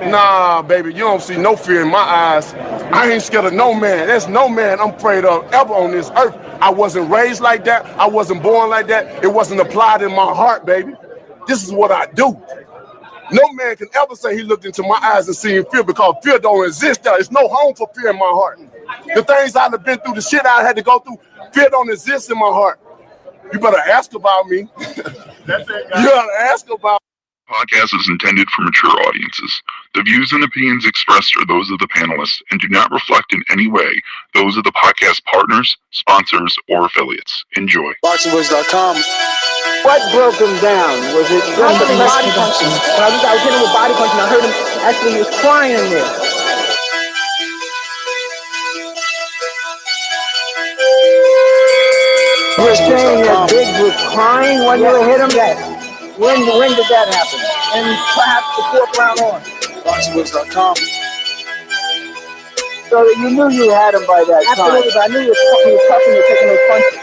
Nah, baby, you don't see no fear in my eyes. I ain't scared of no man. There's no man I'm afraid of ever on this earth. I wasn't raised like that. I wasn't born like that. It wasn't applied in my heart, baby. This is what I do. No man can ever say he looked into my eyes and seen fear, because fear don't exist there. There's no home for fear in my heart. The things I've been through, the shit I had to go through, fear don't exist in my heart. You better ask about me. That's it, guys. You better ask about me. Podcast is intended for mature audiences. The views and opinions expressed are those of the panelists and do not reflect in any way those of the podcast partners, sponsors, or affiliates. Enjoy. ThaBoxingvoice.com. What broke him down? Was it just the body punching? I was hitting him with body punching. I heard him actually, he was crying in there. You were saying that Biggs was crying when you hit him? Yes. When did that happen? And perhaps the fourth round on. ThaBoxingvoice.com. So you knew you had him by that time. Absolutely, but I knew he was tough and taking those punches.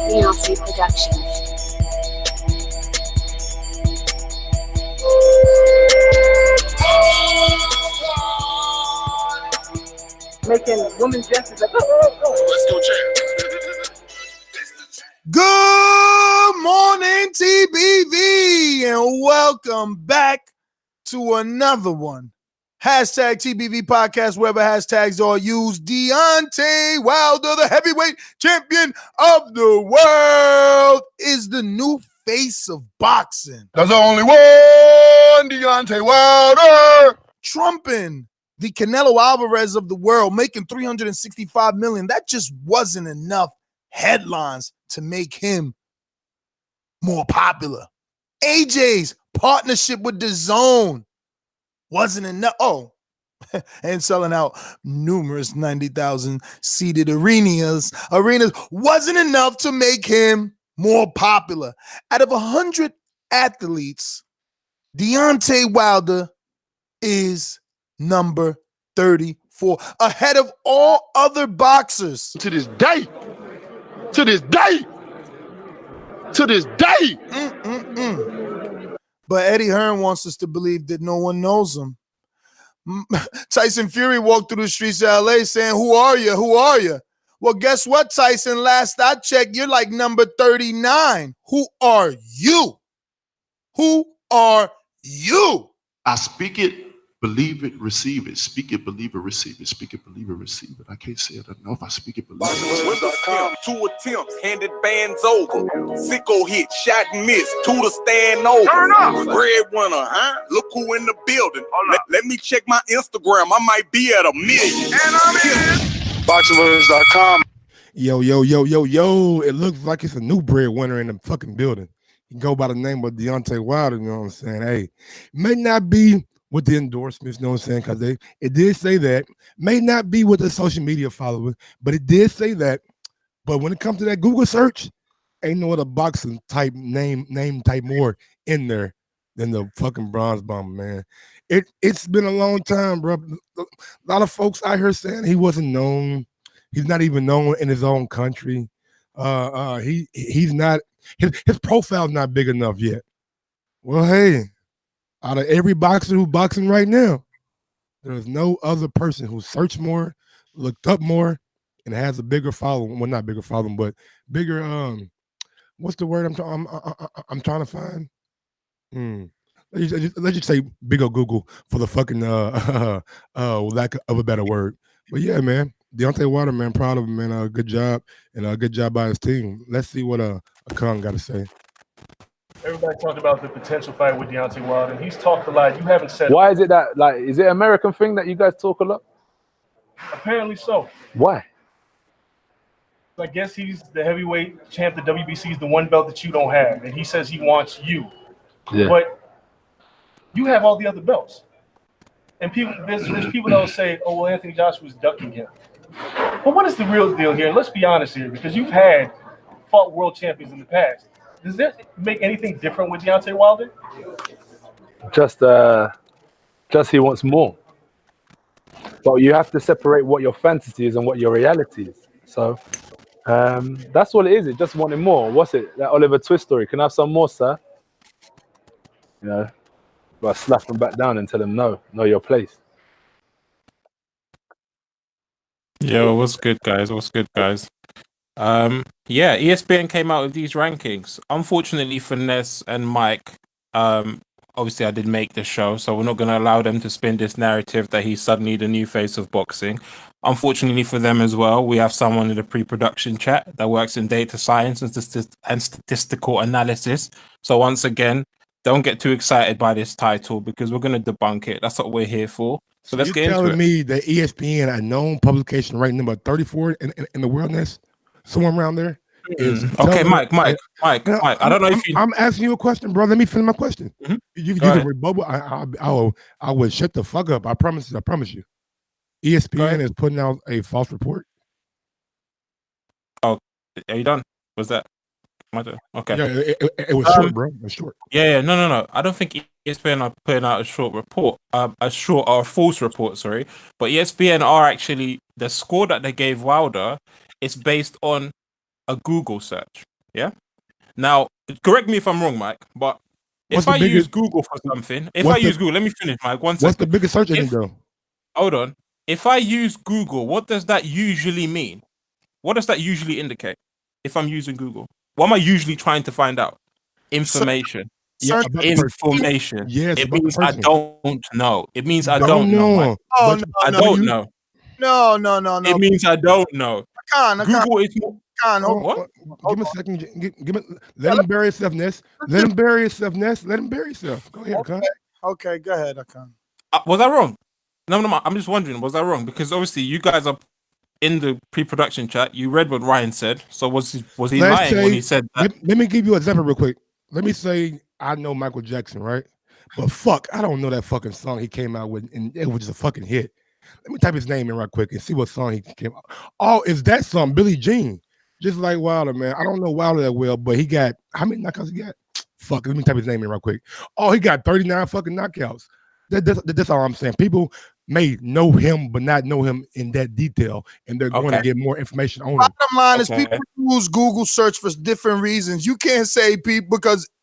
Deontay Productions. Making women's gestures like, oh. Let's go, champ. Good morning, TBV, and welcome back to another one. Hashtag TBV podcast, wherever hashtags are used. Deontay Wilder, the heavyweight champion of the world, is the new face of boxing. There's only one Deontay Wilder. Trumping the Canelo Alvarez of the world, making $365 million. That just wasn't enough headlines to make him more popular. AJ's partnership with Dazn wasn't enough. Oh, and selling out numerous 90,000 seated arenas wasn't enough to make him more popular. Out of 100 athletes, Deontay Wilder is number 34, ahead of all other boxers. To this day. But Eddie Hearn wants us to believe that no one knows him. Tyson Fury walked through the streets of LA saying, "Who are you? Who are you?" Well, guess what, Tyson? Last I checked, you're like number 39. Who are you? Who are you? I speak it, believe it, receive it. Speak it, believe it, receive it. Speak it, believe it, receive it. I can't say it enough. I speak it, believe it. 2 attempts, handed bands over. Sicko hit, shot and miss. 2 to stand over. Breadwinner, huh? Look who in the building. Let me check my Instagram. I might be at 1 million. And I'm in. ThaBoxingvoice.com. Yo. It looks like it's a new breadwinner in the fucking building. You go by the name of Deontay Wilder, you know what I'm saying? Hey, may not be with the endorsements, you know what I'm saying? Because it did say that. May not be with the social media followers, but it did say that. But when it comes to that Google search, ain't no other boxing type name type more in there than the fucking Bronze Bomber, man. It's been a long time, bro. A lot of folks out here saying he wasn't known. He's not even known in his own country. He's not, his profile's not big enough yet. Well, hey, out of every boxer who's boxing right now, there's no other person who searched more, looked up more, and has a bigger following. Well, not bigger following, but bigger. What's the word I'm trying to find? Let's just say bigger Google for the fucking lack of a better word. But yeah, man, Deontay Wilder, man, proud of him, man. Good job, and good job by his team. Let's see what Khan got to say. Everybody talked about the potential fight with Deontay Wilder, and he's talked a lot. You haven't said. Why is it that, like, is it an American thing that you guys talk a lot? Apparently so. Why? I guess he's the heavyweight champ. The WBC is the one belt that you don't have, and he says he wants you. Yeah. But you have all the other belts, and there's people that will say, "Oh, well, Anthony Joshua's ducking him." But what is the real deal here? And let's be honest here, because you've fought world champions in the past. Does that make anything different with Deontay Wilder? Just he wants more. But you have to separate what your fantasy is and what your reality is. So that's all it is. It just wanting more. What's it? That Oliver Twist story. Can I have some more, sir? You know. But slap them back down and tell them no, know your place. Yo, what's good, guys? What's good, guys? Yeah, ESPN came out with these rankings. Unfortunately for Ness and Mike, obviously I did make the show, so we're not going to allow them to spin this narrative that he's suddenly the new face of boxing. Unfortunately for them as well, we have someone in the pre-production chat that works in data science and statistical analysis. So once again, don't get too excited by this title because we're going to debunk it. That's what we're here for. So let's get into it. You're telling me that ESPN, a known publication ranked number 34 in the world, Ness, somewhere around there, is okay, Mike. I don't know if you. I'm asking you a question, bro. Let me finish my question. Mhm. You can rebuttal. I will shut the fuck up. I promise you. ESPN is putting out a false report. Oh, are you done? Was that? Okay. Yeah, it was short, bro. It was short. Yeah, no. I don't think ESPN are putting out a short report, a false report. Sorry, but ESPN are actually the score that they gave Wilder. It's based on a Google search. Yeah. Now, correct me if I'm wrong, Mike, but if I use Google for something, let me finish, Mike. One second. What's the biggest search engine, though? Hold on. If I use Google, what does that usually mean? What does that usually indicate? If I'm using Google, what am I usually trying to find out? Information. Information. Yes, it means I don't know. It means I don't know. Oh, I don't know. No. It means I don't know. Google is more. What? Give me a second. Let him bury himself, Ness. Let him bury himself. Go ahead, Okay, go ahead, Akan. Was I wrong? No. I'm just wondering, was I wrong? Because obviously you guys are in the pre-production chat. You read what Ryan said. So was he lying when he said that? Let me give you an example real quick. Let me say I know Michael Jackson, right? But fuck, I don't know that fucking song he came out with, and it was just a fucking hit. Let me type his name in right quick and see what song he came out. Oh, is that song Billie Jean? Just like Wilder, man. I don't know Wilder that well, but he got how many knockouts he got? Fuck, let me type his name in right quick. Oh, he got 39 fucking knockouts. That's all I'm saying. People may know him, but not know him in that detail, and they're going to get more information on him. Bottom line is people use Google search for different reasons. You can't say people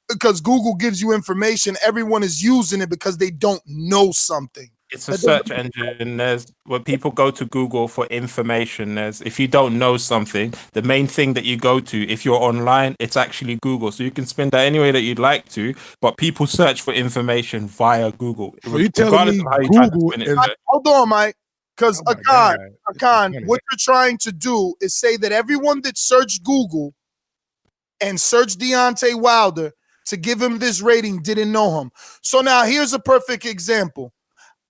because Google gives you information. Everyone is using it because they don't know something. It's a search engine. There's where people go to Google for information. If you don't know something, the main thing that you go to, if you're online, it's actually Google. So you can spend that any way that you'd like to, but people search for information via Google. So you telling me Google is... Hold on, Mike. Because Akan, what you're trying to do is say that everyone that searched Google and searched Deontay Wilder to give him this rating didn't know him. So now here's a perfect example.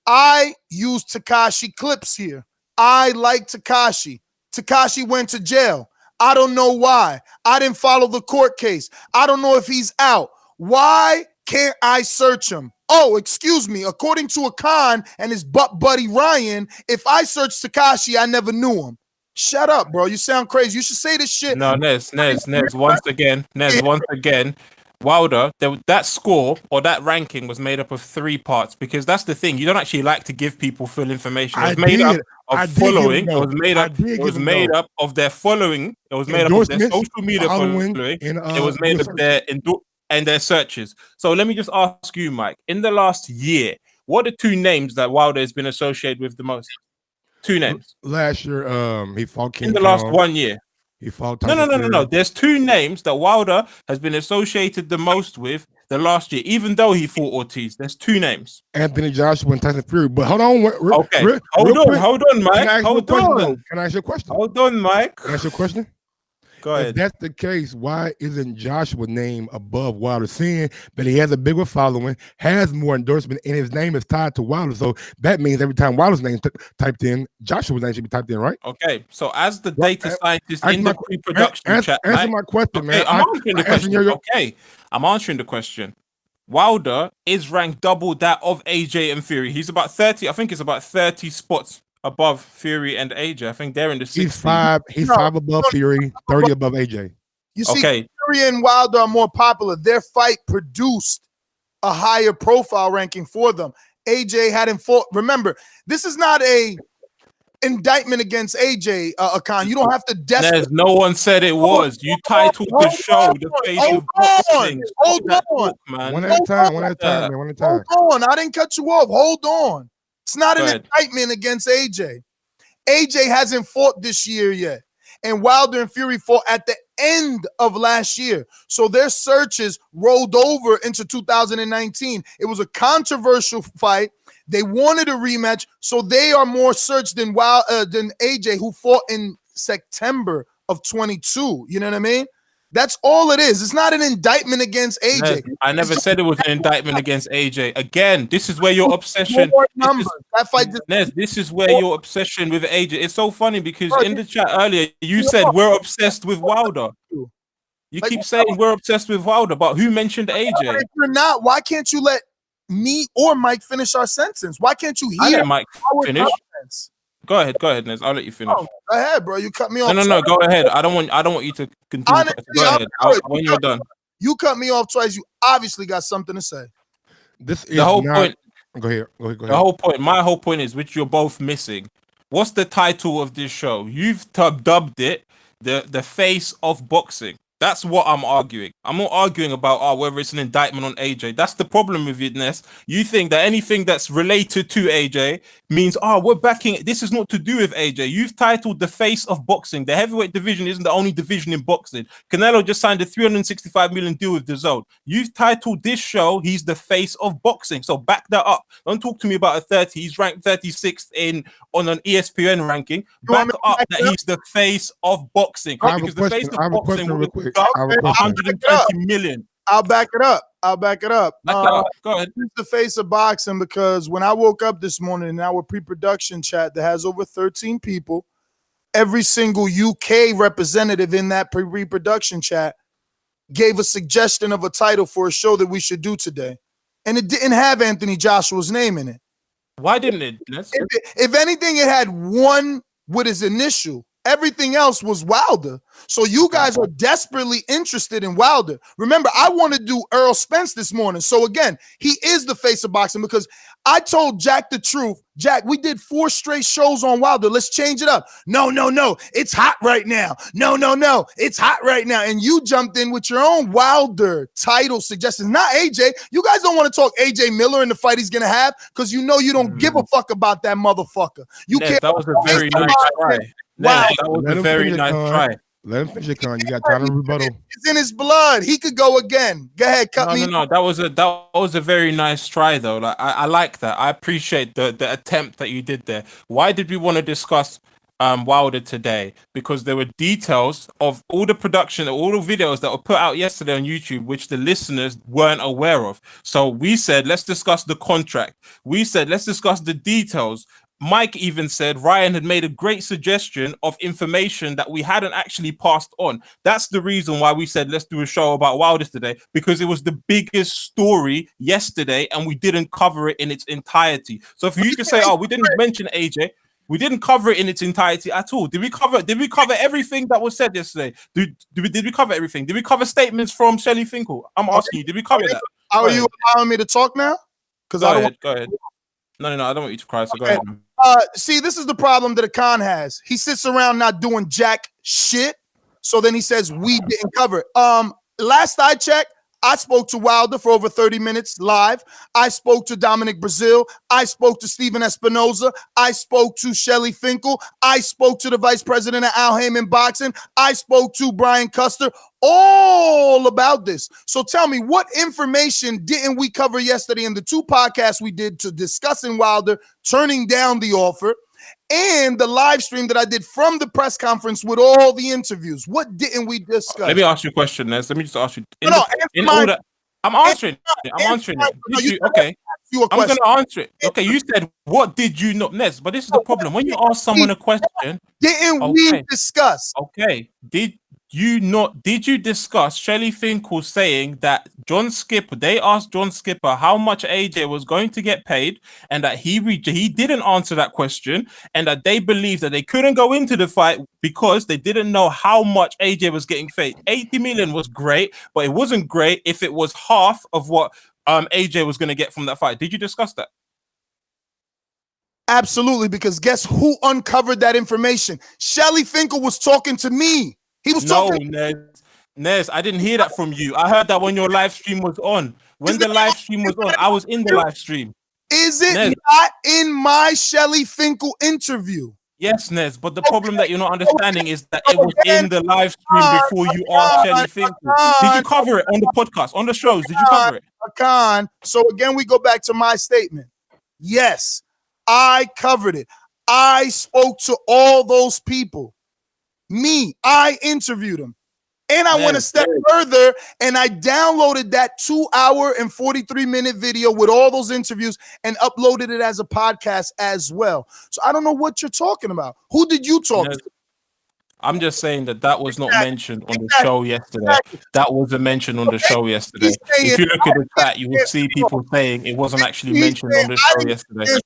I use Tekashi clips here. I like Tekashi. Tekashi went to jail. I don't know why. I didn't follow the court case. I don't know if he's out. Why can't I search him? Oh, excuse me. According to Akan and his butt buddy Ryan, if I search Tekashi, I never knew him. Shut up, bro. You sound crazy. You should say this shit. No, Nez. Once again, Wilder, that score or that ranking was made up of 3 parts because that's the thing. You don't actually like to give people full information. It was made up of following. It was made up of their following. It was made up of their social media following. It was made up of their searches. So let me just ask you, Mike, in the last year, what are 2 names that Wilder has been associated with the most? 2 names. Last year, he fought King in the last 1 year. He fought No. There's 2 names that Wilder has been associated the most with the last year, even though he fought Ortiz. There's 2 names. Anthony Joshua and Tyson Fury. But hold on. Hold on, Mike. Hold on. Can I ask you a question? Hold on, Mike. Can I ask you a question? Go ahead. If that's the case, why isn't Joshua named above Wilder? Seeing that he has a bigger following, has more endorsement, and his name is tied to Wilder. So that means every time Wilder's name typed in, Joshua's name should be typed in, right? Okay. So as the data scientist in the pre-production chat, answer my question, man. I'm answering the question. I'm answering the question. Wilder is ranked double that of AJ and Fury. He's about 30. I think it's about 30 spots above Fury and AJ. I think they're in the 60s. He's 5 above Fury, 30 above AJ. You see, Fury and Wilder are more popular. Their fight produced a higher profile ranking for them. AJ hadn't fought. Remember, this is not a indictment against AJ, Khan. You don't have to There's no one said it was. You titled the show The Face of Boxing. Hold on. Talk, man. One at a time, man. One at a time. Hold on. I didn't cut you off. Hold on. It's not Go an ahead. indictment against AJ. AJ hasn't fought this year yet. And Wilder and Fury fought at the end of last year. So their searches rolled over into 2019. It was a controversial fight. They wanted a rematch, so they are more searched than AJ, who fought in September of 22. You know what I mean? That's all it is. It's not an indictment against AJ. I never said it was an indictment against AJ. Again, this is where your obsession. This is where your obsession with AJ. It's so funny because in the chat earlier you said we're obsessed with Wilder. You keep saying we're obsessed with Wilder, but who mentioned AJ? If you're not, why can't you let me or Mike finish our sentence? Why can't you hear? I let Mike finish. Go ahead, Nez. I'll let you finish. Oh, go ahead, bro. You cut me off. No. Go ahead. I don't want you to continue. Honestly, go ahead. When you're done. You cut me off twice. You obviously got something to say. This is the whole not... point. Go ahead. The whole point. My whole point is, which you're both missing. What's the title of this show? You've dubbed it the face of boxing. That's what I'm arguing. I'm not arguing about whether it's an indictment on AJ. That's the problem with it, Ness. You think that anything that's related to AJ means, we're backing it. This is not to do with AJ. You've titled the face of boxing. The heavyweight division isn't the only division in boxing. Canelo just signed a $365 million deal with Dazn. You've titled this show, he's the face of boxing. So back that up. Don't talk to me about a 30. He's ranked 36th on an ESPN ranking. Back up that he's the face of boxing. Because the face of boxing will be 120 million. I'll back it up. Go ahead. He's the face of boxing because when I woke up this morning in our pre-production chat that has over 13 people, every single UK representative in that pre-production chat gave a suggestion of a title for a show that we should do today. And it didn't have Anthony Joshua's name in it. Why didn't it? If anything, it had one with his initial. Everything else was Wilder. So you guys are desperately interested in Wilder. Remember, I want to do Earl Spence this morning. So again, he is the face of boxing because I told Jack the truth. Jack, we did 4 straight shows on Wilder. Let's change it up. No. It's hot right now. No. It's hot right now. And you jumped in with your own Wilder title suggestions. Not AJ. You guys don't want to talk AJ Miller in the fight he's going to have because you know you don't give a fuck about that motherfucker. You can't. That was a very nice try. Wow. That was a very nice try. Let him finish it, Con. You got time to rebuttal. It's in his blood. He could go again. Go ahead, cut me. No. That was a very nice try, though. Like I like that. I appreciate the attempt that you did there. Why did we want to discuss Wilder today? Because there were details of all the production, all the videos that were put out yesterday on YouTube, which the listeners weren't aware of. So we said, let's discuss the contract. We said, let's discuss the details. Mike even said Ryan had made a great suggestion of information that we hadn't actually passed on. That's the reason why we said, let's do a show about Wilder today, because it was the biggest story yesterday and we didn't cover it in its entirety. So if you could say, we didn't mention AJ, we didn't cover it in its entirety at all. Did we cover everything that was said yesterday? Did we cover everything? Did we cover statements from Shelley Finkel? I'm asking you, did we cover that? Are you allowing me to talk now? Because go ahead. No, I don't want you to cry, so go ahead. See, this is the problem that Khan has. He sits around not doing jack shit, so then he says we didn't cover it. Last I checked, I spoke to Wilder for over 30 minutes live. I spoke to Dominic Brazil. I spoke to Steven Espinoza. I spoke to Shelley Finkel. I spoke to the vice president of Al Heyman Boxing. I spoke to Brian Custer, all about this. So tell me, what information didn't we cover yesterday in the 2 podcasts we did to discussing Wilder turning down the offer and the live stream that I did from the press conference with all the interviews? What didn't we discuss? Let me ask you a question, Ness. Let me just ask you. I'm answering it. Okay. I'm going to answer it. Okay, you said, what did you not, Ness? But this is the problem. When you ask someone a question, we discuss? Okay. Did you discuss Shelley Finkel saying that they asked John Skipper how much AJ was going to get paid and that he didn't answer that question and that they believed that they couldn't go into the fight because they didn't know how much AJ was getting paid. 80 million was great, but it wasn't great if it was half of what AJ was going to get from that fight. Did you discuss that? Absolutely, because guess who uncovered that information? Shelly Finkel was talking to me. He was talking. Nez, I didn't hear that from you. I heard that when your live stream was on. When the live stream was on, I was in the live stream. Is it Nez. not in my Shelly Finkel interview? Yes, Nez, but the problem that you're not understanding is that it was in the live stream before you asked Shelly Finkel. Did you cover it on the podcast, on the shows? Did you cover it? Khan. So again, we go back to my statement. Yes, I covered it. I spoke to all those people. I interviewed them. And I went a step further and I downloaded that 2-hour and 43-minute video with all those interviews and uploaded it as a podcast as well. So I don't know what you're talking about. Who did you talk to? I'm just saying that was not mentioned on the show yesterday. That wasn't mentioned on the show yesterday. If you look at the chat, you will see people saying it wasn't actually mentioned on the show yesterday.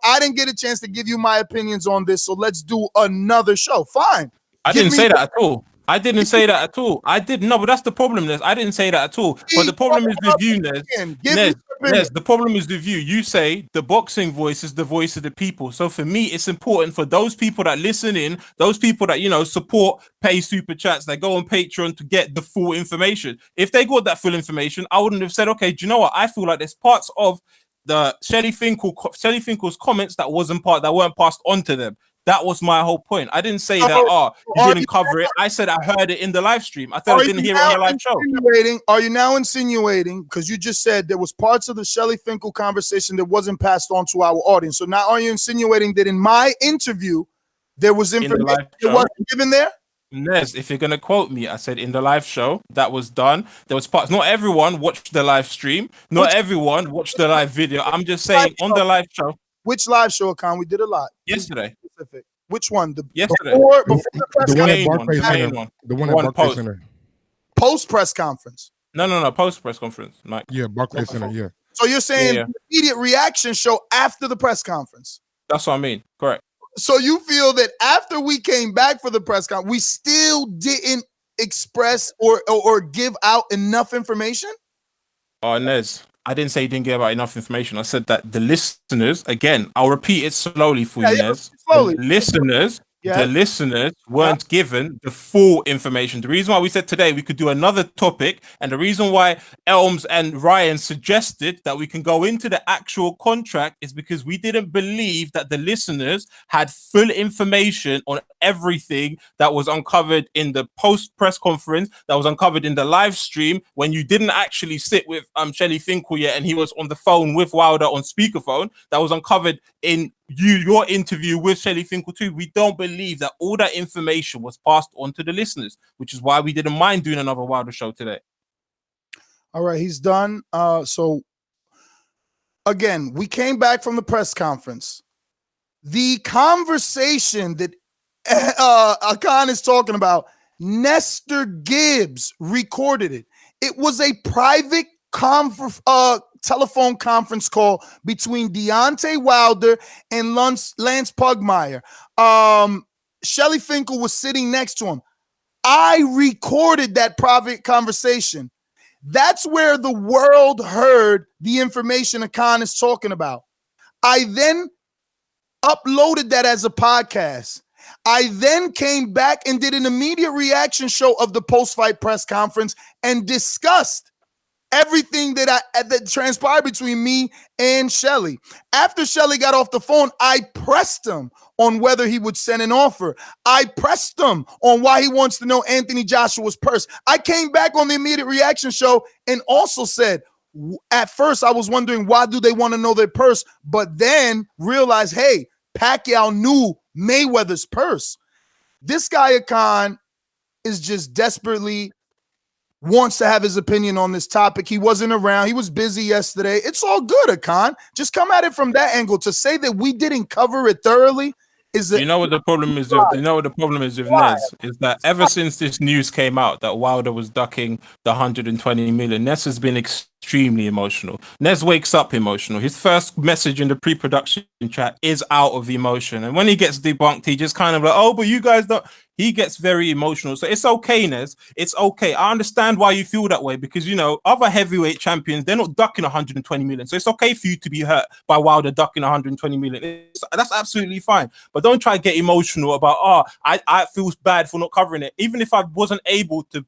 I didn't get a chance to give you my opinions on this, so let's do another show. Fine. I didn't say that at all. I didn't say that at all. I didn't. No, but that's the problem, Nez. I didn't say that at all. But the problem is with you, Nez. Nez, the problem is with you. You say the boxing voice is the voice of the people. So for me, it's important for those people that listen in, those people that, support, pay super chats, that go on Patreon to get the full information. If they got that full information, I wouldn't have said, okay, do you know what? I feel like there's parts of the Shelly Finkel's comments that weren't passed on to them. That was my whole point. I didn't say that, you didn't cover it. I said I heard it in the live stream. I thought I didn't hear it on the live show. Are you now insinuating, because you just said there was parts of the Shelly Finkel conversation that wasn't passed on to our audience. So now are you insinuating that in my interview, there was information that wasn't given there? Nez, if you're going to quote me, I said in the live show, that was done. There was parts. Not everyone watched the live stream. Not everyone watched the live video. I'm just saying on the live show. Which live show, Con? We did a lot. Yesterday. Which one? Yesterday. Before the press conference. The one at Barclays Center. Post press conference. No. Post press conference, Mike. Yeah, Barclays Center. Yeah. So you're saying the immediate reaction show after the press conference? That's what I mean. Correct. So you feel that after we came back for the press conference, we still didn't express or give out enough information? Oh, Nez, I didn't say you didn't give out enough information. I said that the listeners, again, I'll repeat it slowly for you, Nez. Slowly. The listeners weren't given the full information. The reason why we said today we could do another topic, and the reason why Elms and Ryan suggested that we can go into the actual contract is because we didn't believe that the listeners had full information on everything that was uncovered in the post-press conference, that was uncovered in the live stream when you didn't actually sit with Shelly Finkel yet, and he was on the phone with Wilder on speakerphone. That was uncovered in your interview with Shelly Finkel too. We don't believe that all that information was passed on to the listeners, which is why we didn't mind doing another Wilder show today. All right, he's done. So again, we came back from the press conference. The conversation that Akan is talking about, Nestor Gibbs recorded it. It was a private telephone conference call between Deontay Wilder and Lance Pugmire. Shelly Finkel was sitting next to him. I recorded that private conversation. That's where the world heard the information Akan is talking about. I then uploaded that as a podcast. I then came back and did an immediate reaction show of the post-fight press conference and discussed everything that transpired between me and Shelly. After Shelly got off the phone, I pressed him on whether he would send an offer. I pressed him on why he wants to know Anthony Joshua's purse. I came back on the immediate reaction show and also said, at first I was wondering why do they want to know their purse, but then realized, hey, Pacquiao knew Mayweather's purse. This guy, Akan, is just desperately wants to have his opinion on this topic. He wasn't around. He was busy yesterday. It's all good, Akan. Just come at it from that angle. To say that we didn't cover it thoroughly is that... You know what the problem is with Nez? Is that ever since this news came out that Wilder was ducking the 120 million, Nez has been extremely emotional. Nez wakes up emotional. His first message in the pre-production chat is out of emotion. And when he gets debunked, he just kind of like, oh, but you guys don't... he gets very emotional. So it's okay, Nez. It's okay. I understand why you feel that way because, you know, other heavyweight champions, they're not ducking 120 million. So it's okay for you to be hurt by Wilder ducking 120 million. That's absolutely fine. But don't try to get emotional about, I feel bad for not covering it. Even if I wasn't able to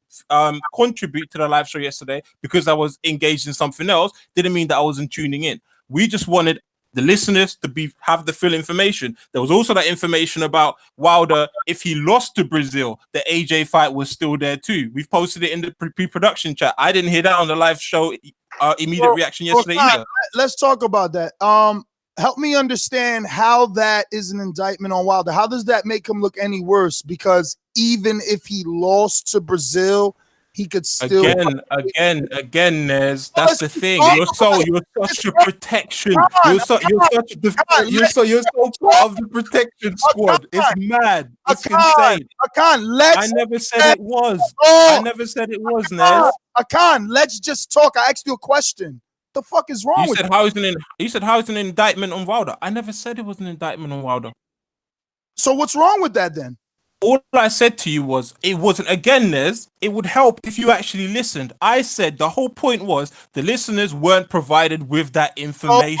contribute to the live show yesterday because I was engaged in something else, didn't mean that I wasn't tuning in. We just wanted the listeners to have the full information. There was also that information about Wilder. If he lost to Brazil, the AJ fight was still there too. We've posted it in the pre-production chat. I didn't hear that on the live show. Immediate reaction yesterday either. Let's talk about that. Help me understand how that is an indictment on Wilder. How does that make him look any worse? Because even if he lost to Brazil, he could still again, Nez. That's the thing. You're such a protection. You're so part of the protection squad. It's mad. It's insane. I never said it was. I never said it was, Nez. Akan, let's just talk. I asked you a question. The fuck is wrong with you? You said how is an indictment on Wilder? I never said it was an indictment on Wilder. So what's wrong with that then? All I said to you was it wasn't. Again, Nez, it would help if you actually listened. I said the whole point was the listeners weren't provided with that information.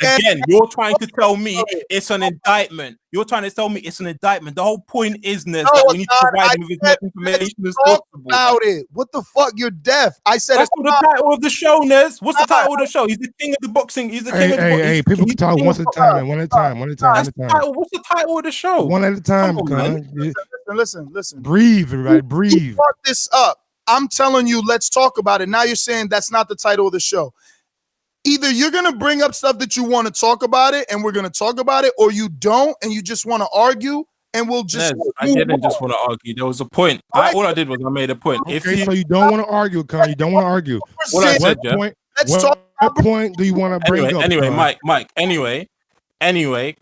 Again, you're trying to tell me it's an indictment. You're trying to tell me it's an indictment. The whole point is, Nez, that we need to provide them with as much information as possible. About it. What the fuck? You're deaf. I said that's the title of the show, Nez. What's the title of the show? He's the king of the boxing. He's the king of the boxing. Hey, people can talk one at a time. One at a time. What's the title of the show? One at a time. Listen. Breathe, everybody. Breathe. You brought this up. I'm telling you, let's talk about it. Now you're saying that's not the title of the show. Either you're going to bring up stuff that you want to talk about it and we're going to talk about it, or you don't and you just want to argue and we'll just. Nez, I didn't just want to argue. There was a point. All I did was I made a point. Okay, so you don't want to argue, Con. You don't want to argue. What point do you want to bring up? Anyway, Mike. Anyway,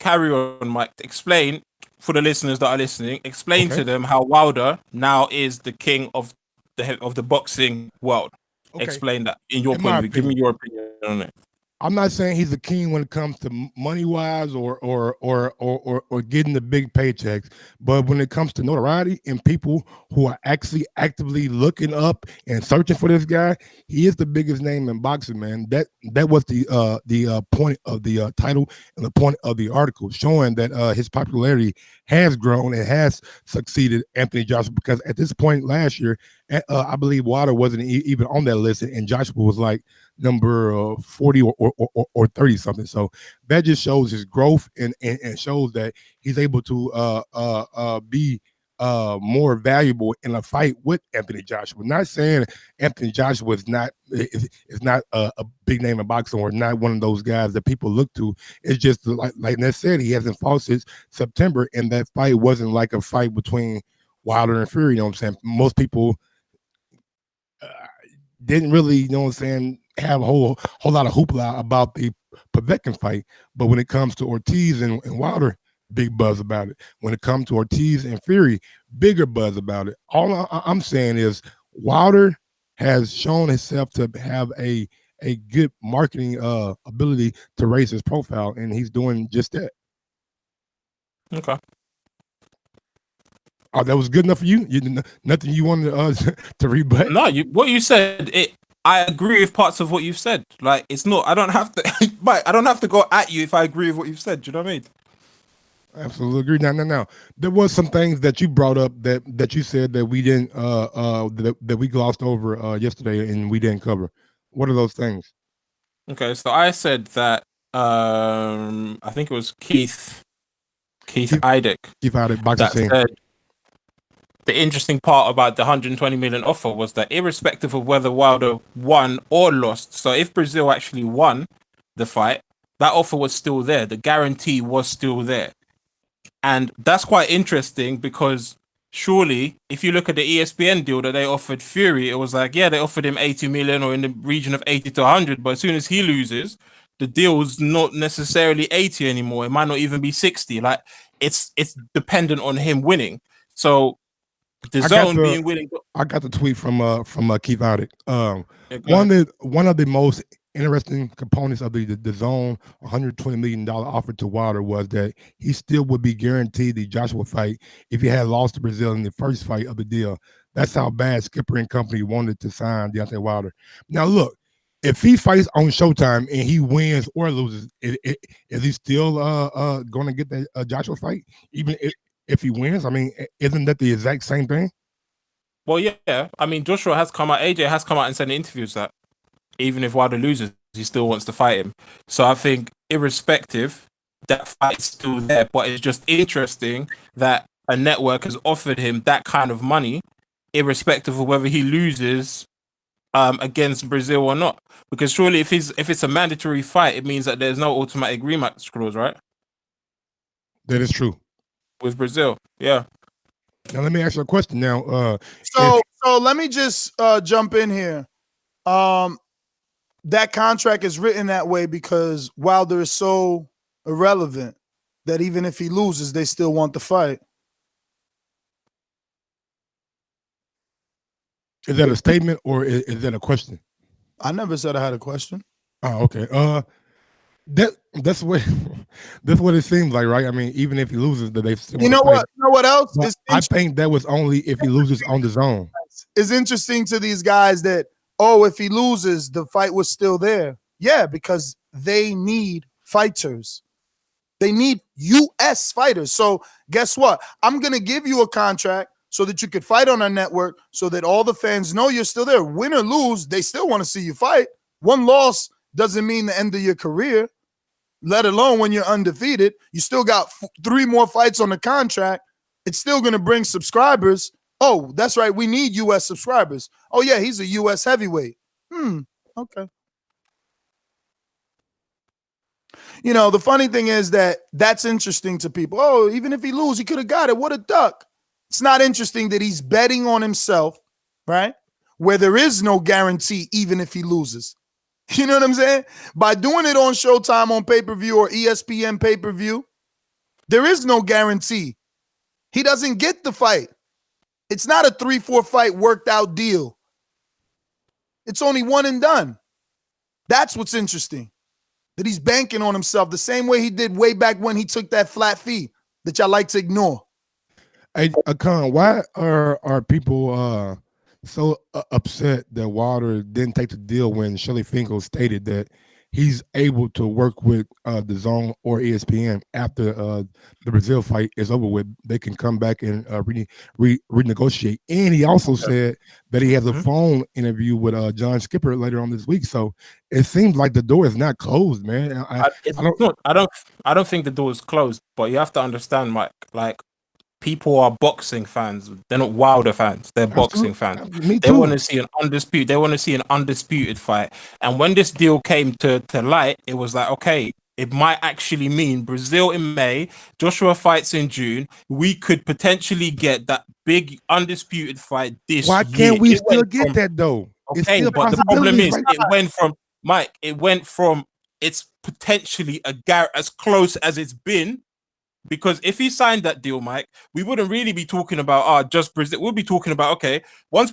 carry on, Mike. Explain for the listeners that are listening. Explain to them how Wilder now is the king of the boxing world. Okay. Explain that in your point of view. Give me your opinion on it. I'm not saying he's a king when it comes to money wise or getting the big paychecks, but when it comes to notoriety and people who are actually actively looking up and searching for this guy, he is the biggest name in boxing, man. That was the point of the title and the point of the article, showing that his popularity has grown and has succeeded Anthony Joshua, because at this point last year, I believe Wilder wasn't even on that list, and Joshua was like number 40 or 30 something. So that just shows his growth and shows that he's able to be more valuable in a fight with Anthony Joshua. Not saying Anthony Joshua is not a big name in boxing or not one of those guys that people look to. It's just like Ned said, he hasn't fought since September, and that fight wasn't like a fight between Wilder and Fury. You know what I'm saying? Most people didn't really, you know what I'm saying, have a whole lot of hoopla about the Povetkin fight. But when it comes to Ortiz and Wilder, big buzz about it. When it comes to Ortiz and Fury, bigger buzz about it. All I'm saying is Wilder has shown himself to have a good marketing ability to raise his profile, and he's doing just that. Okay. Oh, that was good enough for you? Nothing you wanted to rebut? No, what you said, I agree with parts of what you've said. Like, it's not, I don't have to, Mike, I don't have to go at you if I agree with what you've said. Do you know what I mean? Absolutely agree. Now. There was some things that you brought up that you said that we didn't, that we glossed over yesterday and we didn't cover. What are those things? Okay, so I said that, I think it was Keith Idek. Keith Idek, boxing. Said, the interesting part about the 120 million offer was that irrespective of whether Wilder won or lost, so if Brazil actually won the fight, that offer was still there. The guarantee was still there. And that's quite interesting because surely if you look at the ESPN deal that they offered Fury, it was like, yeah, they offered him 80 million or in the region of 80 to 100. But as soon as he loses, the deal's not necessarily 80 anymore. It might not even be 60. Like it's dependent on him winning. So Dazn being willing. I got the tweet from Keith Idek. One of the most interesting components of the zone $120 million offer to Wilder was that he still would be guaranteed the Joshua fight if he had lost to Brazil in the first fight of the deal. That's how bad Skipper and company wanted to sign Deontay Wilder. Now, look, if he fights on Showtime and he wins or loses, is he still going to get the Joshua fight? Even if he wins, I mean, isn't that the exact same thing? Well, yeah. I mean, Joshua has come out, AJ has come out and said in interviews that even if Wilder loses, he still wants to fight him. So I think, irrespective, that fight's still there. But it's just interesting that a network has offered him that kind of money, irrespective of whether he loses against Brazil or not. Because surely, if it's a mandatory fight, it means that there's no automatic rematch clause, right? That is true. With Brazil, yeah. Now let me ask you a question. Now, so let me just jump in here. That contract is written that way because Wilder is so irrelevant that even if he loses, they still want the fight. Is that a statement or is that a question? I never said I had a question. Oh, okay. That's what it seems like, right? I mean, even if he loses, that they still. You know what else? I think that was only if he loses on the zone. It's interesting to these guys that, oh, if he loses, the fight was still there. Yeah, because they need fighters. They need U.S. fighters. So guess what? I'm going to give you a contract so that you could fight on our network so that all the fans know you're still there. Win or lose, they still want to see you fight. One loss doesn't mean the end of your career, let alone when you're undefeated. You still got 3 more fights on the contract. It's still going to bring subscribers. Oh, that's right. We need U.S. subscribers. Oh, yeah, he's a U.S. heavyweight. Okay. You know, the funny thing is that that's interesting to people. Oh, even if he loses, he could have got it. What a duck. It's not interesting that he's betting on himself, right? Where there is no guarantee, even if he loses. You know what I'm saying? By doing it on Showtime on pay-per-view or ESPN pay-per-view, there is no guarantee. He doesn't get the fight. It's not a 3-4 fight worked out deal. It's only one and done. That's what's interesting. That he's banking on himself the same way he did way back when he took that flat fee that y'all like to ignore. Hey, Akon, why are people so upset that Wilder didn't take the deal when Shelly Finkel stated that he's able to work with the Zone or ESPN after the Brazil fight is over with? They can come back and renegotiate. And he also said that he has a phone interview with John Skipper later on this week. So it seems like the door is not closed, man. I don't think the door is closed, but you have to understand, Mike. Like, people are boxing fans. They're not Wilder fans. They're boxing fans. They want to see an undisputed. They want to see an undisputed fight. And when this deal came to light, it was like, okay, it might actually mean Brazil in May, Joshua fights in June. We could potentially get that big undisputed fight this year. Why can't we still get that though? Okay, but the problem is, it went from Mike. It went from it's potentially as close as it's been. Because if he signed that deal, Mike, we wouldn't really be talking about just Brazil. We'll be talking about, okay, once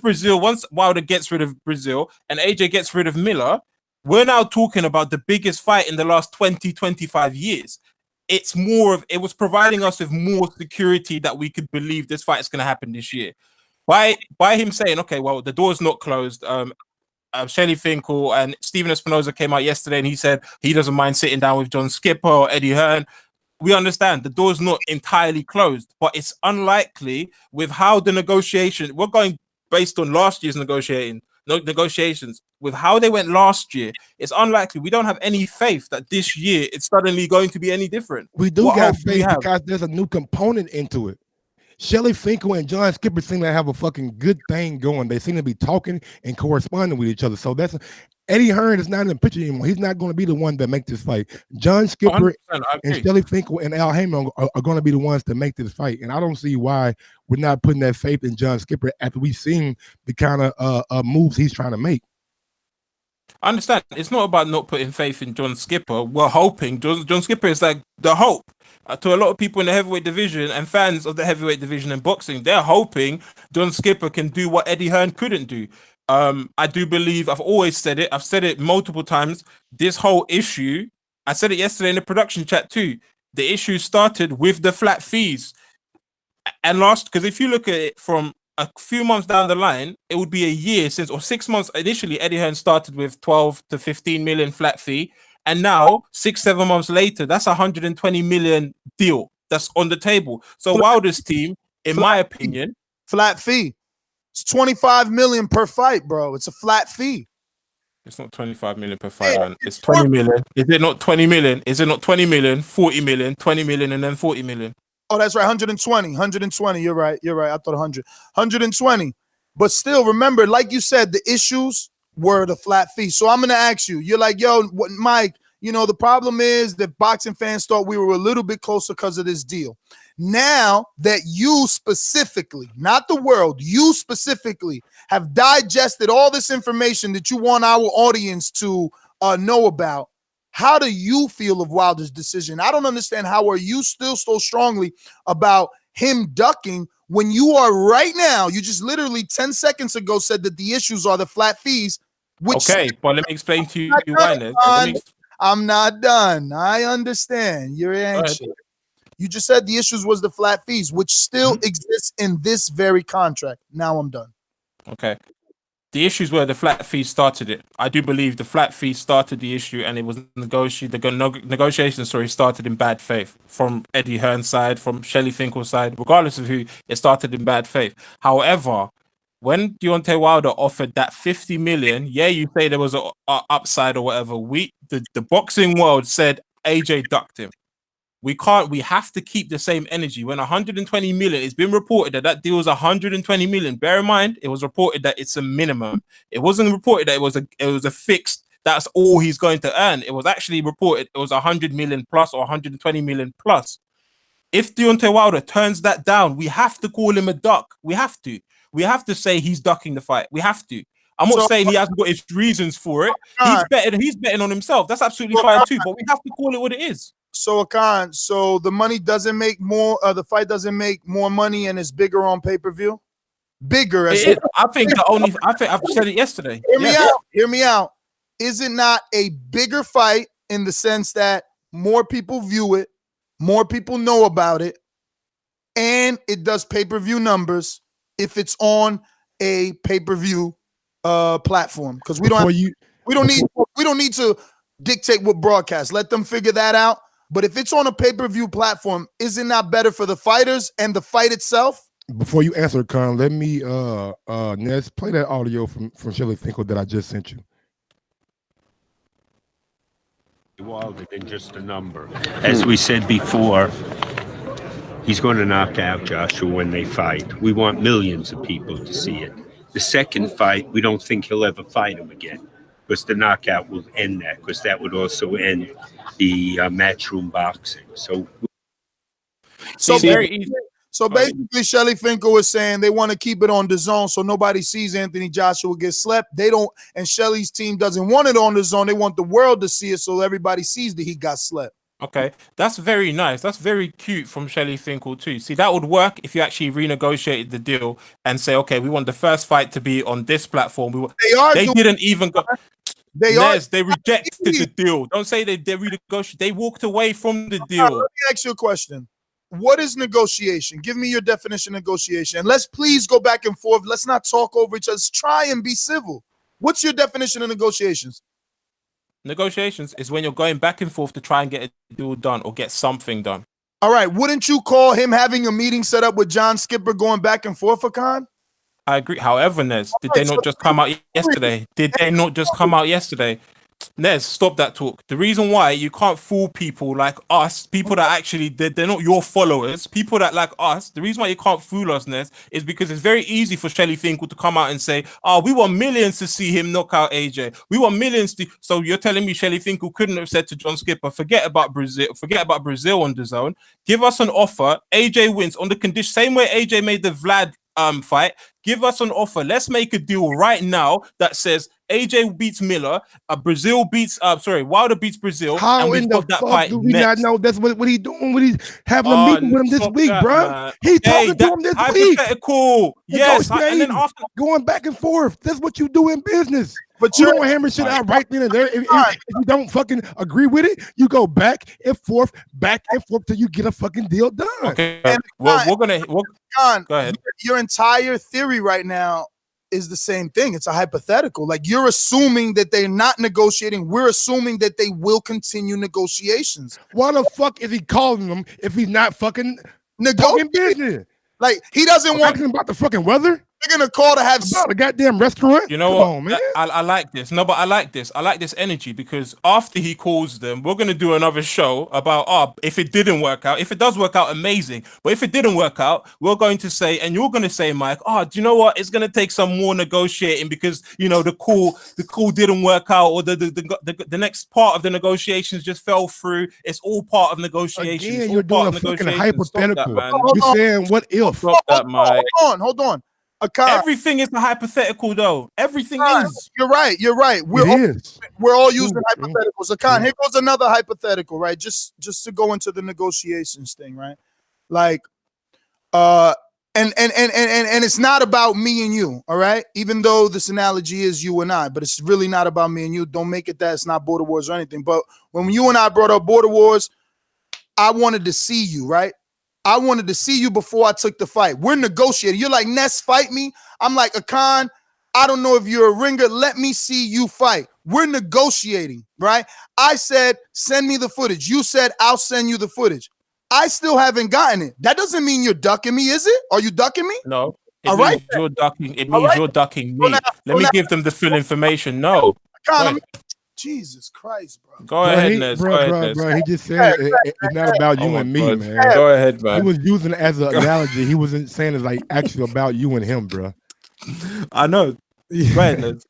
Wilder gets rid of Brazil and AJ gets rid of Miller, we're now talking about the biggest fight in the last 20, 25 years. It was providing us with more security that we could believe this fight is going to happen this year. By him saying, okay, well, the door's not closed. Shelly Finkel and Steven Espinoza came out yesterday and he said he doesn't mind sitting down with John Skipper or Eddie Hearn. We understand the door's not entirely closed, but it's unlikely with how the negotiation, we're going based on last year's negotiations, with how they went last year, it's unlikely. We don't have any faith that this year it's suddenly going to be any different. We do got faith because there's a new component into it. Shelly Finkel and John Skipper seem to have a fucking good thing going. They seem to be talking and corresponding with each other. So that's Eddie Hearn is not in the picture anymore. He's not going to be the one that make this fight. John Skipper and Shelly Finkel and Al Heyman are going to be the ones to make this fight. And I don't see why we're not putting that faith in John Skipper after we've seen the kind of moves he's trying to make. I understand. It's not about not putting faith in John Skipper. We're hoping. John Skipper is like the hope to a lot of people in the heavyweight division and fans of the heavyweight division in boxing. They're hoping John Skipper can do what Eddie Hearn couldn't do. I do believe, I've always said it, I've said it multiple times, this whole issue, I said it yesterday in the production chat too, the issue started with the flat fees. And because if you look at it from a few months down the line, it would be a year since, or 6 months, initially Eddie Hearn started with 12 to 15 million flat fee. And now, 6-7 months later, that's 120 million deal that's on the table. So Wilder's team, in my opinion, flat fee. It's 25 million per fight, bro. It's a flat fee. It's not 25 million per fight, man. It's 20 million. Is it not 20 million? Is it not 20 million, 40 million, 20 million, and then 40 million? Oh, that's right. 120. 120. You're right. You're right. I thought 100. 120. But still, remember, like you said, the issues were the flat fee. So I'm going to ask you, you're like, yo, what, Mike, you know, the problem is that boxing fans thought we were a little bit closer because of this deal. Now that you specifically, not the world, you specifically have digested all this information that you want our audience to know about, how do you feel of Wilder's decision? I don't understand how are you still so strongly about him ducking when you are right now, you just literally 10 seconds ago said that the issues are the flat fees. Which okay, but let me explain to you why. I'm not done. I understand. You're anxious. You just said the issues was the flat fees, which still exists in this very contract. Now I'm done. Okay. The issues were the flat fee started it. I do believe the flat fee started the issue, and it was negotiated. The negotiations, started in bad faith from Eddie Hearn's side, from Shelley Finkel's side, regardless of who. It started in bad faith. However, when Deontay Wilder offered that 50 million, yeah, you say there was a upside or whatever. The boxing world said AJ ducked him. We have to keep the same energy. When 120 million, it's been reported that deal was 120 million. Bear in mind, it was reported that it's a minimum. It wasn't reported that it was a fixed, that's all he's going to earn. It was actually reported it was 100 million plus or 120 million plus. If Deontay Wilder turns that down, we have to call him a duck. We have to. We have to say he's ducking the fight. We have to. I'm not saying he hasn't got his reasons for it. He's betting on himself. That's absolutely fine too. But we have to call it what it is. So Akan, so the money doesn't make more. The fight doesn't make more money, and it's bigger on pay-per-view. Bigger. I think I've said it yesterday. Hear me out. Is it not a bigger fight in the sense that more people view it, more people know about it, and it does pay-per-view numbers if it's on a pay-per-view platform? Because we don't need to dictate what broadcast. Let them figure that out. But if it's on a pay-per-view platform, is it not better for the fighters and the fight itself? Before you answer, Con, let me Nez, play that audio from Shelley Finkel that I just sent you. Wilder than just a number. As we said before, he's going to knock out Joshua when they fight. We want millions of people to see it. The second fight, we don't think he'll ever fight him again, because the knockout will end that, because that would also end the matchroom boxing. So basically, Shelley Finkel was saying they want to keep it on DAZN so nobody sees Anthony Joshua get slept. They don't, and Shelley's team doesn't want it on DAZN. They want the world to see it so everybody sees that he got slept. Okay, that's very nice. That's very cute from Shelley Finkel too. See, that would work if you actually renegotiated the deal and say, okay, we want the first fight to be on this platform. They didn't even go. They rejected the deal. Don't say they renegotiated. They walked away from the deal. Let me ask you a question. What is negotiation? Give me your definition of negotiation. And let's please go back and forth. Let's not talk over each other. Let's try and be civil. What's your definition of negotiations? Negotiations is when you're going back and forth to try and get a deal done or get something done. All right. Wouldn't you call him having a meeting set up with John Skipper going back and forth, Akan? I agree. However, Nez, did they not just come out yesterday? Did they not just come out yesterday? Nez, stop that talk. The reason why you can't fool people like us, people that actually, they're not your followers, people that like us, the reason why you can't fool us, Nez, is because it's very easy for Shelley Finkel to come out and say, oh, we want millions to see him knock out AJ. We want millions to... So you're telling me Shelley Finkel couldn't have said to John Skipper, forget about Brazil on DAZN. Give us an offer. AJ wins on the condition, same way AJ made the Vlad fight. Give us an offer. Let's make a deal right now that says AJ beats Miller, Brazil beats Wilder beats Brazil. How and we've in the got that fuck fight do we next. not know that's what he doing? What he's having a meeting with him this stop week, that, bro? man. He's Hey, talking to him this week. Hypothetical. Yes. And then Negotiating, after going back and forth. That's what you do in business. But you don't hammer shit out right then and there. If you don't fucking agree with it, you go back and forth till you get a fucking deal done. Okay. And Well, Con, go ahead. Your entire theory right now is the same thing. It's a hypothetical. Like, you're assuming that they're not negotiating. We're assuming that they will continue negotiations. Why the fuck is he calling them if he's not fucking talking business? Like, he doesn't want about the fucking weather. They're gonna call to have about a goddamn restaurant. You know Come what? on, man. I like this. No, but I like this. I like this energy because after he calls them, we're gonna do another show about if it didn't work out. If it does work out, amazing. But if it didn't work out, we're going to say, and you're gonna say, Mike, do you know what? It's gonna take some more negotiating because the call didn't work out, or the next part of the negotiations just fell through. It's all part of negotiations. Again, you're doing a fucking hypothetical. You're saying what if? Stop that, Mike. Hold on. Everything is a hypothetical, though. Everything is. You're right. We're all using hypotheticals. Akan, here goes another hypothetical, right? Just to go into the negotiations thing, right? Like, and it's not about me and you, all right? Even though this analogy is you and I, but it's really not about me and you. Don't make it that it's not border wars or anything. But when you and I brought up border wars, I wanted to see you, right? I wanted to see you before I took the fight. We're negotiating. You're like, Ness, fight me. I'm like, Akan, I don't know if you're a ringer. Let me see you fight. We're negotiating, right? I said, send me the footage. You said, I'll send you the footage. I still haven't gotten it. That doesn't mean you're ducking me, is it? Are you ducking me? No. All right. You're ducking. It means you're ducking me. Let me give them the full information. No. Akan, Jesus Christ, bro. Go ahead, Nez. Bro. He just said it's not about you and me, man. Go ahead, man. He was using it as an analogy. He wasn't saying it's like actually about you and him, bro. I know. Go ahead, Nez.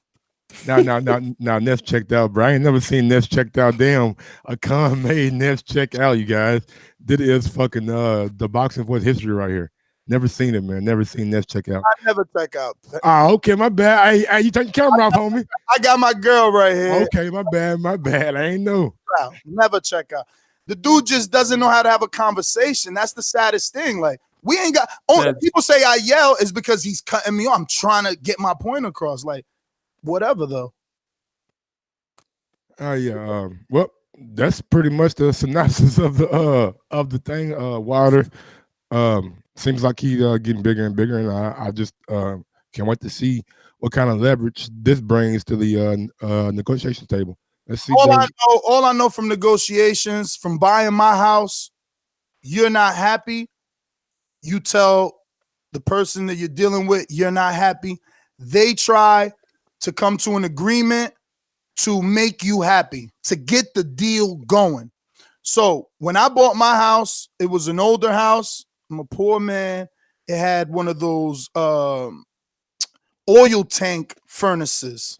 Now, Ness checked out, bro. I ain't never seen Ness checked out. Damn, Akan made Ness check out, you guys. This is fucking the boxing voice history right here. Never seen it, man. Never seen Ness check out. I never check out. Okay, my bad. You turn your camera off, homie. I got my girl right here. Okay, my bad. I ain't know. Never check out. The dude just doesn't know how to have a conversation. That's the saddest thing. Like, we ain't got. People say I yell is because he's cutting me off. I'm trying to get my point across. Like, whatever though. Yeah. Well, that's pretty much the synopsis of the thing. Wilder. Seems like he's getting bigger and bigger, and I just can't wait to see what kind of leverage this brings to the negotiation table. Let's see. All I know from negotiations, from buying my house, you're not happy. You tell the person that you're dealing with you're not happy. They try to come to an agreement to make you happy, to get the deal going. So when I bought my house, it was an older house. I'm a poor man. It had one of those oil tank furnaces.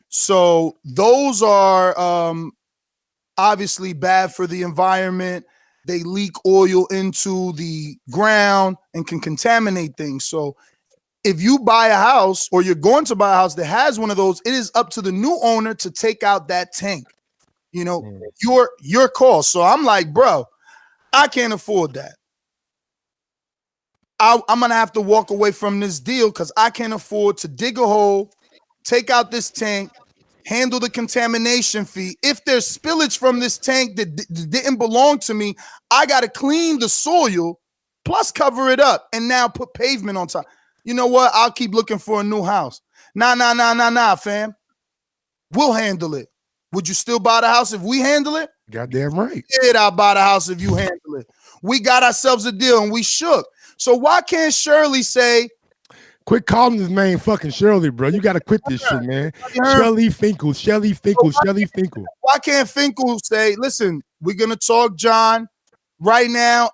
So those are obviously bad for the environment. They leak oil into the ground and can contaminate things. So if you buy a house or you're going to buy a house that has one of those, it is up to the new owner to take out that tank. Your call. So I'm like, bro, I can't afford that. I'm going to have to walk away from this deal because I can't afford to dig a hole, take out this tank, handle the contamination fee. If there's spillage from this tank that didn't belong to me, I got to clean the soil, plus cover it up, and now put pavement on top. You know what? I'll keep looking for a new house. Nah, fam. We'll handle it. Would you still buy the house if we handle it? Goddamn right. Yeah, I'll buy the house if you handle it. We got ourselves a deal and we shook. So why can't Shirley say, quit calling his name fucking Shirley, bro. You got to quit this shit, man. Shelly Finkel. Why can't Finkel say, listen, we're going to talk, John. Right now,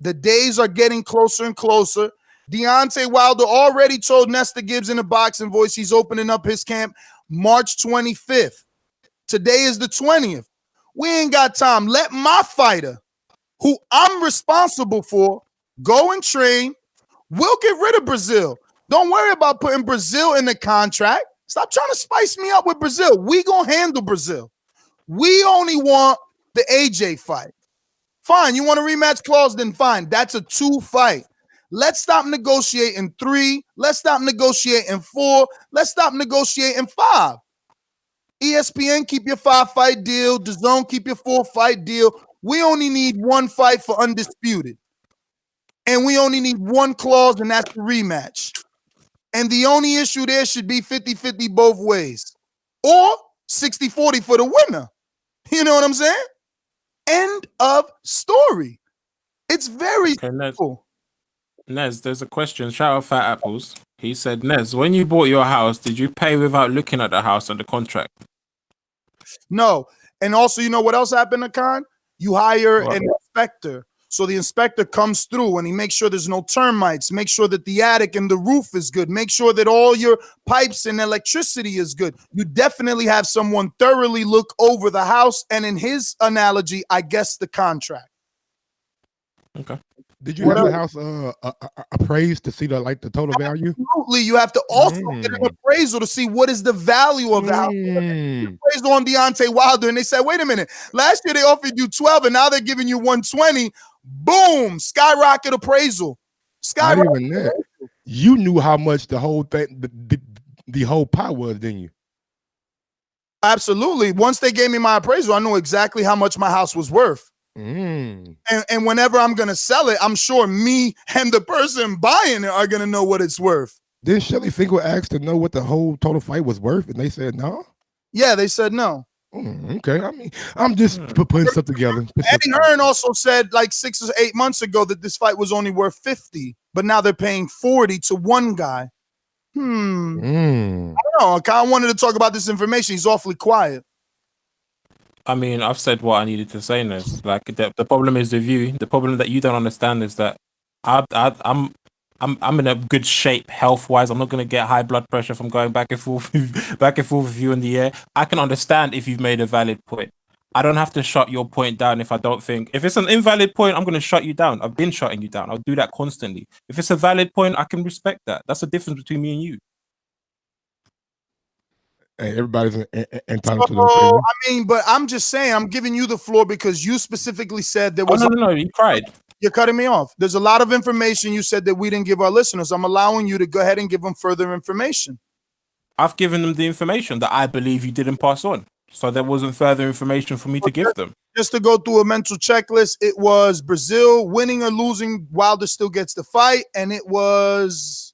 the days are getting closer and closer. Deontay Wilder already told Nesta Gibbs in the Boxing Voice he's opening up his camp March 25th. Today is the 20th. We ain't got time. Let my fighter, who I'm responsible for, go and train. We'll get rid of Brazil. Don't worry about putting Brazil in the contract. Stop trying to spice me up with Brazil. We gonna handle Brazil. We only want the AJ fight. Fine, you want a rematch clause? Then fine. That's a 2 fight. Let's stop negotiating 3. Let's stop negotiating 4. Let's stop negotiating 5. ESPN, keep your 5-fight deal. DAZN, keep your 4-fight deal. We only need 1 fight for undisputed. And we only need 1 clause, and that's the rematch. And the only issue there should be 50-50 both ways. Or 60-40 for the winner. You know what I'm saying? End of story. It's very simple. Nez, there's a question. Shout out Fat Apples. He said, Nez, when you bought your house, did you pay without looking at the house and the contract? No. And also, you know what else happened, Khan? You hire an inspector. So the inspector comes through and he makes sure there's no termites, make sure that the attic and the roof is good, make sure that all your pipes and electricity is good. You definitely have someone thoroughly look over the house. And in his analogy, I guess the contract. Okay. Did you have the house appraised to see the total value? Absolutely. You have to also get an appraisal to see what is the value of the house. Appraised on Deontay Wilder, and they said, wait a minute, last year they offered you 12 and now they're giving you 120. Boom, skyrocket appraisal. Skyrocket. Not even that. You knew how much the whole thing, the whole pot was, didn't you? Absolutely. Once they gave me my appraisal, I knew exactly how much my house was worth. And whenever I'm gonna sell it, I'm sure me and the person buying it are gonna know what it's worth. Didn't Shelly Finkel ask to know what the whole total fight was worth, and they said no? Yeah, they said no. Okay, I mean, I'm just putting stuff together. Eddie Hearn also said like 6 or 8 months ago that this fight was only worth 50, but now they're paying 40 to one guy. I don't know. I kind of wanted to talk about this information. He's awfully quiet. I mean, I've said what I needed to say, Nez. Like the problem is with you. The problem that you don't understand is that I'm in a good shape health wise. I'm not gonna get high blood pressure from going back and forth with you in the air. I can understand if you've made a valid point. I don't have to shut your point down if I don't think. If it's an invalid point, I'm gonna shut you down. I've been shutting you down. I'll do that constantly. If it's a valid point, I can respect that. That's the difference between me and you. Hey, everybody's entitled to their I opinion. mean, but I'm just saying, I'm giving you the floor because you specifically said there was. No, you cried. You're cutting me off. There's a lot of information you said that we didn't give our listeners. I'm allowing you to go ahead and give them further information. I've given them the information that I believe you didn't pass on. So there wasn't further information for me to give them. Just to go through a mental checklist, it was Brazil winning or losing. Wilder still gets the fight, and it was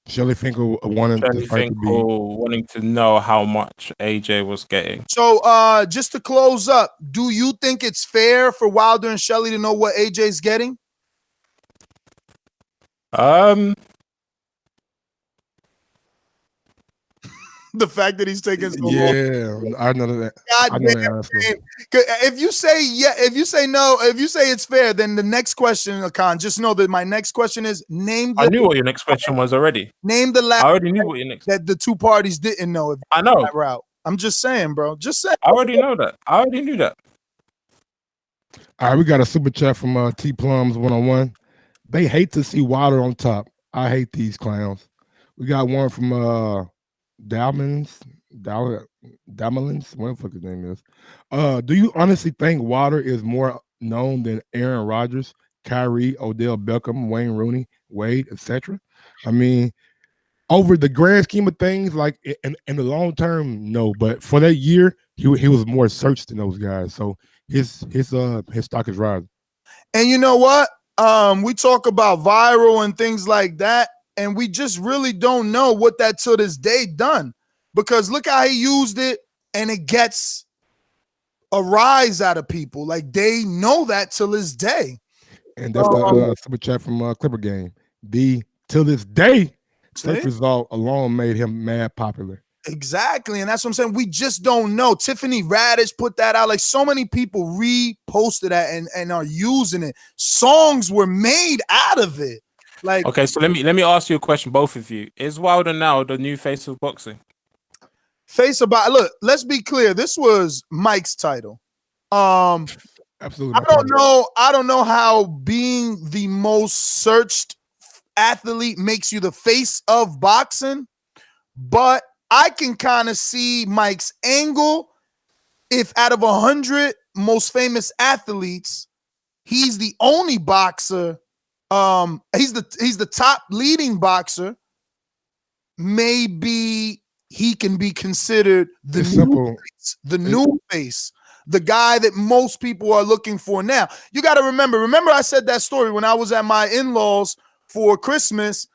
Shelly Finkel wanted the fight to be. Wanting to know how much AJ was getting. So, just to close up, do you think it's fair for Wilder and Shelly to know what AJ's getting? The fact that he's taking so long. I know that. God damn, if you say if you say no, if you say it's fair, then the next question, Khan, just know that my next question is name. I knew what your next question was already. Name the last. I already knew what your next. That the two parties didn't know. If I know. that route. I'm just saying, bro. Just saying. I already know that. I already knew that. All right, we got a super chat from T Plums 101. They hate to see Wilder on top. I hate these clowns. We got one from Dalmans, what the fuck his name is. Do you honestly think Wilder is more known than Aaron Rodgers, Kyrie, Odell Beckham, Wayne Rooney, Wade, etc.? I mean, over the grand scheme of things, like in the long term, no. But for that year, he was more searched than those guys. So his stock is rising. And you know what? We talk about viral and things like that. And we just really don't know what that to this day done, because look how he used it, and it gets a rise out of people. Like they know that till this day. And that's the super chat from Clipper Game. Till this day, search result alone made him mad popular. Exactly, and that's what I'm saying. We just don't know. Tiffany Radish put that out. Like so many people reposted that and are using it. Songs were made out of it. Like, okay, so let me ask you a question, both of you. Is Wilder now the new face of boxing? Look, let's be clear. This was Mike's title. Absolutely. I don't know how being the most searched athlete makes you the face of boxing, but I can kind of see Mike's angle. If out of 100 most famous athletes, he's the only boxer, he's the top leading boxer, maybe he can be considered the new face, the guy that most people are looking for now. You got to remember I said that story when I was at my in-laws for Christmas.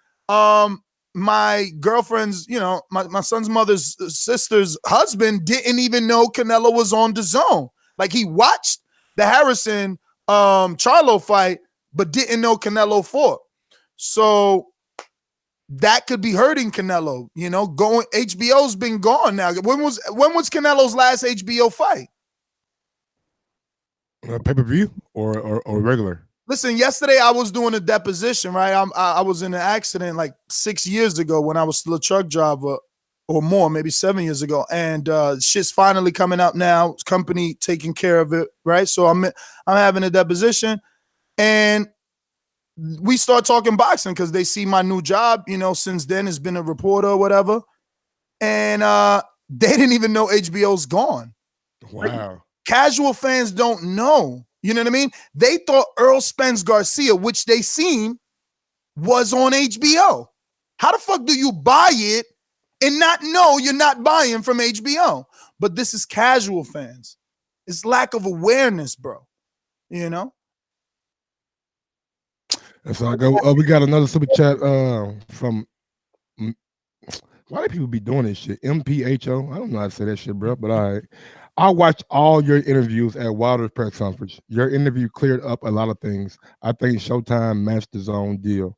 My girlfriend's, my son's mother's sister's husband didn't even know Canelo was on Dazn. Like, he watched the Harrison Charlo fight, but didn't know Canelo fought. So that could be hurting Canelo. HBO's been gone now. When was Canelo's last HBO fight? Pay-per-view or regular? Listen, yesterday I was doing a deposition, right? I was in an accident like 6 years ago when I was still a truck driver, or more, maybe 7 years ago. And shit's finally coming up now. Company taking care of it, right? So I'm having a deposition, and we start talking boxing because they see my new job. Since then has been a reporter or whatever, and they didn't even know HBO's gone. Wow. Casual fans don't know. You know what I mean? They thought Earl Spence Garcia, which they seen, was on HBO. How the fuck do you buy it and not know you're not buying from HBO? But this is casual fans. It's lack of awareness, bro. And so I go. We got another super chat from. Why do people be doing this shit? MPHO. I don't know how to say that shit, bro. But all right. I watched all your interviews at Wilder's press conference. Your interview cleared up a lot of things. I think Showtime matched his own deal.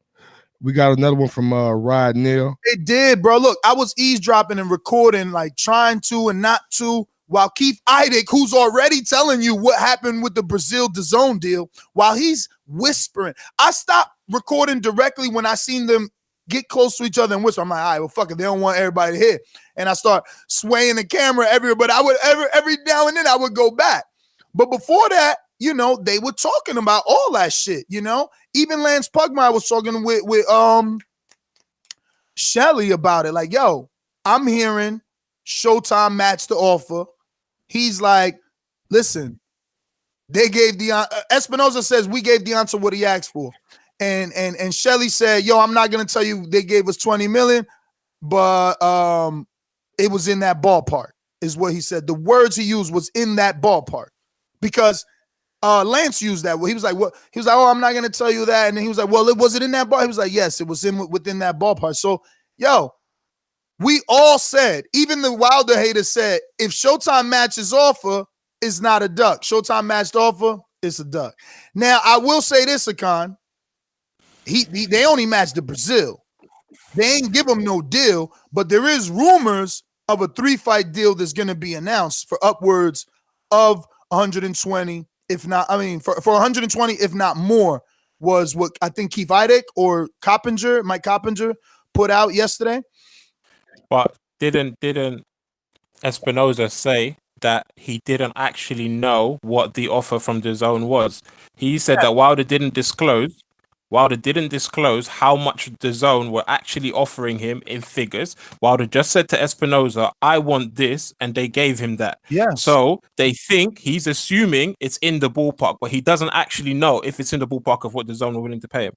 We got another one from Rod Neal. It did, bro. Look, I was eavesdropping and recording, like trying to and not to, while Keith Idek, who's already telling you what happened with the Brazil DAZN deal, while he's whispering. I stopped recording directly when I seen them get close to each other and whisper. I'm like, all right, well, fuck it. They don't want everybody to hear. And I start swaying the camera everywhere. But I would every now and then I would go back. But before that, they were talking about all that shit. Even Lance Pugmire was talking with Shelly about it. Like, yo, I'm hearing Showtime matched the offer. He's like, listen, they gave Espinoza says we gave Deontay what he asked for. And Shelly said, yo, I'm not gonna tell you they gave us 20 million, but it was in that ballpark, is what he said. The words he used was in that ballpark, because Lance used that. He was like, what? He was like, oh, I'm not gonna tell you that. And then he was like, well, was it in that ball? He was like, yes, it was within that ballpark. So, yo, we all said, even the Wilder haters said, if Showtime matches offer, it's not a duck. Showtime matched offer, it's a duck. Now, I will say this, Akan. They only matched the Brazil. They ain't give him no deal, but there is rumors of a 3-fight deal that's going to be announced for upwards of 120, if not, for 120, if not more, was what I think Keith Idek or Mike Coppinger put out yesterday. But didn't Espinoza say that he didn't actually know what the offer from DAZN was? He said that Wilder didn't disclose how much DAZN were actually offering him in figures. Wilder just said to Espinoza, I want this, and they gave him that. Yeah. So they think he's assuming it's in the ballpark, but he doesn't actually know if it's in the ballpark of what DAZN were willing to pay him.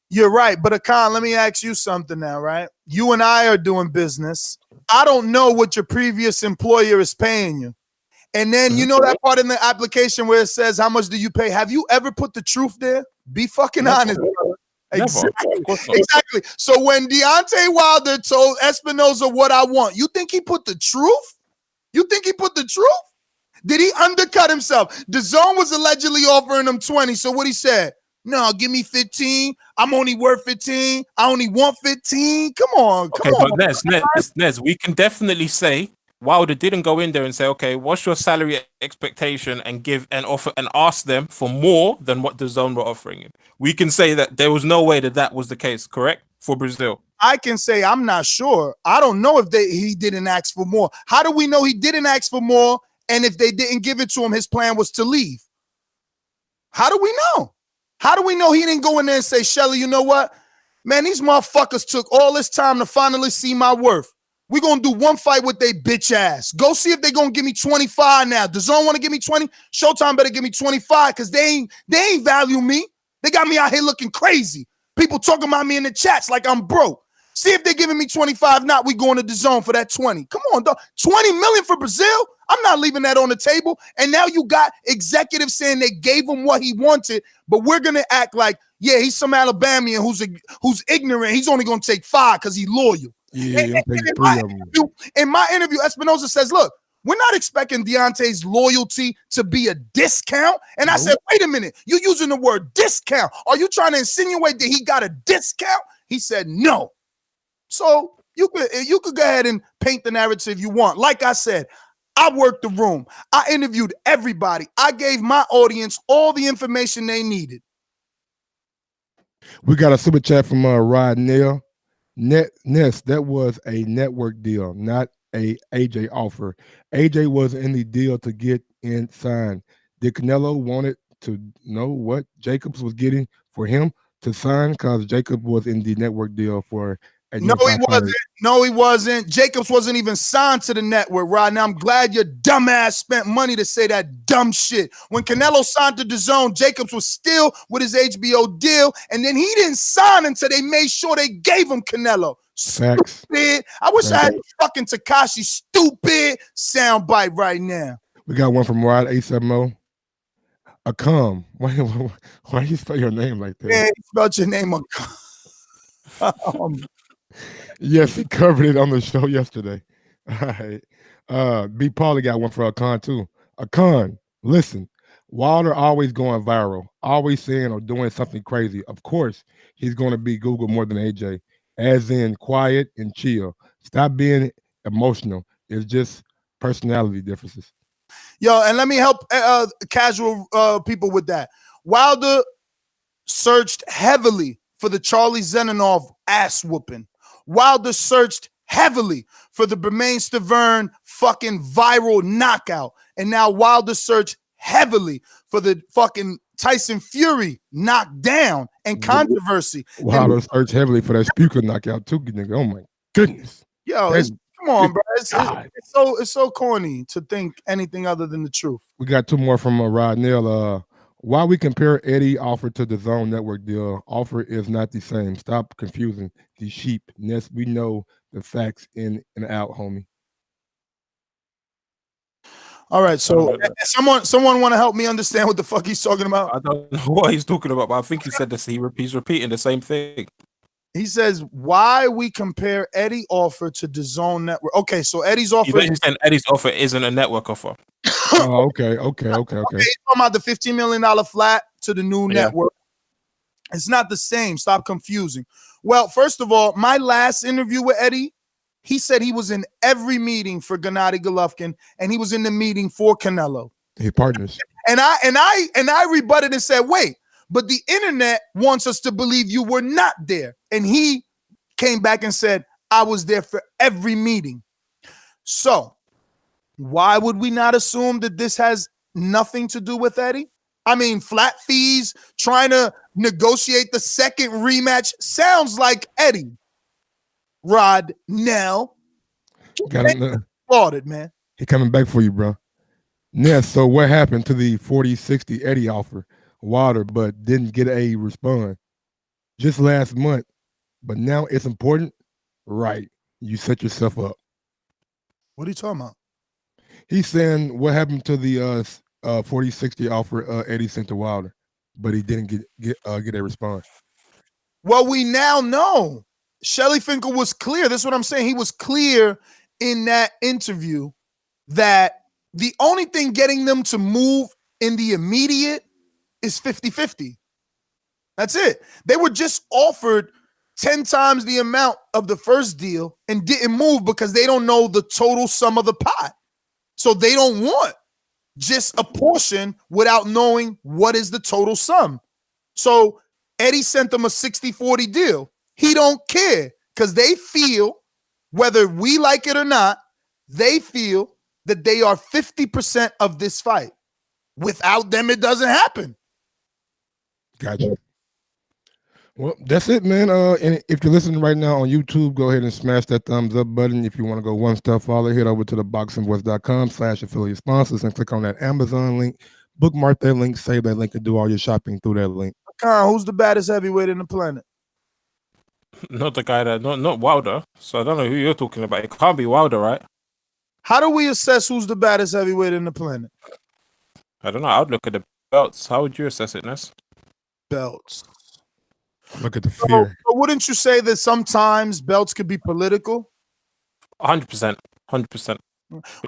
You're right. But Akan, let me ask you something now, right? You and I are doing business. I don't know what your previous employer is paying you. And then you know that part in the application where it says, how much do you pay? Have you ever put the truth there? Be fucking honest, brother. Exactly. So when Deontay Wilder told Espinoza what I want, you think he put the truth? Did he undercut himself? DAZN was allegedly offering him 20. So what he said? No, give me 15. I'm only worth 15. I only want 15. Come on. But Nez, we can definitely say Wilder didn't go in there and say, okay, what's your salary expectation, and give an offer and ask them for more than what DAZN were offering him. We can say that there was no way that was the case, correct? For Brazil. I can say I'm not sure. I don't know if he didn't ask for more. How do we know he didn't ask for more? And if they didn't give it to him, his plan was to leave. How do we know? How do we know he didn't go in there and say, Shelly, you know what? Man, these motherfuckers took all this time to finally see my worth. We're going to do one fight with they bitch ass. Go see if they're going to give me 25 now. DAZN want to give me 20? Showtime better give me 25 because they ain't value me. They got me out here looking crazy. People talking about me in the chats like I'm broke. See if they're giving me 25. Not we going to DAZN for that 20. Come on, dog. 20 million for Brazil? I'm not leaving that on the table. And now you got executives saying they gave him what he wanted, but we're going to act like, yeah, he's some Alabamian who's ignorant. He's only going to take 5 because he's loyal. Yeah, In my interview, Espinosa says, look, we're not expecting Deontay's loyalty to be a discount. And I said, wait a minute, you're using the word discount. Are you trying to insinuate that he got a discount? He said, no. So you could go ahead and paint the narrative you want. Like I said, I worked the room. I interviewed everybody. I gave my audience all the information they needed. We got a super chat from Rod Neal. Ness, that was a network deal, not a AJ offer. AJ was in the deal to get in signed. Did Canelo wanted to know what Jacobs was getting for him to sign? Because Jacob was in the network deal for a No, he wasn't. No, he wasn't. Jacobs wasn't even signed to the network, Rod. Now, I'm glad your dumb ass spent money to say that dumb shit. When Canelo signed to DAZN, Jacobs was still with his HBO deal, and then he didn't sign until they made sure they gave him Canelo. Facts. Stupid. I wish I had the fucking Tekashi stupid soundbite right now. We got one from Rod 870. Akam. Why you spell your name like that? Yeah, you spelled your name Yes, he covered it on the show yesterday. All right. B. Paulie got one for Akon too. Akon, listen, Wilder always going viral, always saying or doing something crazy. Of course, he's going to be Google more than AJ, as in quiet and chill. Stop being emotional. It's just personality differences. Yo, and let me help casual people with that. Wilder searched heavily for the Charlie Zenonov ass whooping. Wilder searched heavily for the Bermain Stavern fucking viral knockout. And now Wilder searched heavily for the fucking Tyson Fury knockdown and controversy. Wilder searched heavily for that Spuker knockout too, nigga. Oh my goodness. Yo, come on, bro. It's so corny to think anything other than the truth. We got two more from Rod Neal. Why we compare Eddie offer to the DAZN network deal? Offer is not the same. Stop confusing the sheep. Ness, we know the facts in and out, homie. All right, so someone want to help me understand what the fuck he's talking about? I don't know what he's talking about, but I think he said this. He's repeating the same thing. He says, why we compare Eddie offer to DAZN network? Okay, so Eddie's offer. He's saying Eddie's offer isn't a network offer. Oh, okay. He's talking about the $15 million flat to the new network. It's not the same. Stop confusing. Well, first of all, my last interview with Eddie, he said he was in every meeting for Gennady Golovkin, and he was in the meeting for Canelo. He partners. And I rebutted and said, wait, but the internet wants us to believe you were not there. And he came back and said, I was there for every meeting. So why would we not assume that this has nothing to do with Eddie? I mean, flat fees, trying to negotiate the second rematch sounds like Eddie. Rod Nell. Applauded, man. He coming back for you, bro. Ness, so what happened to the 40-60 Eddie offer? Wilder, but didn't get a response just last month. But now it's important, right? You set yourself up. What are you talking about? He's saying what happened to the 40-60 offer Eddie sent to Wilder, but he didn't get a response. Well, we now know Shelly Finkel was clear. This is what I'm saying. He was clear in that interview that the only thing getting them to move in the immediate is 50-50. That's it. They were just offered 10 times the amount of the first deal and didn't move because they don't know the total sum of the pot. So they don't want just a portion without knowing what is the total sum. So Eddie sent them a 60-40 deal. He don't care because they feel, whether we like it or not, they feel that they are 50% of this fight. Without them, it doesn't happen. Gotcha. Well, that's it, man. And if you're listening right now on YouTube, go ahead and smash that thumbs up button. If you want to go one step farther, head over to theboxingvoice.com/affiliate sponsors and click on that Amazon link. Bookmark that link, save that link, and do all your shopping through that link. Khan, who's the baddest heavyweight in the planet? Not the guy that not Wilder. So I don't know who you're talking about. It can't be Wilder, right? How do we assess who's the baddest heavyweight in the planet? I don't know. I would look at the belts. How would you assess it, Ness? Belts. Look at the fear. So wouldn't you say that sometimes belts could be political? 100%. 100%.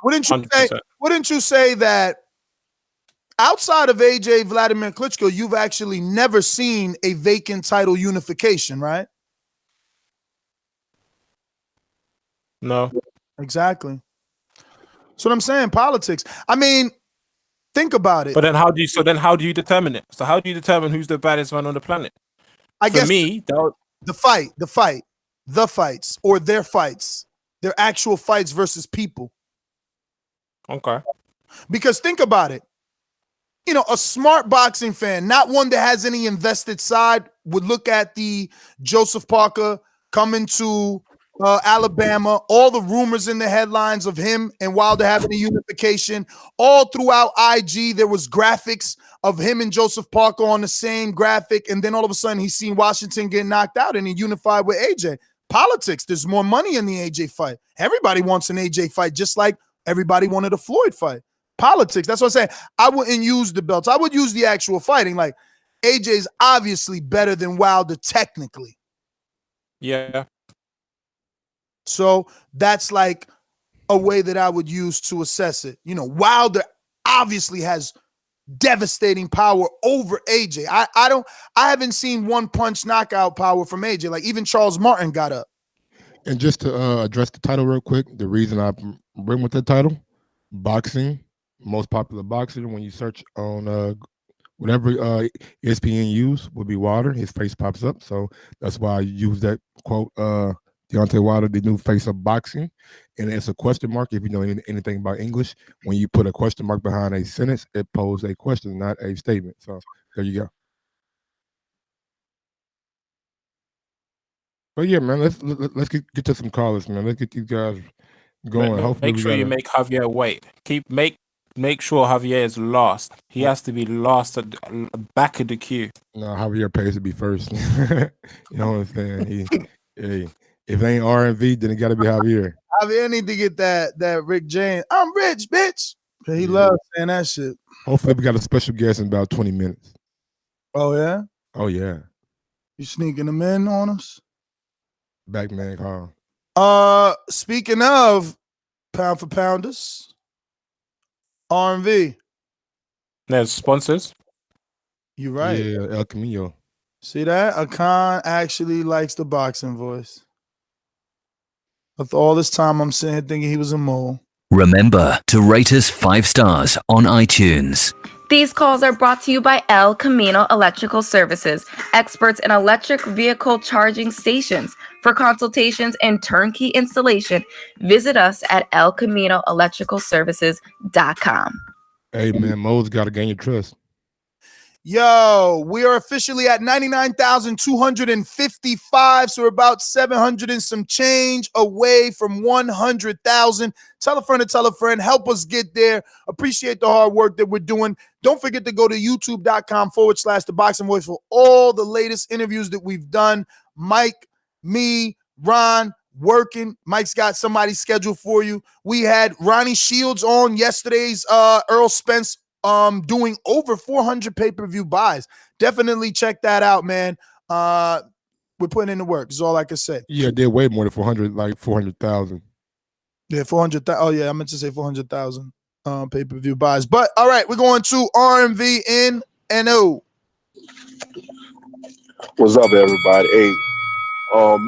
Wouldn't you say that outside of AJ Vladimir Klitschko, you've actually never seen a vacant title unification, right? No. Exactly. That's what I'm saying. Politics. I mean, think about it. But then how do you determine it? So how do you determine who's the baddest man on the planet? I guess the fights, or their fights, their actual fights versus people. Okay. Because think about it. You know, a smart boxing fan, not one that has any invested side, would look at the Joseph Parker coming to Alabama, all the rumors in the headlines of him and Wilder having a unification. All throughout IG, there was graphics of him and Joseph Parker on the same graphic, and then all of a sudden he's seen Washington get knocked out and he unified with AJ. Politics, there's more money in the AJ fight. Everybody wants an AJ fight, just like everybody wanted a Floyd fight. Politics, that's what I'm saying. I wouldn't use the belts. I would use the actual fighting. Like, AJ's obviously better than Wilder technically. Yeah. So that's like a way that I would use to assess it. You know, Wilder obviously has devastating power over AJ. I haven't seen one punch knockout power from AJ. Like, even Charles Martin got up. And just to address the title real quick, the reason I bring with the title, boxing, most popular boxer. When you search on whatever ESPN use, will be Wilder. His face pops up, so that's why I use that quote. Deontay Wilder, the new face of boxing, and it's a question mark. If you know anything about English, when you put a question mark behind a sentence, it poses a question, not a statement. So there you go. But yeah, man, let's get to some callers, man. Let's get these guys going. Hopefully, make sure you make Javier wait. Make sure Javier is last. He has to be last at the back of the queue. No, Javier pays to be first. You know what I'm saying? If it ain't R&V, then it got to be Javier. Javier need to get that Rick James. I'm rich, bitch. He loves saying that shit. Hopefully, we got a special guest in about 20 minutes. Oh, yeah? Oh, yeah. You sneaking them in on us? Backman call. Speaking of pound for pounders, R&V. There's sponsors. You're right. Yeah, El Camino. See that? Akan actually likes the boxing voice. With all this time, I'm sitting here thinking he was a mole. Remember to rate us 5 stars on iTunes. These calls are brought to you by El Camino Electrical Services, experts in electric vehicle charging stations. For consultations and turnkey installation, visit us at elcaminoelectricalservices.com. Hey, man, Mo's got to gain your trust. Yo, we are officially at 99,255, so we're about 700 and some change away from 100,000. Tell a friend to tell a friend. Help us get there. Appreciate the hard work that we're doing. Don't forget to go to youtube.com/ThaBoxingVoice for all the latest interviews that we've done. Mike, me, Ron, working. Mike's got somebody scheduled for you. We had Ronnie Shields on yesterday's Earl Spence doing over 400 pay-per-view buys. Definitely check that out, man. We're putting in the work. Is all I can say. Yeah, they're way more than 400, like 400,000. Yeah, 400,000. Oh, yeah, I meant to say 400,000 pay-per-view buys. But, all right, we're going to R&V in NO. What's up, everybody? Hey,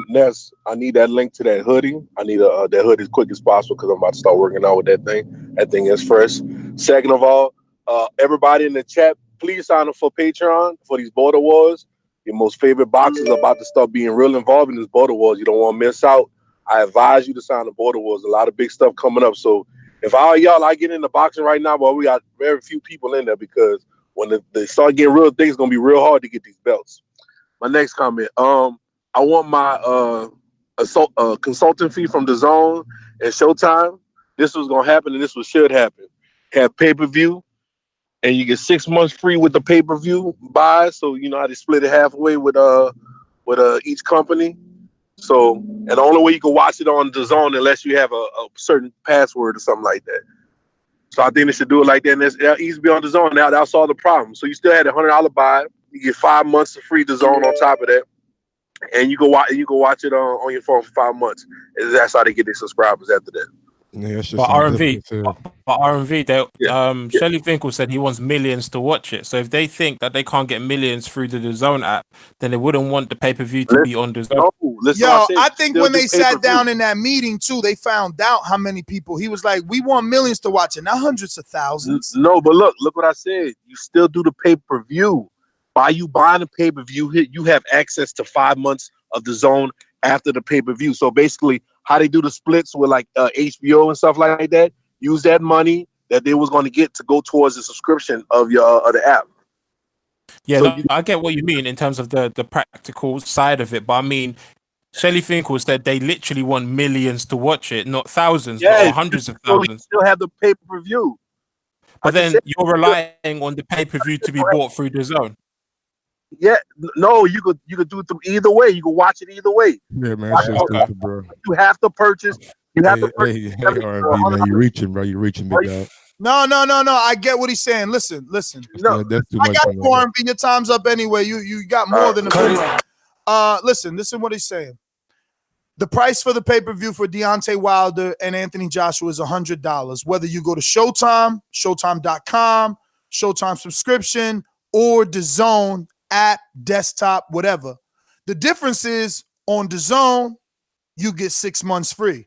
Ness, I need that link to that hoodie. I need that hoodie as quick as possible because I'm about to start working out with that thing. That thing is fresh. Second of all, everybody in the chat, please sign up for Patreon for these border wars. Your most favorite boxers are about to start being real involved in this border wars. You don't want to miss out. I advise you to sign the border wars. A lot of big stuff coming up. So if I y'all, I get into boxing right now, but we got very few people in there because when they start getting real things, it's going to be real hard to get these belts. My next comment. I want my consulting fee from Dazn and Showtime. This was gonna happen, and this was should happen. Have pay-per-view, and you get 6 months free with the pay-per-view buy. So you know how they split it halfway with each company. So, and the only way you can watch it on Dazn unless you have a certain password or something like that. So I think they should do it like that. And it's easy to be on Dazn now. That solved the problem. So you still had $100 buy. You get 5 months of free Dazn on top of that, and you can watch it on your phone for 5 months. And that's how they get their subscribers after that. Yeah, it's just But some RMV, difference, but RMV, Shelly Finkel said he wants millions to watch it. So if they think that they can't get millions through the DAZN app, then they wouldn't want the pay-per-view to be on DAZN. Yo, I think when they sat down in that meeting too, they found out how many people. He was like, "We want millions to watch it, not hundreds of thousands." No, but look what I said. You still do the pay-per-view. By you buying the pay-per-view, you have access to 5 months of DAZN after the pay-per-view. So basically, how they do the splits with like HBO and stuff like that, use that money that they was going to get to go towards the subscription of your of the app. Yeah, So no, I get what you mean in terms of the practical side of it, but I mean, Shelly Finkel said they literally want millions to watch it, not thousands, or hundreds of so you thousands. still have the pay-per-view. But then you're relying on the pay-per-view to be bought through DAZN. Yeah, no, you could do it through either way. You can watch it either way. Yeah, man, that shit's stupid, bro. You have to purchase. You have to purchase. Hey, RMV, man, you reaching, bro. You reaching, big dog. No. I get what he's saying. Listen. No, that's too much. I got you, RMV. Your time's up anyway. You got more than a minute. Listen what he's saying. The price for the pay-per-view for Deontay Wilder and Anthony Joshua is $100. Whether you go to Showtime, Showtime.com, Showtime subscription, or DAZN app, desktop, whatever. The difference is on DAZN, you get 6 months free.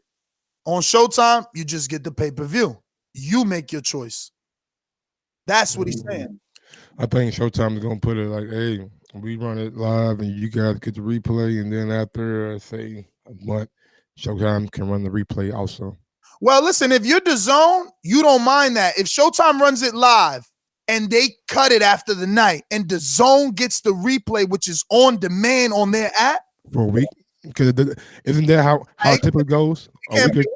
On Showtime, you just get the pay-per-view. You make your choice. That's what he's saying. I think Showtime is gonna put it like, hey, we run it live and you guys get the replay, and then after say a month, Showtime can run the replay also. Well, listen, if you're DAZN, you don't mind that. If Showtime runs it live and they cut it after the night, and DAZN gets the replay, which is on demand on their app for a week, because isn't that how it typically goes? A week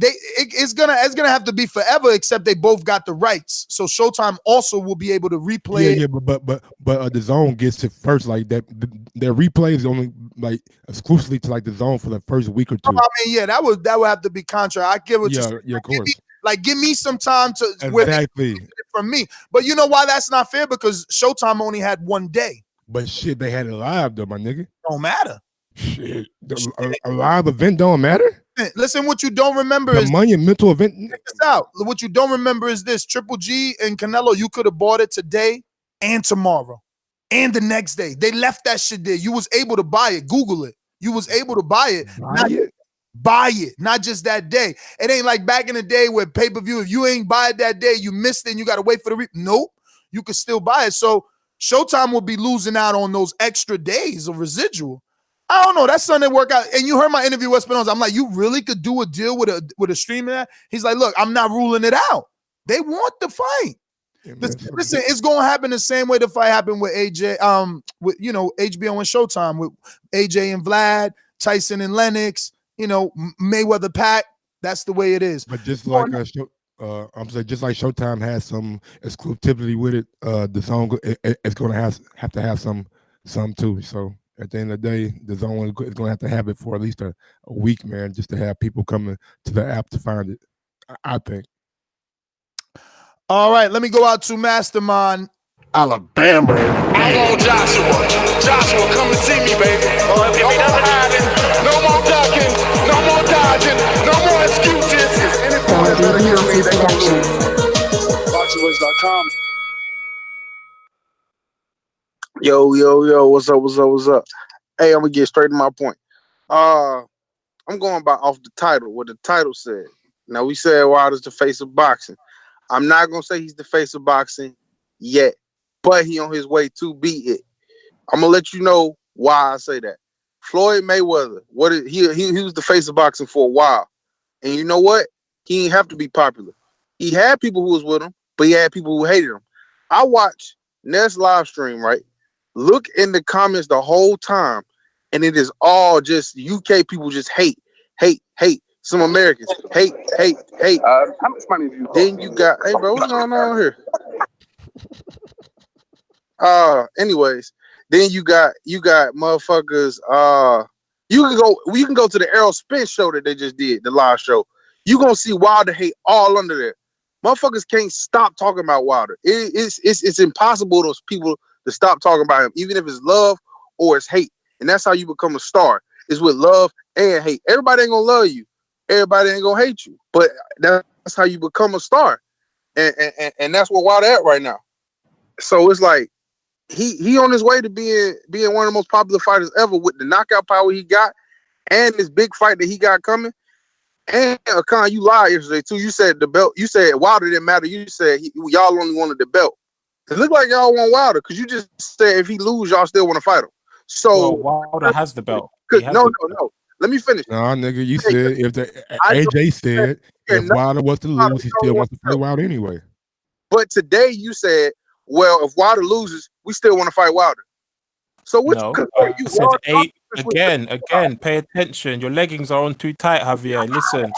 it's gonna have to be forever, except they both got the rights. So Showtime also will be able to replay it. Yeah, but the DAZN gets it first, like that. Their replay is only like exclusively to like the DAZN for the first week or two. I mean, yeah, that would have to be contract. I get what you're saying. Yeah, of course. Give me some time to exactly from me. But you know why that's not fair? Because Showtime only had 1 day. But shit, they had it live though, my nigga. Don't matter. Shit, a live event don't matter. Listen, what you don't remember the is monumental event. Check this out. What you don't remember is this: Triple G and Canelo. You could have bought it today and tomorrow and the next day. They left that shit there. You was able to buy it. Google it. You was able to buy it. Buy it, not just that day. It ain't like back in the day where pay-per-view, if you ain't buy it that day, you missed it and you got to wait for the nope. You could still buy it. So Showtime will be losing out on those extra days of residual. I don't know. That's something that work out. And you heard my interview with Espinosa. I'm like, you really could do a deal with a streaming app? He's like, look, I'm not ruling it out. They want the fight. Listen, it's gonna happen the same way the fight happened with AJ, with HBO and Showtime, with AJ and Vlad, Tyson and Lennox, Mayweather Pac. That's the way it is. But just like I'm saying, just like Showtime has some exclusivity with it, the song it's gonna have to have some too. So at the end of the day, the zone is going to have it for at least a week, man, just to have people coming to the app to find it, I think. All right, let me go out to Mastermind. Alabama. I want Joshua. Joshua, come and see me, baby. No more hiding, no more ducking, no more dodging, no more excuses. ThaBoxingvoice.com. Yo, what's up? Hey, I'm gonna get straight to my point. I'm going off the title, what the title said. Now, we said Wilder's the face of boxing. I'm not gonna say he's the face of boxing yet, but he on his way to be it. I'm gonna let you know why I say that. Floyd Mayweather, he was the face of boxing for a while, and you know what? He didn't have to be popular. He had people who was with him, but he had people who hated him. I watched Ness live stream, right? look in the comments the whole time, and it is all just UK people just hate. Some Americans hate. How much money have you got? Then you got, hey bro, what's going on here? Anyways, then you got motherfuckers. You can go to the Errol Spence show that they just did, the live show. You gonna see Wilder hate all under there. Motherfuckers can't stop talking about Wilder. It's impossible those people to stop talking about him, even if it's love or it's hate. And that's how you become a star. Is with love and hate. Everybody ain't gonna love you. Everybody ain't gonna hate you. But that's how you become a star. And that's where Wilder at right now. So it's like he on his way to being one of the most popular fighters ever with the knockout power he got and this big fight that he got coming. And Khan, you lied yesterday too. You said the belt. You said Wilder didn't matter. You said y'all only wanted the belt. It looked like y'all want Wilder because you just said if he lose, y'all still want to fight him. So Wilder has the belt. No. Let me finish. Nah, nigga, you said if AJ said if Wilder was to lose, he still wants to play Wilder anyway. But today you said, well, if Wilder loses, we still want to fight Wilder. So which again, pay attention. Your leggings are on too tight, Javier. Listen,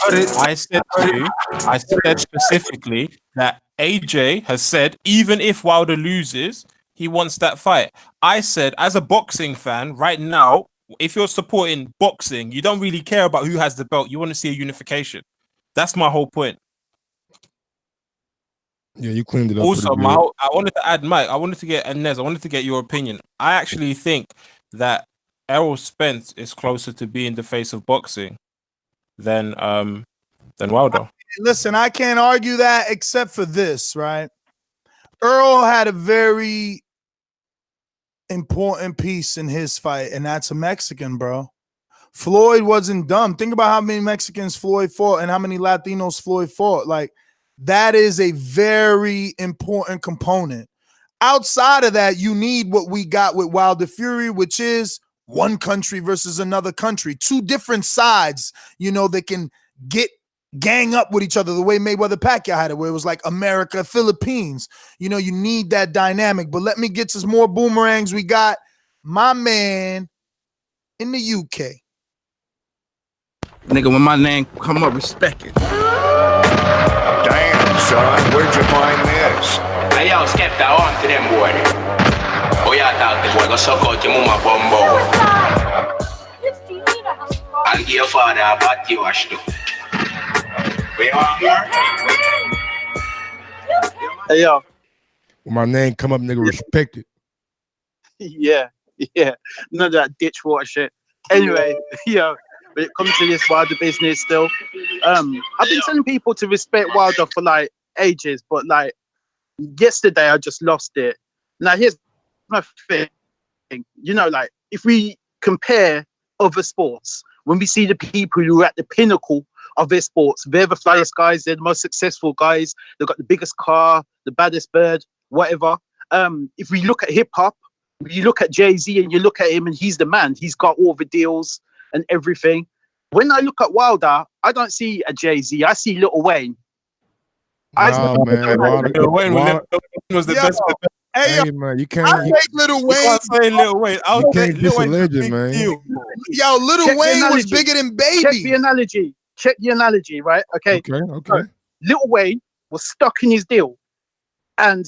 I said specifically that AJ has said even if Wilder loses, he wants that fight. I said, as a boxing fan, right now, if you're supporting boxing, you don't really care about who has the belt. You want to see a unification. That's my whole point. Yeah, you cleaned it up. Also, I wanted to add, Mike. I wanted to get Nez. I wanted to get your opinion. I actually think that Errol Spence is closer to being the face of boxing than Wilder. Listen, I can't argue that except for this, right? Earl had a very important piece in his fight, and that's a Mexican, bro. Floyd wasn't dumb. Think about how many Mexicans Floyd fought and how many Latinos Floyd fought. Like, that is a very important component. Outside of that, you need what we got with Wilder Fury, which is one country versus another country. Two different sides, that can gang up with each other the way Mayweather-Pacquiao had it, where it was like America, Philippines. You need that dynamic. But let me get to some more boomerangs. We got my man in the UK. Nigga, when my name come up, respect it. Damn, son, where'd you find this? Hey, yo, Skepta, on to them, boy. Oh, yeah, talk the boy, go suck out your mama bumbo. And give your father a body wash, too. Where you are here? Hey, yo. When my name come up, nigga, respect it. Yeah. None of that ditch water shit. Anyway, when it comes to this Wilder business still, I've been telling people to respect Wilder for like ages, but like yesterday I just lost it. Now here's my thing, like if we compare other sports, when we see the people who are at the pinnacle of their sports, they're the flyest guys, they're the most successful guys, they've got the biggest car, the baddest bird, whatever. If we look at hip hop, you look at Jay-Z and you look at him and he's the man, he's got all the deals and everything. When I look at Wilder, I don't see a Jay-Z. I see Lil Wayne. Lil Wayne was the best. Hey, man, you can't. I take Lil Wayne. You can't say Lil Wayne. You can't diss a legend, man. Yo, Lil Wayne was bigger than Baby. Check the analogy, right? Okay. Okay. Lil Wayne was stuck in his deal, and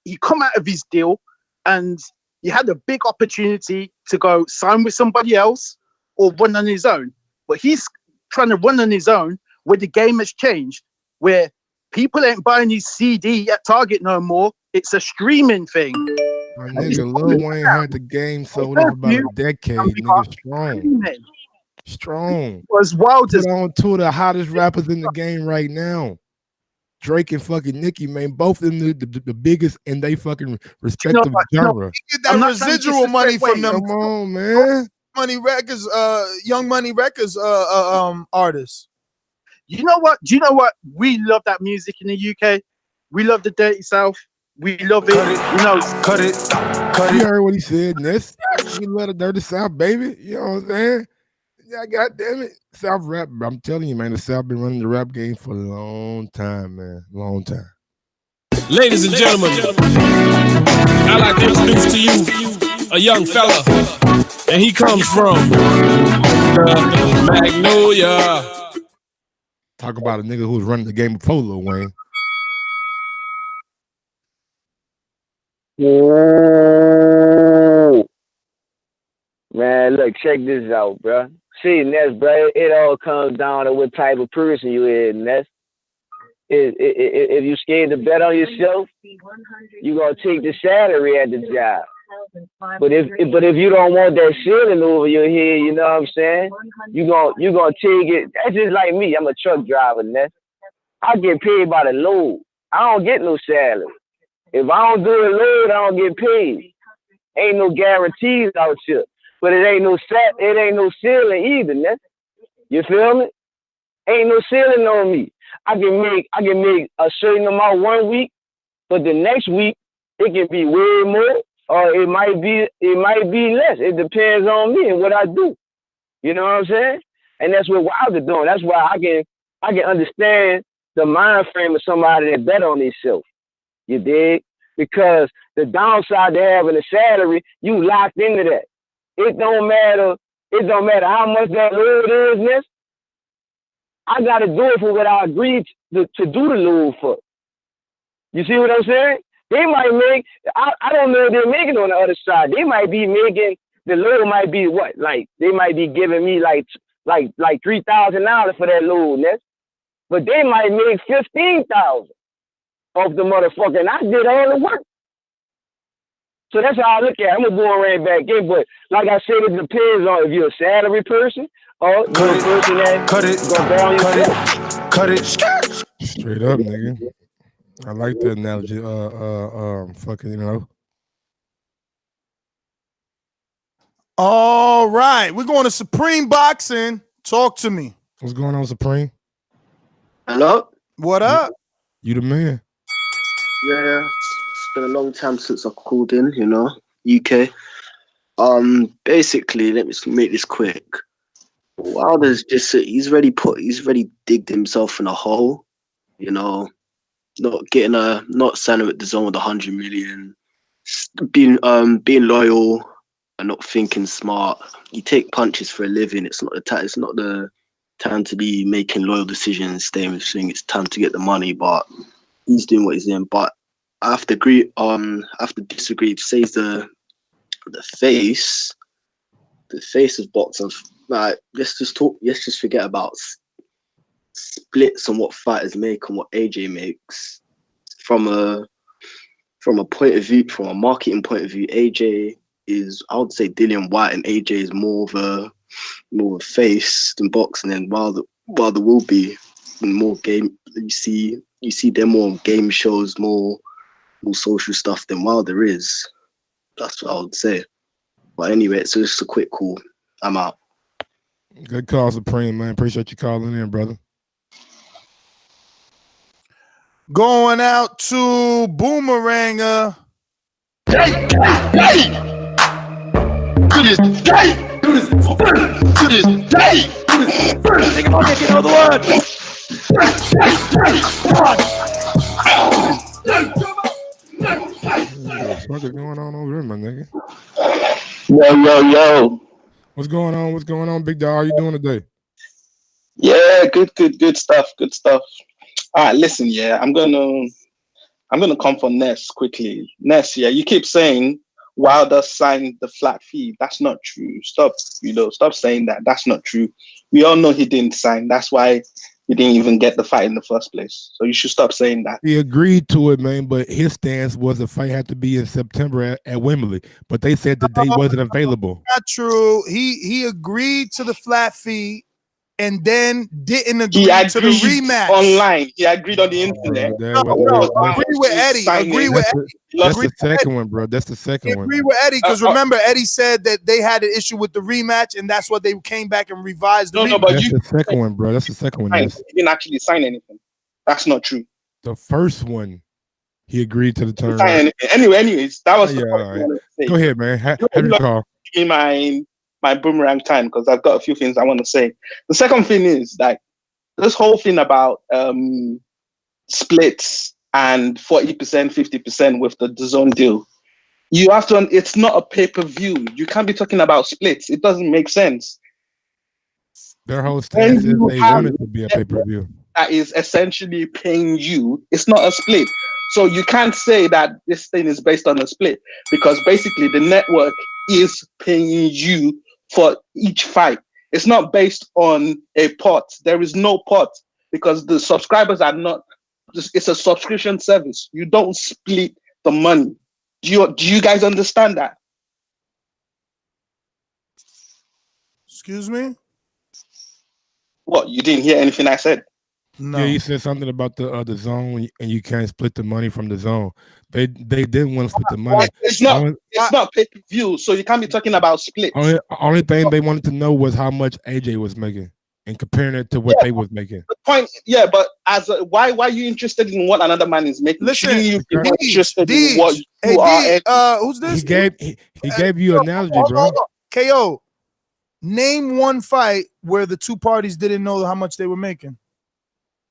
he come out of his deal, and he had a big opportunity to go sign with somebody else or run on his own. But he's trying to run on his own where the game has changed, where people ain't buying his CD at Target no more. It's a streaming thing. My nigga, Lil Wayne had the game sold over about a decade. Nigga, strong. Was Wilder on two of the hottest rappers in the game right now. Drake and fucking Nicki, man, both of them the biggest in they fucking respective genre. Get that residual money from them. Come on, man. Money Records, Young Money Records, artists. You know what? Do you know what? We love that music in the UK. We love the Dirty South. We love it. Cut it. You heard what he said, Ness. We love the Dirty South, baby. You know what I'm saying? Yeah, goddamn it. South rap, I'm telling you, man, the South been running the rap game for a long time, man. Long time. Ladies and gentlemen, I'd like to introduce to you a a young fella, and he comes from Magnolia. Talk about a nigga who was running the game before Lil Wayne. Whoa. Man, look, check this out, bro. See, Ness, bro, it all comes down to what type of person you is, Ness. If you scared to bet on yourself, you gonna take the salary at the job. But if you don't want that ceiling over your head, you know what I'm saying? You gonna take it. That's just like me. I'm a truck driver, Ness. I get paid by the load. I don't get no salary. If I don't do the load, I don't get paid. Ain't no guarantees out here. But it ain't no ceiling either, Ness. You feel me? Ain't no ceiling on me. I can make a certain amount 1 week, but the next week it can be way more, or it might be less. It depends on me and what I do. You know what I'm saying? And that's what Wilder doing. That's why I can understand the mind frame of somebody that bet on themselves. You dig? Because the downside to having a salary, you locked into that. It don't matter how much that load is, Ness. I gotta do it for what I agreed to do the load for. You see what I'm saying? They might make, I don't know if they're making on the other side. They might be making, the load might be what? Like, they might be giving me like $3,000 for that load, Ness. But they might make $15,000 off the motherfucker, and I did all the work. So that's how I look at it. I'm a boomerang back in, but like I said, it depends on if you're a salary person or you're a person that gonna bet on yourself. Cut it. Straight up, nigga. I like that analogy. Fucking, you know. All right, we're going to Supreme Boxing. Talk to me. What's going on, Supreme? Hello? What up? You the man. Yeah, it's been a long time since I called in, you know, UK. Basically, let me make this quick. Wilder's just, he's already digged himself in a hole, you know, not signing with Dazn with 100 million, being loyal and not thinking smart. You take punches for a living. It's not the time to be making loyal decisions, staying with things. It's time to get the money, but he's doing what he's doing. But I have to agree. I have to disagree. To say the face of boxing. Like, let's just forget about splits on what fighters make and what AJ makes. From a point of view, from a marketing point of view, AJ is, I would say, Dillian White, and AJ is more of a face than boxing. And Wilder will be more game. You see them more on game shows, more social stuff than Wilder is. That's what I would say. But anyway, so just a quick call. I'm out. Good call, Supreme, man. Appreciate you calling in, brother. Going out to Boomeranger. To this day. Think about it, you know the word. What is going on over there, my nigga? Yo. What's going on? What's going on, big dog? How you doing today? Yeah, good stuff. Good stuff. All right, listen, yeah, I'm gonna come for Ness quickly. Ness, yeah, you keep saying Wilder signed the flat fee. That's not true. Stop saying that. That's not true. We all know he didn't sign. That's why he didn't even get the fight in the first place. So you should stop saying that. He agreed to it, man, but his stance was the fight had to be in September at Wembley. But they said the date wasn't available. Not true. He agreed to the flat fee and then didn't agree to the rematch. Online. He agreed on the internet. Agree with Eddie. That's the second one, bro. That's the second one. Agree with Eddie, because remember, Eddie said that they had an issue with the rematch, and that's what they came back and revised the rematch. That's the second one, bro. That's the second one. He didn't actually sign anything. That's not true. The first one, he agreed to the terms. Anyways, that was the all right. Go ahead, man. Have your call. In my boomerang time, because I've got a few things I want to say. The second thing is like this whole thing about splits and 40%, 50% with the DAZN deal. You have to. It's not a pay-per-view. You can't be talking about splits. It doesn't make sense. Their whole stance is you they have want it to be a pay-per-view. That is essentially paying you. It's not a split. So you can't say that this thing is based on a split because basically the network is paying you for each fight. It's not based on a pot. There is no pot because the subscribers are not. It's a subscription service. You don't split the money. Do you guys understand that? Excuse me? What? You didn't hear anything I said? No. Yeah, you said something about the zone, and you can't split the money from the zone. They didn't want to split the money. It's not pay-per-view, so you can't be talking about splits. Only thing they wanted to know was how much AJ was making and comparing it to what they was making. The point, but why are you interested in what another man is making? Listen, you be more interested in what you are. Who's this? He gave you an analogy, bro. KO, name one fight where the two parties didn't know how much they were making.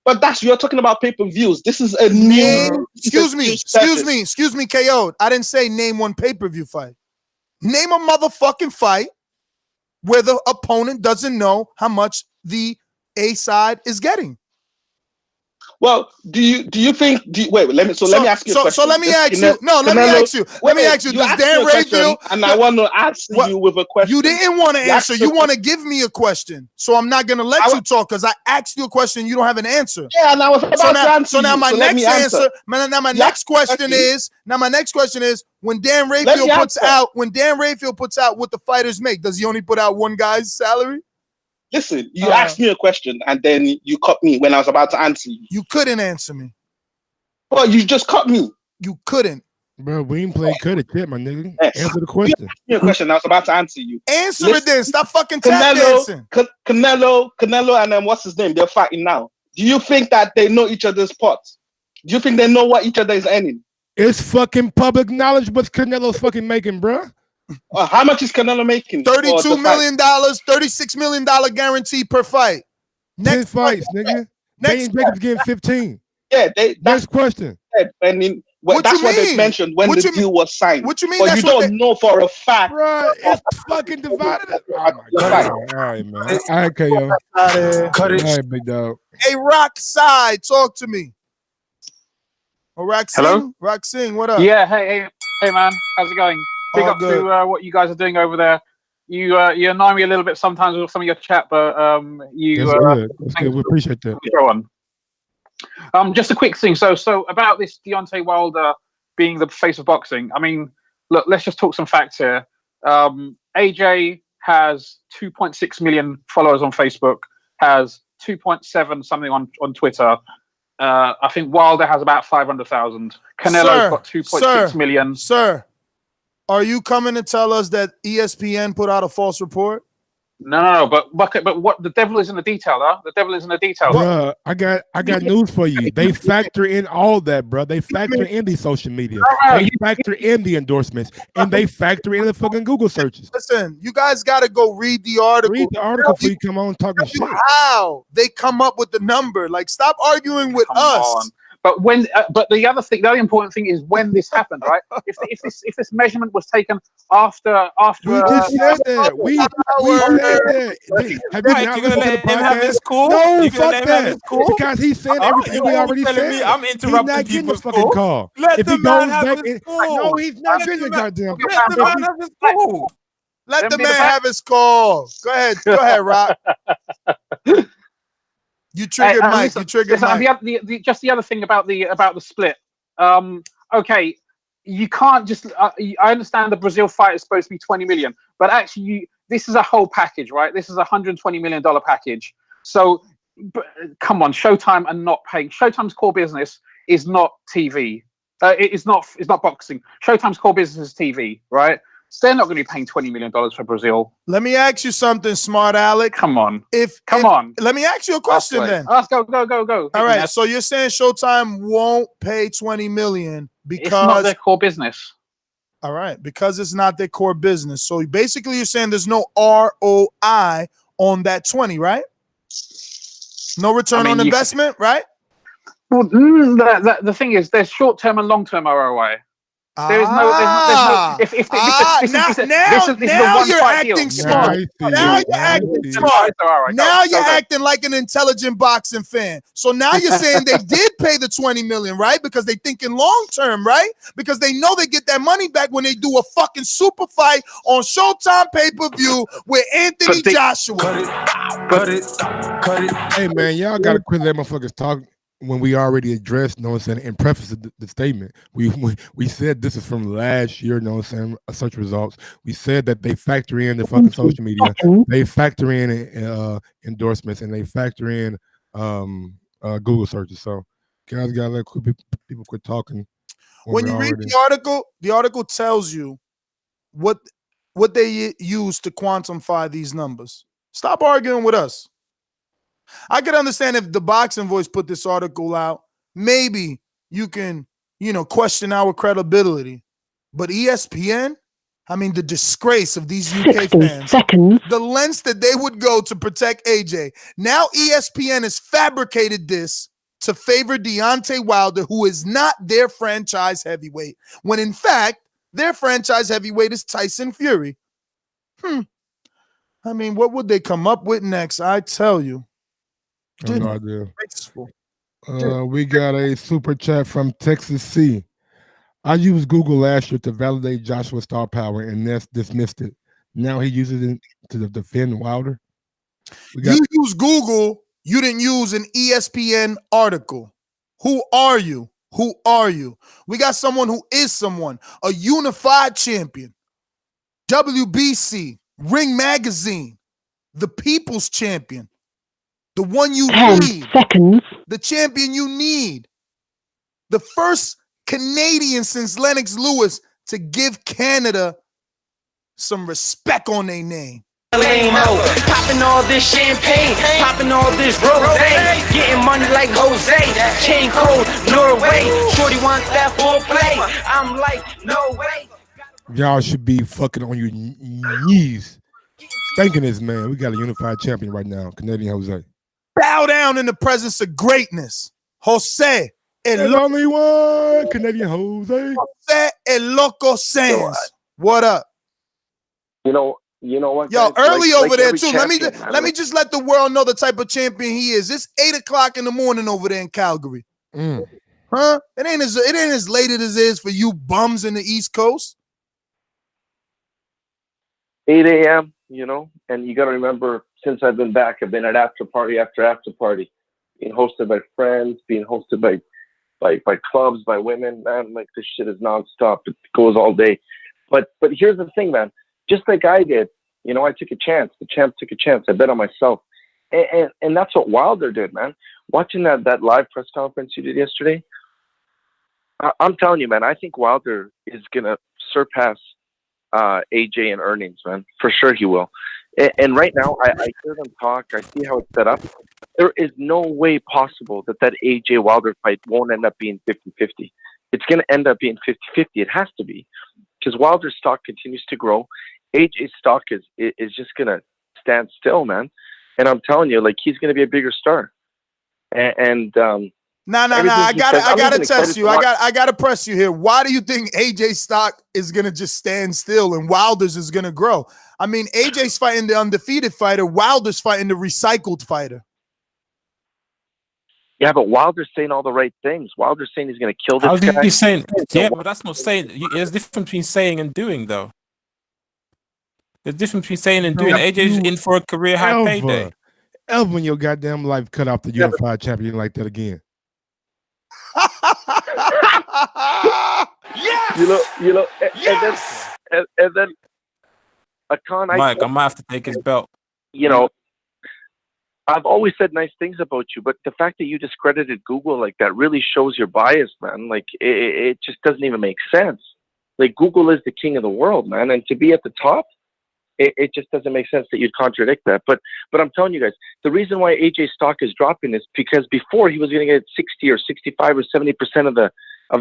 But you're talking about pay-per-views. This is a new. Excuse me, KO. I didn't say name one pay-per-view fight. Name a motherfucking fight where the opponent doesn't know how much the A side is getting. Well, do you think? Let me ask you a question. So let me ask you. No, let me ask you. Let me ask you. Does Dan Ray feel? And I want to ask you with a question. You didn't want to answer. You want to give me a question. So I'm not going to let you talk because I asked you a question. You don't have an answer. Yeah, and I was about to answer. So now my next answer. Now my next question is. When Dan Rayfield puts out what the fighters make, does he only put out one guy's salary? Listen, you asked me a question and then you cut me when I was about to answer you. You couldn't answer me. Well, you just cut me. You couldn't. Bro, we ain't play cut it yet, my nigga. Answer the question. You asked me a question. I was about to answer you. Answer it then. Stop fucking tap dancing. Canelo, and then what's his name? They're fighting now. Do you think that they know each other's pots? Do you think they know what each other is earning? It's fucking public knowledge what Canelo's fucking making, bro. How much is Canelo making? $32 million, $36 million guarantee per fight. 10 fights, nigga. Dane Jacobs getting 15. Yeah, next question. That's what they mentioned when the deal was signed. What you mean? But you don't know for a fact. Bro, it's fucking divided. Oh my God. All right, man. All right, KO. Cut it. All right, big dog. Hey, Rock Side, talk to me. Oh, Hello? Roxine, what up? Yeah, hey, man. How's it going? Big up good. to what you guys are doing over there. You annoy me a little bit sometimes with some of your chat, but you. That's good. We appreciate that. Go on. Just a quick thing. So about this Deontay Wilder being the face of boxing. I mean, look, let's just talk some facts here. AJ has 2.6 million followers on Facebook, has 2.7 something on Twitter. I think Wilder has about 500,000. Canelo's got 2.6 million. Sir, are you coming to tell us that ESPN put out a false report? No, but what the devil is in the detail, huh? The devil is in the detail. Bruh, I got news for you. They factor in all that, bro. They factor in the social media. They factor in the endorsements, and they factor in the fucking Google searches. Listen, you guys got to go read the article. Read the article before you come on talking shit. How they come up with the number? Like, stop arguing with us. But when, but the other important thing is when this happened, right? If this measurement was taken after we just said that. We said that. Have you not listened to the podcast? No, fuck that. Because he's saying everything we already said. I'm interrupting he's not people's getting a fucking call. Let if the he man goes have back his call. no, he's not getting a goddamn call. Let the man have his call. Let the man have his call. Go ahead, Rock. You triggered Mike. You triggered Mike. Just the other thing about the split. Okay, you can't just. I understand the Brazil fight is supposed to be 20 million, but actually, this is a whole package, right? This is $120 million package. So, come on, Showtime are not paying. Showtime's core business is not TV. It's not boxing. Showtime's core business is TV, right? So they're not going to be paying $20 million for Brazil. Let me ask you something, smart Alec. Come on. Come on. Let me ask you a question then. Let's go. All right. So you're saying Showtime won't pay $20 million because it's not their core business. All right, because it's not their core business. So basically, you're saying there's no ROI on that 20, right? No return on investment, right? Well, the thing is, there's short-term and long-term ROI. There's no. If this is a now one you're fight deal. acting smart. Now you're acting smart. Now you're acting like an intelligent boxing fan. So now you're saying they did pay the 20 million, right? Because they thinking long term, right? Because they know they get that money back when they do a fucking super fight on Showtime pay-per-view with Anthony Joshua. Cut it. Hey man, y'all gotta quit letting motherfuckers talk when we already addressed, you know what I'm saying, and preface the statement. We said this is from last year, you know what I'm saying, search results. We said that they factor in the fucking social media, they factor in endorsements, and they factor in Google searches. So guys gotta let people quit talking. When you read the article tells you what they use to quantify these numbers. Stop arguing with us. I could understand if the Boxing Voice put this article out, maybe you can, question our credibility. But ESPN, I mean, the disgrace of these UK fans, the lengths that they would go to protect AJ. Now ESPN has fabricated this to favor Deontay Wilder, who is not their franchise heavyweight, when in fact, their franchise heavyweight is Tyson Fury. I mean, what would they come up with next? I tell you. I have no idea. We got a super chat from Texas C. I used Google last year to validate Joshua's star power, and Ness dismissed it. Now he uses it to defend Wilder. You use Google. You didn't use an ESPN article. Who are you? Who are you? We got someone who is someone, a unified champion, WBC, Ring Magazine, the People's Champion. The one you need. The champion you need. The first Canadian since Lennox Lewis to give Canada some respect on their name. Popping all this champagne, popping all this rosé, getting money like Jose, chain code, Norway. Shorty wants that foreplay. I'm like, no way. Y'all should be fucking on your knees. Thanking this man. We got a unified champion right now, Canadian Jose. Bow down in the presence of greatness. Jose. There's only one Canadian Jose. Jose El Loco Sands. What up? You know what? Yo, guys? early like over there every too. champion, Let me just let the world know the type of champion he is. It's 8:00 in the morning over there in Calgary. Huh? It ain't as late as it is for you bums in the East Coast. 8 a.m., and you got to remember, since I've been back, I've been at after party after after party, being hosted by friends, being hosted by clubs, by women, man. Like, this shit is nonstop. It goes all day. But here's the thing, man. Just like I did, I took a chance. The champ took a chance. I bet on myself. And that's what Wilder did, man. Watching that live press conference you did yesterday, I'm telling you, man, I think Wilder is going to surpass AJ in earnings, man. For sure he will. And right now, I hear them talk. I see how it's set up. There is no way possible that AJ Wilder fight won't end up being 50-50. It's going to end up being 50-50. It has to be. Because Wilder's stock continues to grow. AJ's stock is just going to stand still, man. And I'm telling you, like, he's going to be a bigger star. No. I gotta test you. I gotta press you here. Why do you think AJ's stock is gonna just stand still and Wilder's is gonna grow? I mean, AJ's fighting the undefeated fighter. Wilder's fighting the recycled fighter. Yeah, but Wilder's saying all the right things. Wilder's saying he's gonna kill this guy. He's saying, yeah, but that's not saying. There's a difference between saying and doing, though. There's a difference between saying and doing. AJ's in for a career high payday. Ever in your goddamn life cut off the unified champion like that again? Yes! And then Akan, Mike, I might have to take his belt. I've always said nice things about you, but the fact that you discredited Google like that really shows your bias, man. Like, it just doesn't even make sense. Like, Google is the king of the world, man, and to be at the top, it just doesn't make sense that you'd contradict that. But I'm telling you guys, the reason why AJ's stock is dropping is because before he was going to get 60 or 65 or 70% of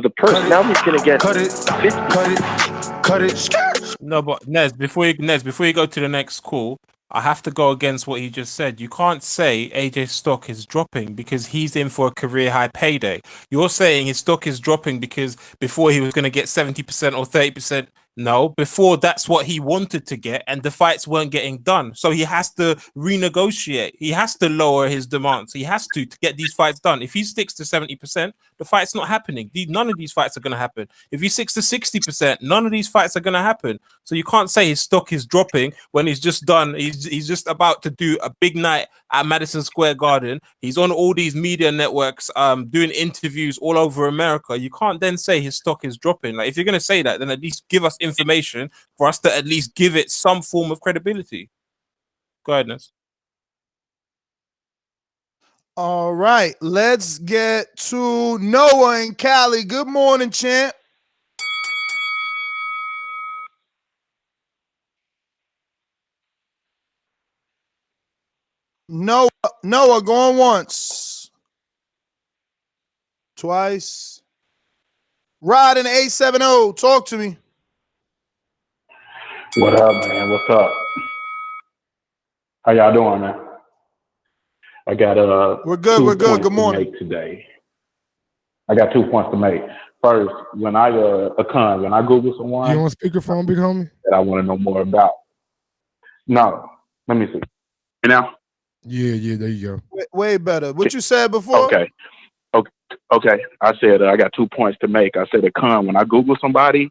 the purse. Now he's going to get 50. No, but Nez, before you go to the next call, I have to go against what he just said. You can't say AJ's stock is dropping because he's in for a career high payday. You're saying his stock is dropping because before he was going to get 70% or 30%. No, before that's what he wanted to get, and the fights weren't getting done. So he has to renegotiate. He has to lower his demands. He has to get these fights done. If he sticks to 70%, the fight's not happening. None of these fights are going to happen. If he sticks to 60%, none of these fights are going to happen. So you can't say his stock is dropping when he's just done. He's just about to do a big night at Madison Square Garden. He's on all these media networks, doing interviews all over America. You can't then say his stock is dropping. Like, if you're going to say that, then at least give us information for us to at least give it some form of credibility. Go ahead, Ness. All right, let's get to Noah and Cali. Good morning, champ. Noah, going once, twice. Rod in 870, talk to me. What up, man? What's up? How y'all doing, man? I got we're good. Good morning. To make today. I got 2 points to make. First, when I Google someone, You on speakerphone, big homie? that I want to know more about. No, let me see. You know? Yeah, there you go. Way better. What you said before? Okay. I said I got 2 points to make. I said when I Google somebody,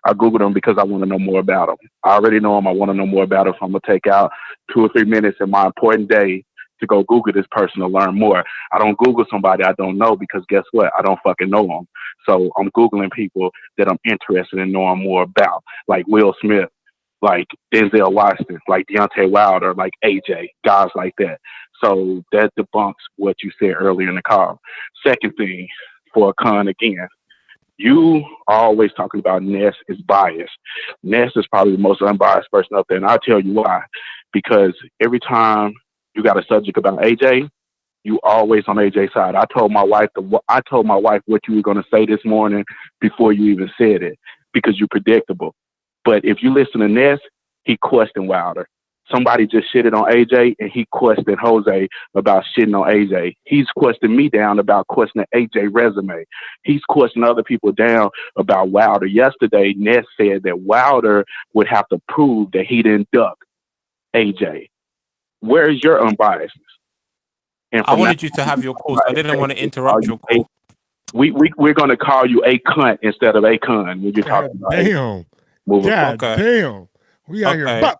I Google them because I want to know more about them. I already know them. I want to know more about them. So I'm going to take out 2 or 3 minutes in my important day to go Google this person to learn more. I don't Google somebody I don't know because guess what? I don't fucking know them. So I'm Googling people that I'm interested in knowing more about, like Will Smith, like Denzel Washington, like Deontay Wilder, like AJ, guys like that. So that debunks what you said earlier in the call. Second thing, for a con again, you are always talking about Ness is biased. Ness is probably the most unbiased person up there, and I'll tell you why. Because every time you got a subject about AJ, you always on AJ's side. I told my wife what you were going to say this morning before you even said it, because you're predictable. But if you listen to Ness, he questioned Wilder. Somebody just shitted on AJ, and he questioned Jose about shitting on AJ. He's questioned me down about questioning AJ resume. He's questioned other people down about Wilder. Yesterday, Ness said that Wilder would have to prove that he didn't duck AJ. Where is your unbiasedness? And I wanted you to have your call, so I didn't want to interrupt your call. We're going to call you a cunt instead of a con when you're talking about Damn. Damn. We out here.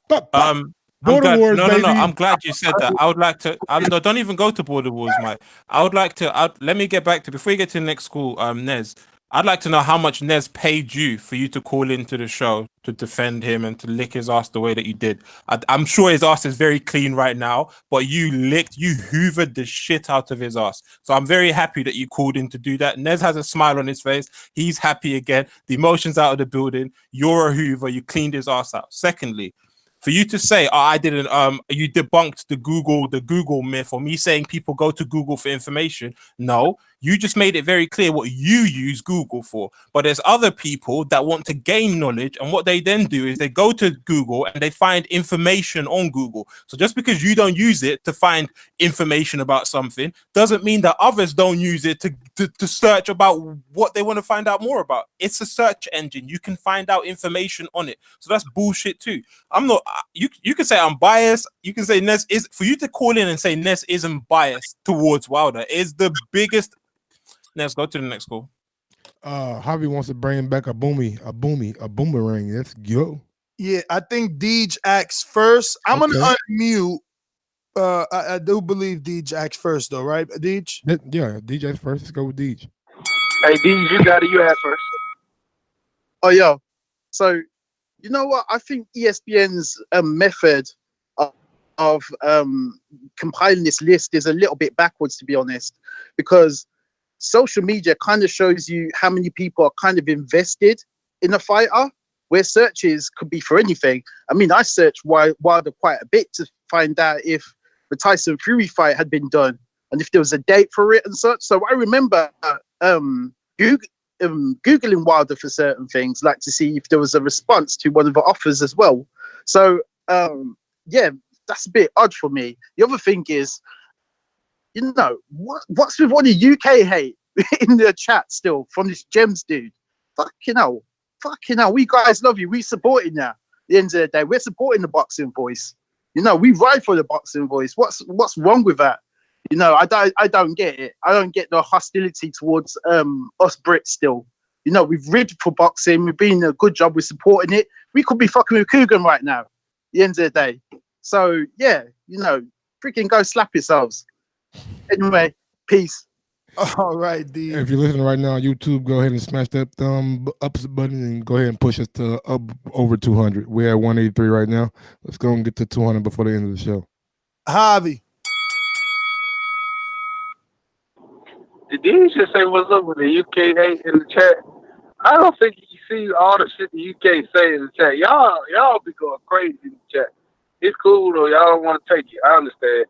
Border Wars, baby. No. I'm glad you said that. I would like to. No, don't even go to Border Wars, Mike. I would like to. Let me get back to before you get to the next call, Nez. I'd like to know how much Nez paid you for you to call into the show to defend him and to lick his ass the way that you did. I'm sure his ass is very clean right now, but you hoovered the shit out of his ass. So I'm very happy that you called in to do that. Nez has a smile on his face. He's happy again. The emotion's out of the building. You're a hoover. You cleaned his ass out. Secondly, for you to say, I didn't, you debunked the Google myth, or me saying people go to Google for information. No, you just made it very clear what you use Google for. But there's other people that want to gain knowledge, and what they then do is they go to Google and they find information on Google. So just because you don't use it to find information about something doesn't mean that others don't use it to search about what they want to find out more about. It's a search engine. You can find out information on it. So that's bullshit too. I'm not, you can say I'm biased. You can say Ness is, for you to call in and say Ness isn't biased towards Wilder is the biggest. Let's go to the next call. Javi wants to bring back a boomerang. Let's go. Yeah, I think Deej acts first. I'm gonna unmute. I do believe Deej acts first, though, right, Deej? Yeah, Deej acts first. Let's go with Deej. Hey, Deej, you got it. You ask first. Oh, yo. So, you know what? I think ESPN's method of compiling this list is a little bit backwards, to be honest, because social media kind of shows you how many people are kind of invested in a fighter, where searches could be for anything. I mean, I searched Wilder quite a bit to find out if the Tyson Fury fight had been done and if there was a date for it and such. So I remember Googling Wilder for certain things, like to see if there was a response to one of the offers as well. So, yeah, that's a bit odd for me. The other thing is, you know, what's with all the UK hate in the chat still from this Gems dude? Fucking hell. We guys love you. We supporting you. At the end of the day, we're supporting the Boxing Voice. You know, we ride for the Boxing Voice. What's wrong with that? You know, I don't get it. I don't get the hostility towards us Brits still. You know, we've rid for boxing. We've been a good job with supporting it. We could be fucking with Coogan right now. At the end of the day. So yeah, you know, freaking go slap yourselves. Anyway, peace. All right, D. If you're listening right now on YouTube, go ahead and smash that thumb up button and go ahead and push us to up over 200. We're at 183 right now. Let's go and get to 200 before the end of the show. Javi. Did you just say what's up with the UK hate in the chat? I don't think you see all the shit the UK say in the chat. Y'all be going crazy in the chat. It's cool though. Y'all don't want to take it. I understand.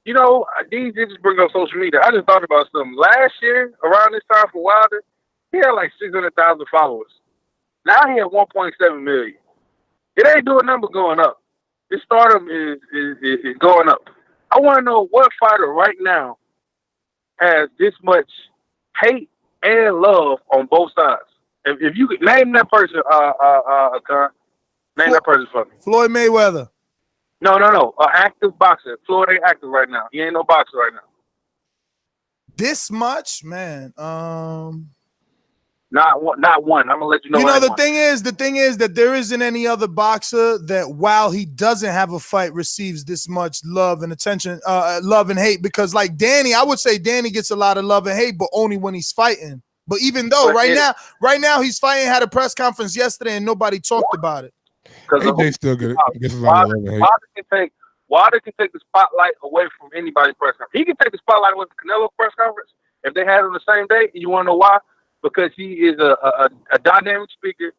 You know, these just bring up social media. I just thought about something. Last year, around this time for Wilder, he had like 600,000 followers. Now he had 1.7 million. It ain't doing nothing but going up. His stardom is going up. I want to know what fighter right now has this much hate and love on both sides. If you could name that person, name that person for me. Floyd Mayweather. No. Active boxer. Floyd ain't active right now. He ain't no boxer right now. This much, man. Not one. I'm gonna let you know. You know, the thing is that there isn't any other boxer that, while he doesn't have a fight, receives this much love and attention, love and hate. Because like Danny, I would say Danny gets a lot of love and hate, but only when he's fighting. But even though right now he's fighting, had a press conference yesterday and nobody talked about it. AJ still good. Gets a lot of love and hate. Wilder can take the spotlight away from anybody's press conference. He can take the spotlight away from Canelo press conference if they had it on the same day. You want to know why? Because he is a dynamic speaker.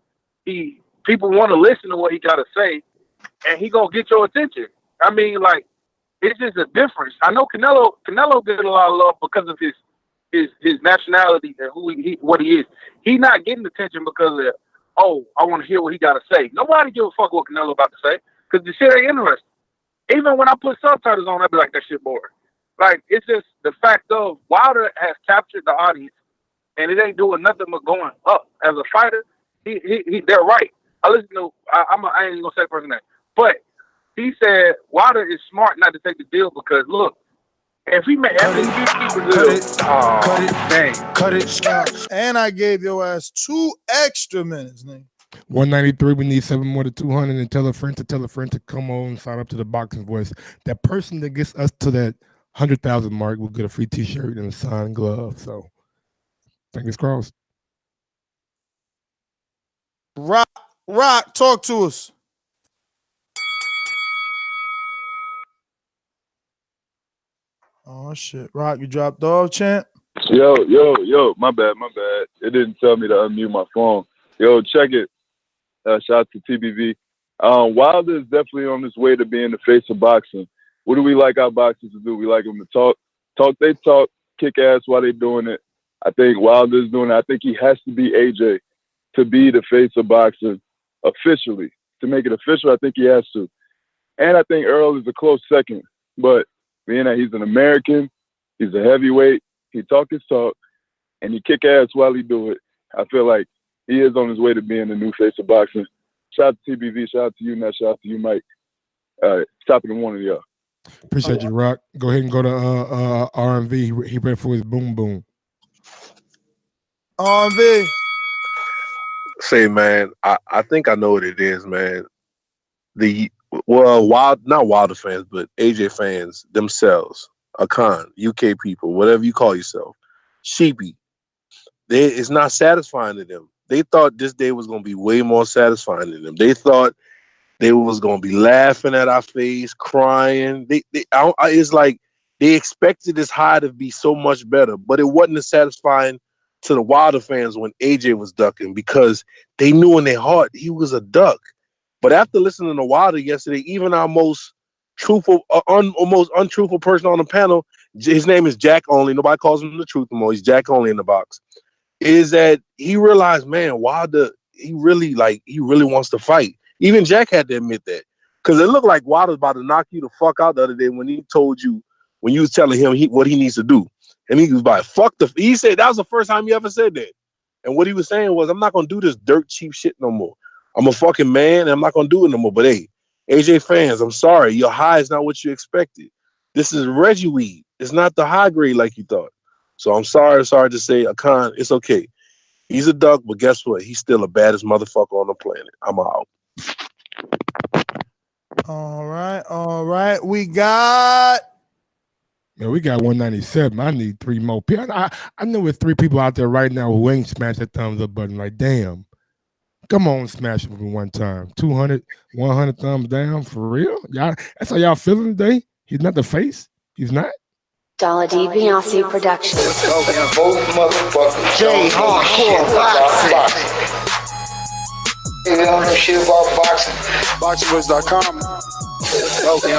People want to listen to what he got to say, and he gonna get your attention. I mean, like, it's just a difference. I know Canelo gets a lot of love because of his nationality and what he is. He's not getting attention because of, I want to hear what he got to say. Nobody give a fuck what Canelo about to say because the shit ain't interesting. Even when I put subtitles on, I'd be like, that shit boring. Like, it's just the fact of Wilder has captured the audience. And it ain't doing nothing but going up. As a fighter, they're right. I listen to, I ain't even gonna say the person's name, but he said Wilder is smart not to take the deal because look, if he made cut it. And I gave your ass 2 extra minutes, nigga. 193. We need 7 more to 200, and tell a friend to come on and sign up to the Boxing Voice. That person that gets us to that 100,000 mark will get a free T-shirt and a signed glove. So. Fingers crossed. Rock, talk to us. Oh shit, Rock, you dropped off, champ. Yo, my bad. It didn't tell me to unmute my phone. Yo, check it. Shout out to TBV. Wilder is definitely on his way to being the face of boxing. What do we like our boxers to do? We like them to talk. They talk, kick ass while they doing it. I think Wilder's doing it. I think he has to be AJ to be the face of boxing officially. To make it official, I think he has to. And I think Earl is a close second. But being that he's an American, he's a heavyweight, he talk his talk, and he kick ass while he do it. I feel like he is on his way to being the new face of boxing. Shout out to TBV, shout out to you, Nat, shout out to you, Mike. Top of the morning, y'all. Appreciate you, Rock. Go ahead and go to RMV. He ready for his boom boom. RMV. Say, man, I think I know what it is, man. Not Wilder fans, but AJ fans themselves, UK people, whatever you call yourself, sheepy. It's not satisfying to them. They thought this day was going to be way more satisfying to them. They thought they was going to be laughing at our face, crying. It's like they expected this high to be so much better, but it wasn't as satisfying to the Wilder fans when AJ was ducking because they knew in their heart he was a duck. But after listening to Wilder yesterday, even our most truthful, most untruthful person on the panel, his name is Jack Only. Nobody calls him the truth anymore. He's Jack Only in the box. Is that he realized, man, Wilder, he really wants to fight. Even Jack had to admit that Because it looked like Wilder's about to knock you the fuck out the other day when he told you, when you was telling him what he needs to do. And he was like, he said that was the first time he ever said that. And what he was saying was, I'm not going to do this dirt cheap shit no more. I'm a fucking man and I'm not going to do it no more. But hey, AJ fans, I'm sorry. Your high is not what you expected. This is Reggie weed. It's not the high grade like you thought. So I'm sorry to say, Akan, it's okay. He's a duck, but guess what? He's still the baddest motherfucker on the planet. I'm out. All right. We got 197. I need 3 more people. I know there's 3 people out there right now who ain't smashed that thumbs up button. Like, damn. Come on, smash it for one time. 200, 100 thumbs down. For real? Y'all, that's how y'all feeling today? He's not the face? He's not? Dollar D Beyonce Productions. J Hardcore Boxing. You don't know shit about boxing. ThaBoxingvoice.com. Okay.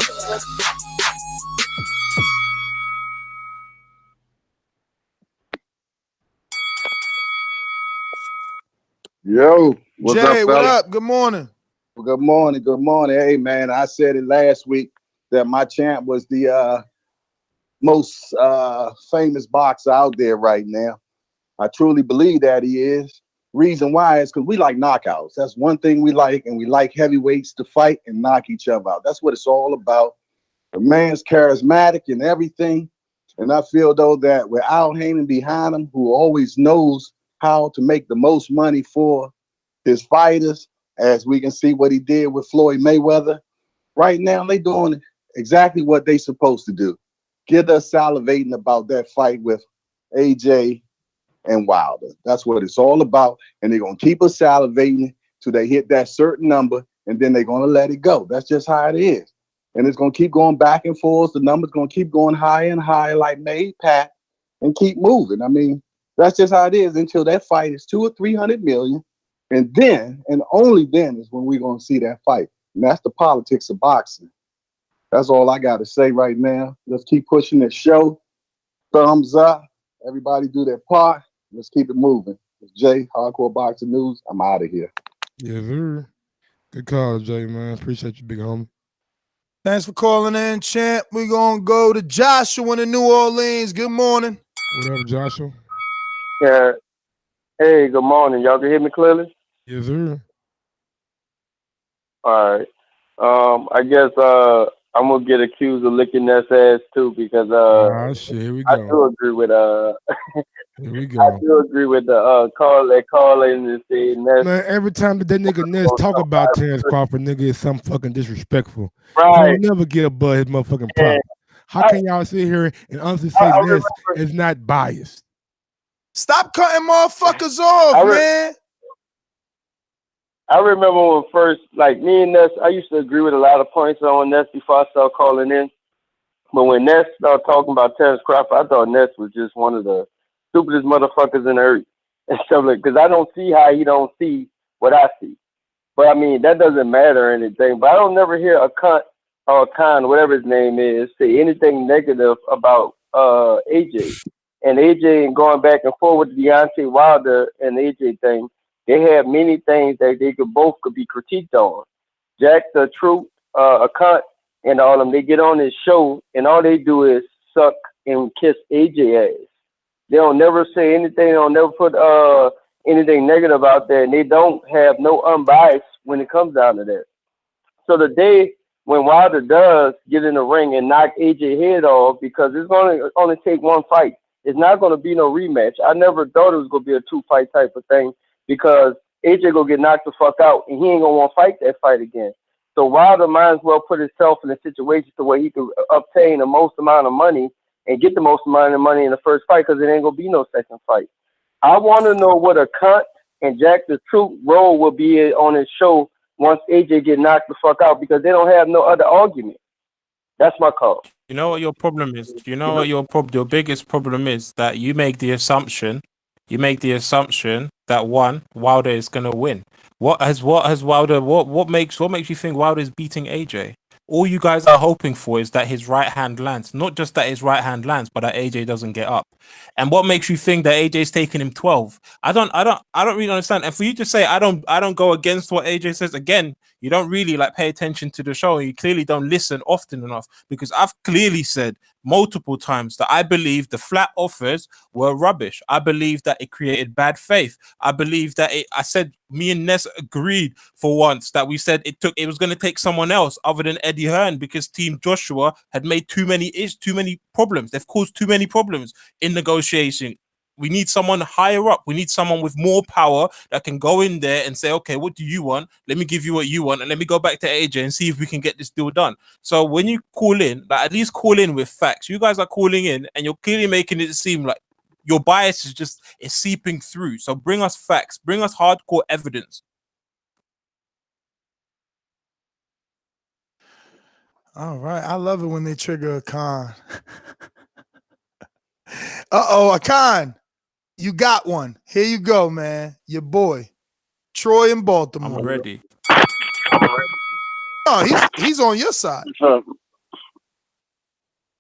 Yo, what's Jay, up, what fella? up? Good morning. Well, good morning. Good morning. Hey, man, I said it last week that my champ was the most famous boxer out there right now. I truly believe that he is. Reason why is because we like knockouts. That's one thing we like, and we like heavyweights to fight and knock each other out. That's what it's all about. The man's charismatic and everything. And I feel, though, that with Al Heyman behind him, who always knows how to make the most money for his fighters, as we can see what he did with Floyd Mayweather. Right now, they doing exactly what they supposed to do. Get us salivating about that fight with AJ and Wilder. That's what it's all about. And they're going to keep us salivating till they hit that certain number, and then they're going to let it go. That's just how it is. And it's going to keep going back and forth. The number's going to keep going higher and higher like May Pat and keep moving. I mean, that's just how it is until that fight is 200 or 300 million. And then, and only then, is when we're going to see that fight. And that's the politics of boxing. That's all I got to say right now. Let's keep pushing this show. Thumbs up. Everybody do their part. Let's keep it moving. It's Jay, Hardcore Boxing News. I'm out of here. Yes, sir. Good call, Jay, man. Appreciate you, big homie. Thanks for calling in, champ. We're going to go to Joshua in New Orleans. Good morning. What up, Joshua? Yeah. Hey, good morning. Y'all can hear me clearly? Yes, sir. All right. I guess I'm gonna get accused of licking that ass too because shit, here we go. I do agree with here we go. I do agree with the call in and saying that. Man, every time that nigga Ness talk about Terrence Crawford, nigga, is something fucking disrespectful. Right. He'll never get above his motherfucking pop. How can y'all sit here and honestly say Ness is not biased? Stop cutting motherfuckers off, man. I remember when first, like me and Ness, I used to agree with a lot of points on Ness before I started calling in. But when Ness started talking about Terrence Crawford, I thought Ness was just one of the stupidest motherfuckers in the earth. And stuff like, because I don't see how he don't see what I see. But I mean, that doesn't matter or anything. But I don't never hear a cunt or a con, whatever his name is, say anything negative about AJ. And AJ and going back and forth with Deontay Wilder and AJ thing, they have many things that they both could be critiqued on. Jack the Truth, a cunt, and all of them, they get on this show and all they do is suck and kiss AJ ass. They don't never say anything, they don't never put anything negative out there, and they don't have no unbiased when it comes down to that. So the day when Wilder does get in the ring and knock AJ head off, because it's going to only take one fight, it's not going to be no rematch. I never thought it was going to be a 2-fight type of thing, because AJ gonna get knocked the fuck out and he ain't gonna want to fight that fight again. So Wilder might as well put himself in a situation to where he could obtain the most amount of money and get the most amount of money in the first fight, because it ain't gonna be no second fight. I want to know what a cunt and Jack the Truth role will be on his show once AJ get knocked the fuck out, because they don't have no other argument. That's my call. You know what your problem is? You know what your biggest problem is? That you make the assumption that Wilder is gonna win. What makes you think Wilder is beating AJ? All you guys are hoping for is that his right hand lands. Not just that his right hand lands, but that AJ doesn't get up. And what makes you think that AJ's taking him 12? I don't really understand. And for you to say I don't go against what AJ says, again, you don't really like pay attention to the show, and you clearly don't listen often enough, because I've clearly said multiple times that I believe the flat offers were rubbish. I believe that it created bad faith. I believe that I said me and Ness agreed for once that we said it was going to take someone else other than Eddie Hearn, because Team Joshua had made too many problems. They've caused too many problems in negotiation. We need someone higher up. We need someone with more power that can go in there and say, okay, what do you want? Let me give you what you want, and let me go back to AJ and see if we can get this deal done. So when you call in, like, at least call in with facts. You guys are calling in and you're clearly making it seem like your bias is seeping through. So bring us facts, bring us hardcore evidence. All right. I love it when they trigger Akan. Uh-oh, Akan. You got one. Here you go, man. Your boy. Troy in Baltimore. I'm ready. Oh, he's on your side. Oh,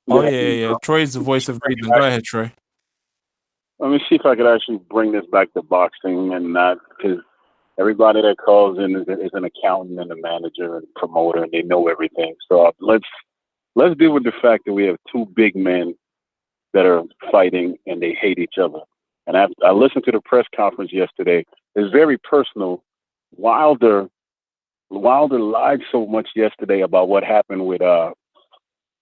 yeah. Troy is the voice of reason. Go ahead, Troy. Let me see if I could actually bring this back to boxing and not, because everybody that calls in is an accountant and a manager and promoter, and they know everything. So let's deal with the fact that we have two big men that are fighting and they hate each other. And I listened to the press conference yesterday. It's very personal. Wilder lied so much yesterday about what happened with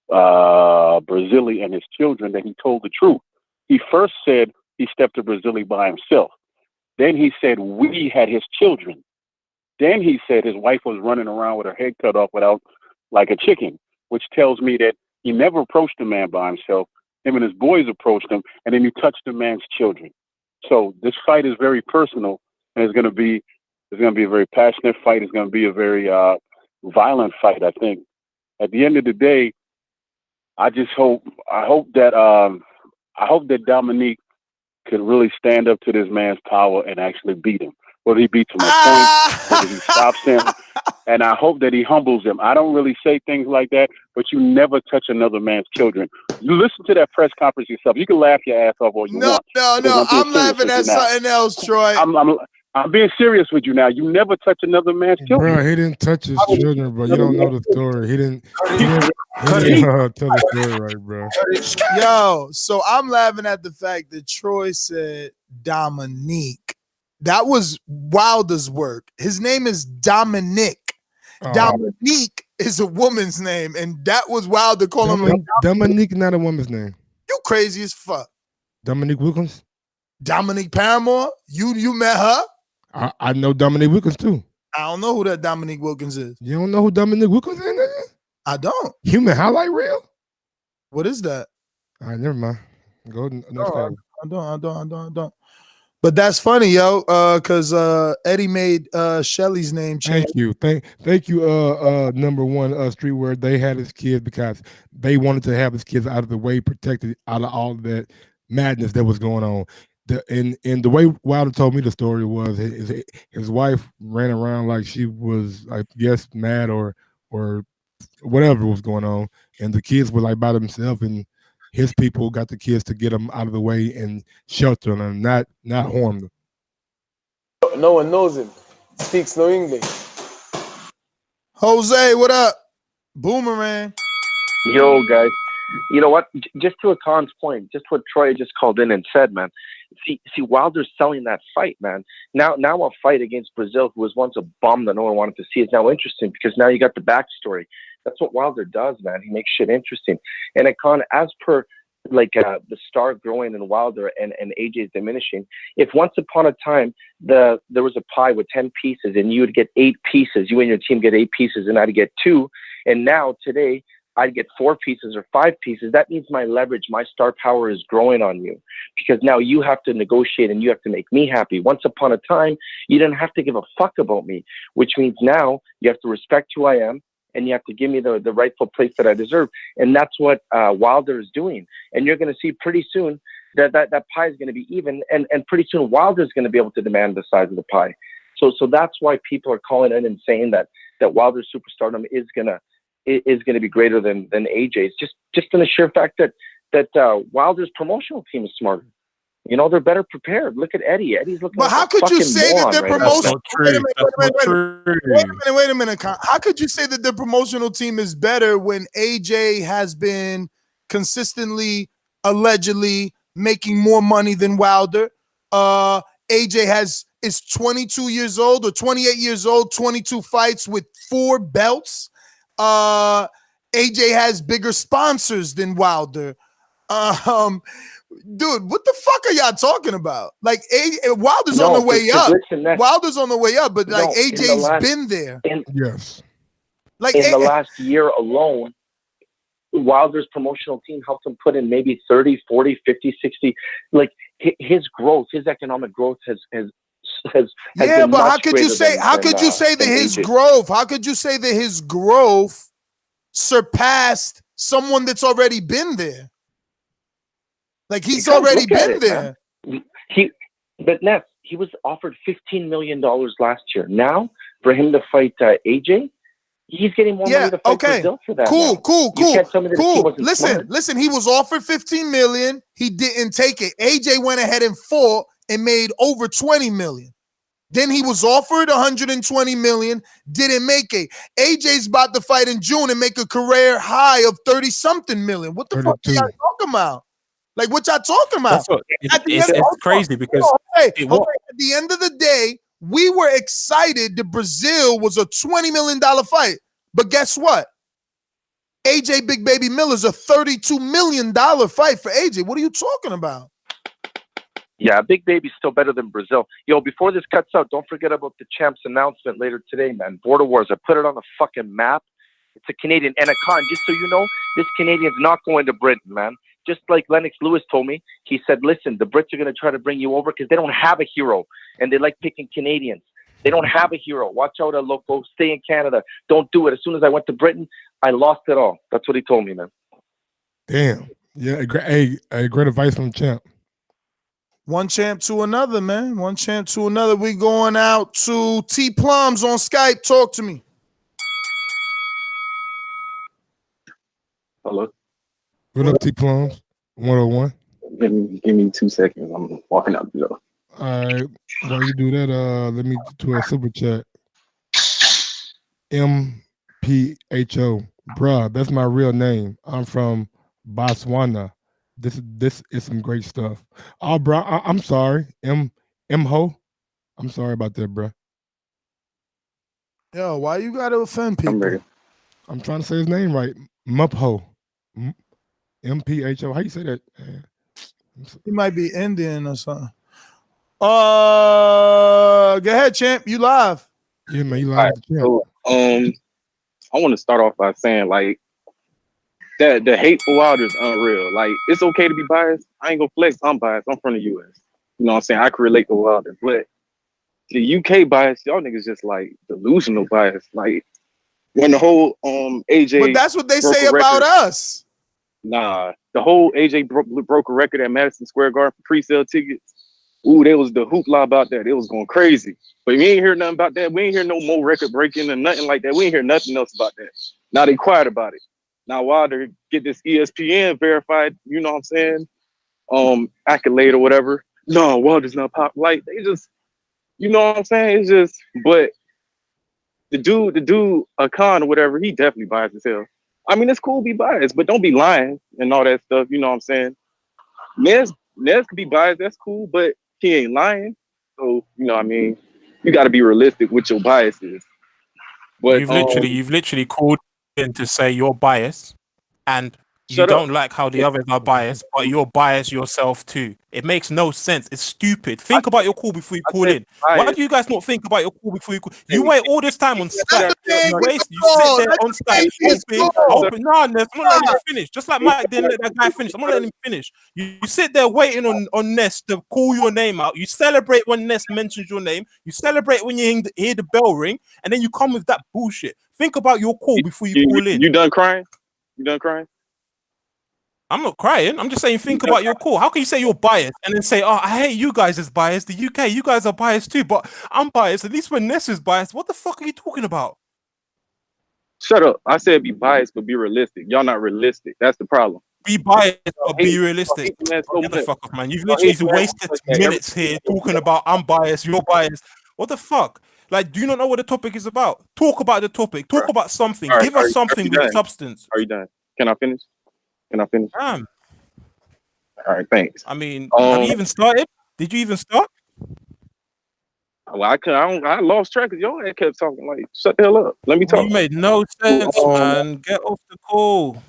Brazili and his children that he told the truth. He first said he stepped to Brazili by himself. Then he said we had his children. Then he said his wife was running around with her head cut off without, like a chicken, which tells me that he never approached the man by himself. Him and his boys approached him, and then he touched the man's children. So this fight is very personal, and it's going to be a very passionate fight. It's going to be a very violent fight, I think. At the end of the day, I hope that Dominique could really stand up to this man's power and actually beat him. Whether he beats him at points, whether he stops him, and I hope that he humbles him. I don't really say things like that, but you never touch another man's children. You listen to that press conference yourself. You can laugh your ass off all you want. No. I'm laughing at something else, Troy. I'm being serious with you now. You never touch another man's children. Bro, he didn't touch his children, bro. You don't know the story. He didn't tell the story right, bro. Yo, so I'm laughing at the fact that Troy said Dominique. That was Wilder's work. His name is Dominic. Dominique is a woman's name, and that was Wilder calling him. Dominique, not a woman's name. You crazy as fuck. Dominique Wilkins? Dominique Paramore? You met her? I know Dominique Wilkins too. I don't know who that Dominique Wilkins is. You don't know who Dominique Wilkins is, nigga? I don't. Human highlight reel? What is that? All right, never mind. Go next time. I don't. But that's funny, yo, because Eddie made Shelly's name change. Thank you, number one, Street Word. They had his kids because they wanted to have his kids out of the way, protected out of all that madness that was going on. And the way Wilder told me the story was his wife ran around like she was, I guess, mad or whatever was going on, and the kids were like by themselves, and his people got the kids to get them out of the way and shelter them, not harm them. No one knows him. Speaks no English. Jose, what up? Boomerang. Yo, guys. You know what? Just to Akan's point, just what Troy just called in and said, man. See, Wilder's selling that fight, man. Now a fight against Brazil, who was once a bum that no one wanted to see, is now interesting because now you got the backstory. That's what Wilder does, man. He makes shit interesting. And Akan, as per the star growing in Wilder and AJ's diminishing, if once upon a time there was a pie with 10 pieces and you would get 8 pieces, you and your team get 8 pieces and I'd get 2, and now today I'd get 4 pieces or 5 pieces, that means my leverage, my star power is growing on you because now you have to negotiate and you have to make me happy. Once upon a time, you didn't have to give a fuck about me, which means now you have to respect who I am and you have to give me the rightful place that I deserve. And that's what Wilder is doing. And you're going to see pretty soon that pie is going to be even. And pretty soon Wilder is going to be able to demand the size of the pie. So that's why people are calling in and saying that Wilder's superstardom is going to is going to be greater than AJ's. Just in the sheer fact that Wilder's promotional team is smarter. You know, they're better prepared. Look at Eddie. Eddie's looking. But like how a could you fucking say that moron their right now. promotional? Wait a minute. True. How could you say that their promotional team is better when AJ has been consistently, allegedly making more money than Wilder? AJ is 22 years old or 28 years old, 22 fights with 4 belts. AJ has bigger sponsors than Wilder. Dude, what the fuck are y'all talking about? Like, Wilder's on the way up. Wilder's on the way up, but like AJ's been there. Yes. Like in the last year alone, Wilder's promotional team helped him put in maybe 30, 40, 50, 60. Like his growth, his economic growth has yeah, been but how much could you greater say? than- How than, could you uh, say that than his AJ. growth? How could you say that his growth surpassed someone that's already been there? Like he's Because already look at been it, there. man. But Ness, he was offered $15 million last year. Now, for him to fight AJ, he's getting more money to fight Brazil for that. Cool, now. cool. You can't tell me that he wasn't smart. Listen. He was offered $15 million. He didn't take it. AJ went ahead and fought and made over $20 million. Then he was offered $120 million, didn't make it. AJ's about to fight in June and make a career high of 30-something million. What the fuck are y'all talking about? Like, what y'all talking about? That's what it's crazy because at the end of the day, we were excited that Brazil was a $20 million fight. But guess what? AJ Big Baby Miller's a $32 million fight for AJ. What are you talking about? Yeah, Big Baby's still better than Brazil. Yo, before this cuts out, don't forget about the champs announcement later today, man. Border Wars. I put it on the fucking map. It's a Canadian and a con. Just so you know, this Canadian's not going to Britain, man. Just like Lennox Lewis told me, he said, listen, the Brits are going to try to bring you over because they don't have a hero, and they like picking Canadians. They don't have a hero. Watch out, loco. Stay in Canada. Don't do it. As soon as I went to Britain, I lost it all. That's what he told me, man. Damn. Yeah, great advice from the champ. One champ to another, man. One champ to another. We going out to T Plums on Skype. Talk to me. Hello. What up, T Plums? 101. Give me 2 seconds. I'm walking out the door. All right. While you do that, let me do a super chat. MPHO. Bruh, that's my real name. I'm from Botswana. This is some great stuff. Oh, bro, I'm sorry. M-Ho. I'm sorry about that, bro. Yo, why you gotta offend people? I'm trying to say his name right. Mupho. M-P-H-O. How you say that? He might be Indian or something. Go ahead, champ. You live. Yeah, man, you live. So, I want to start off by saying, like, that the hate for Wilder is unreal. Like, it's okay to be biased. I ain't gonna flex. I'm biased. I'm from the U.S. You know what I'm saying? I can relate to Wilder, but the UK bias, y'all niggas just like delusional bias. Like when the whole AJ. But that's what they say about us. Nah, the whole AJ broke a record at Madison Square Garden for pre-sale tickets. Ooh, there was the hoopla about that. It was going crazy. But we ain't hear nothing about that. We ain't hear no more record breaking or nothing like that. We ain't hear nothing else about that. Now they quiet about it. Now Wilder get this ESPN verified, you know what I'm saying? Accolade or whatever. No, Wilder's not pop. Like they just, you know what I'm saying? It's just, but the dude, a con or whatever, he definitely biased as hell. I mean, it's cool to be biased, but don't be lying and all that stuff. You know what I'm saying? Nez could be biased. That's cool, but he ain't lying. So, you know what I mean? You got to be realistic with your biases. But you've literally called in to say you're biased and you Shut don't up. like how the others are biased, but you're biased yourself too. It makes no sense. It's stupid. Think about your call before you call in. Why do you guys not think about your call before you call? You wait all this time on Skype. You sit there on Skype hoping. No, I'm not letting him finish. Just like Mike didn't let that guy finish. I'm not letting him finish. You sit there waiting on Ness to call your name out. You celebrate when Ness mentions your name. You celebrate when you hear the bell ring, and then you come with that bullshit. Think about your call before you call in. You done crying? You done crying? I'm not crying. I'm just saying, think about your call. How can you say you're biased and then say, oh, I hate you guys as biased? The UK, you guys are biased too, but I'm biased. At least when Ness is biased, what the fuck are you talking about? Shut up. I said be biased, but be realistic. Y'all not realistic. That's the problem. Be biased Y'all or hate, be realistic. y'all hate the man so Get the much. fuck off, man. You've Y'all hate literally the man so wasted much that minutes here talking about I'm biased, you're biased. What the fuck? Like, do you not know what the topic is about? Talk about the topic. Talk about something. All right, Give us are something you with done? substance. Are you done? Can I finish? Can I finish? Damn. All right, thanks. I mean, have you even started? Did you even start? Well, I lost track of y'all. That kept talking like, shut the hell up. Let me talk. You made no sense, man. Get off the call.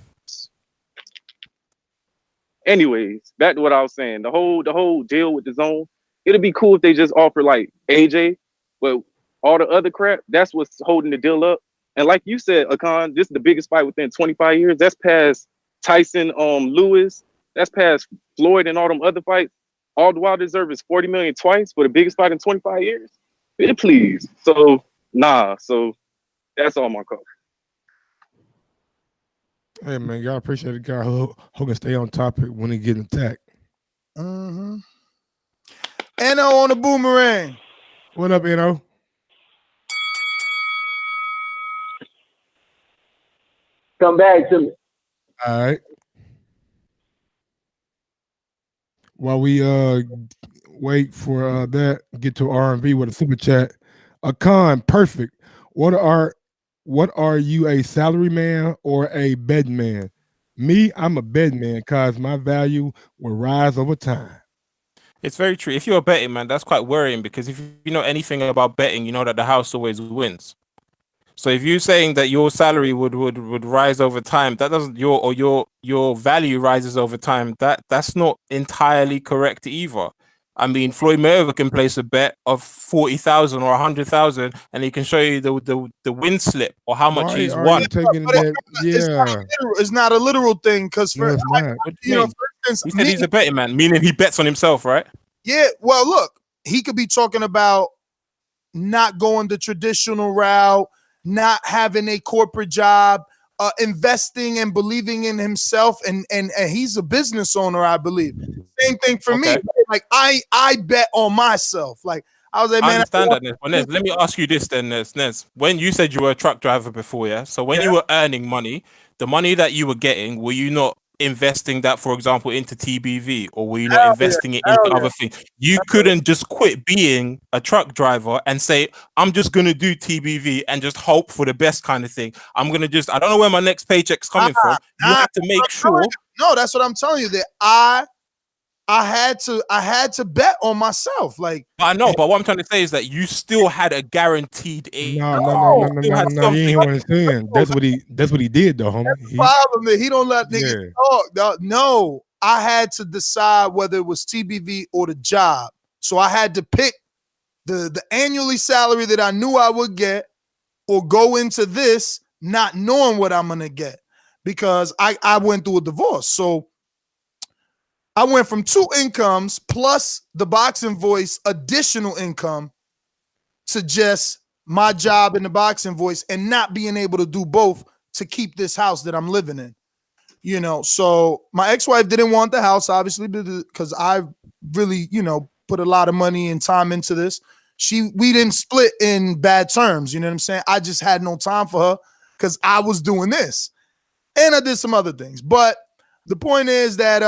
Anyways, back to what I was saying. The whole deal with the zone. It'd be cool if they just offer like AJ, but all the other crap, that's what's holding the deal up. And like you said, Akon, this is the biggest fight within 25 years. That's past Tyson, Lewis. That's past Floyd and all them other fights. All the Wilder deserve is 40 million twice for the biggest fight in 25 years. Please. So So that's all my call. Hey man, y'all appreciate the guy who can stay on topic when he getting attacked. Mm-hmm. Eno on the boomerang. What up, Eno? Come back to me. All right. While we wait for that, get to R&B with a super chat. Akon, perfect. What are you, a salary man or a bed man? Me, I'm a bed man because my value will rise over time. It's very true. If you're a betting man, that's quite worrying because if you know anything about betting, you know that the house always wins. So if you're saying that your salary would rise over time, that doesn't your value rises over time. That's not entirely correct either. I mean, Floyd Mayweather can place a bet of 40,000 or 100,000, and he can show you the win slip or how much Why he's are won. you taking that? Yeah. It's not a literal thing because No, it's not. What do you mean? for instance, He said he's a betting man, meaning he bets on himself, right? Yeah, well, look, he could be talking about not going the traditional route, not having a corporate job, investing and believing in himself, and he's a business owner, I believe. Same thing for me. Like I bet on myself. Like I was like, I man, understand that, Nez. But Nez, let me ask you this then, Nez. When you said you were a truck driver before, yeah? So when you were earning money, the money that you were getting, were you not investing that, for example, into TBV, or were you not investing it into other things? You couldn't just quit being a truck driver and say, I'm just going to do TBV and just hope for the best kind of thing. I don't know where my next paycheck's coming from. You have to make sure. No, that's what I'm telling you, that I had to bet on myself. Like I know, but what I'm trying to say is that you still had a guaranteed No. You ain't what I'm saying. That's what he did though, homie. Problem that he don't let niggas talk. No, I had to decide whether it was TBV or the job. So I had to pick the annually salary that I knew I would get, or go into this not knowing what I'm gonna get, because I went through a divorce. So I went from 2 incomes plus the Boxing Voice additional income to just my job in the Boxing Voice, and not being able to do both to keep this house that I'm living in. You know, so my ex-wife didn't want the house, obviously, because I really, put a lot of money and time into this. We didn't split in bad terms, you know what I'm saying? I just had no time for her because I was doing this. And I did some other things. But the point is that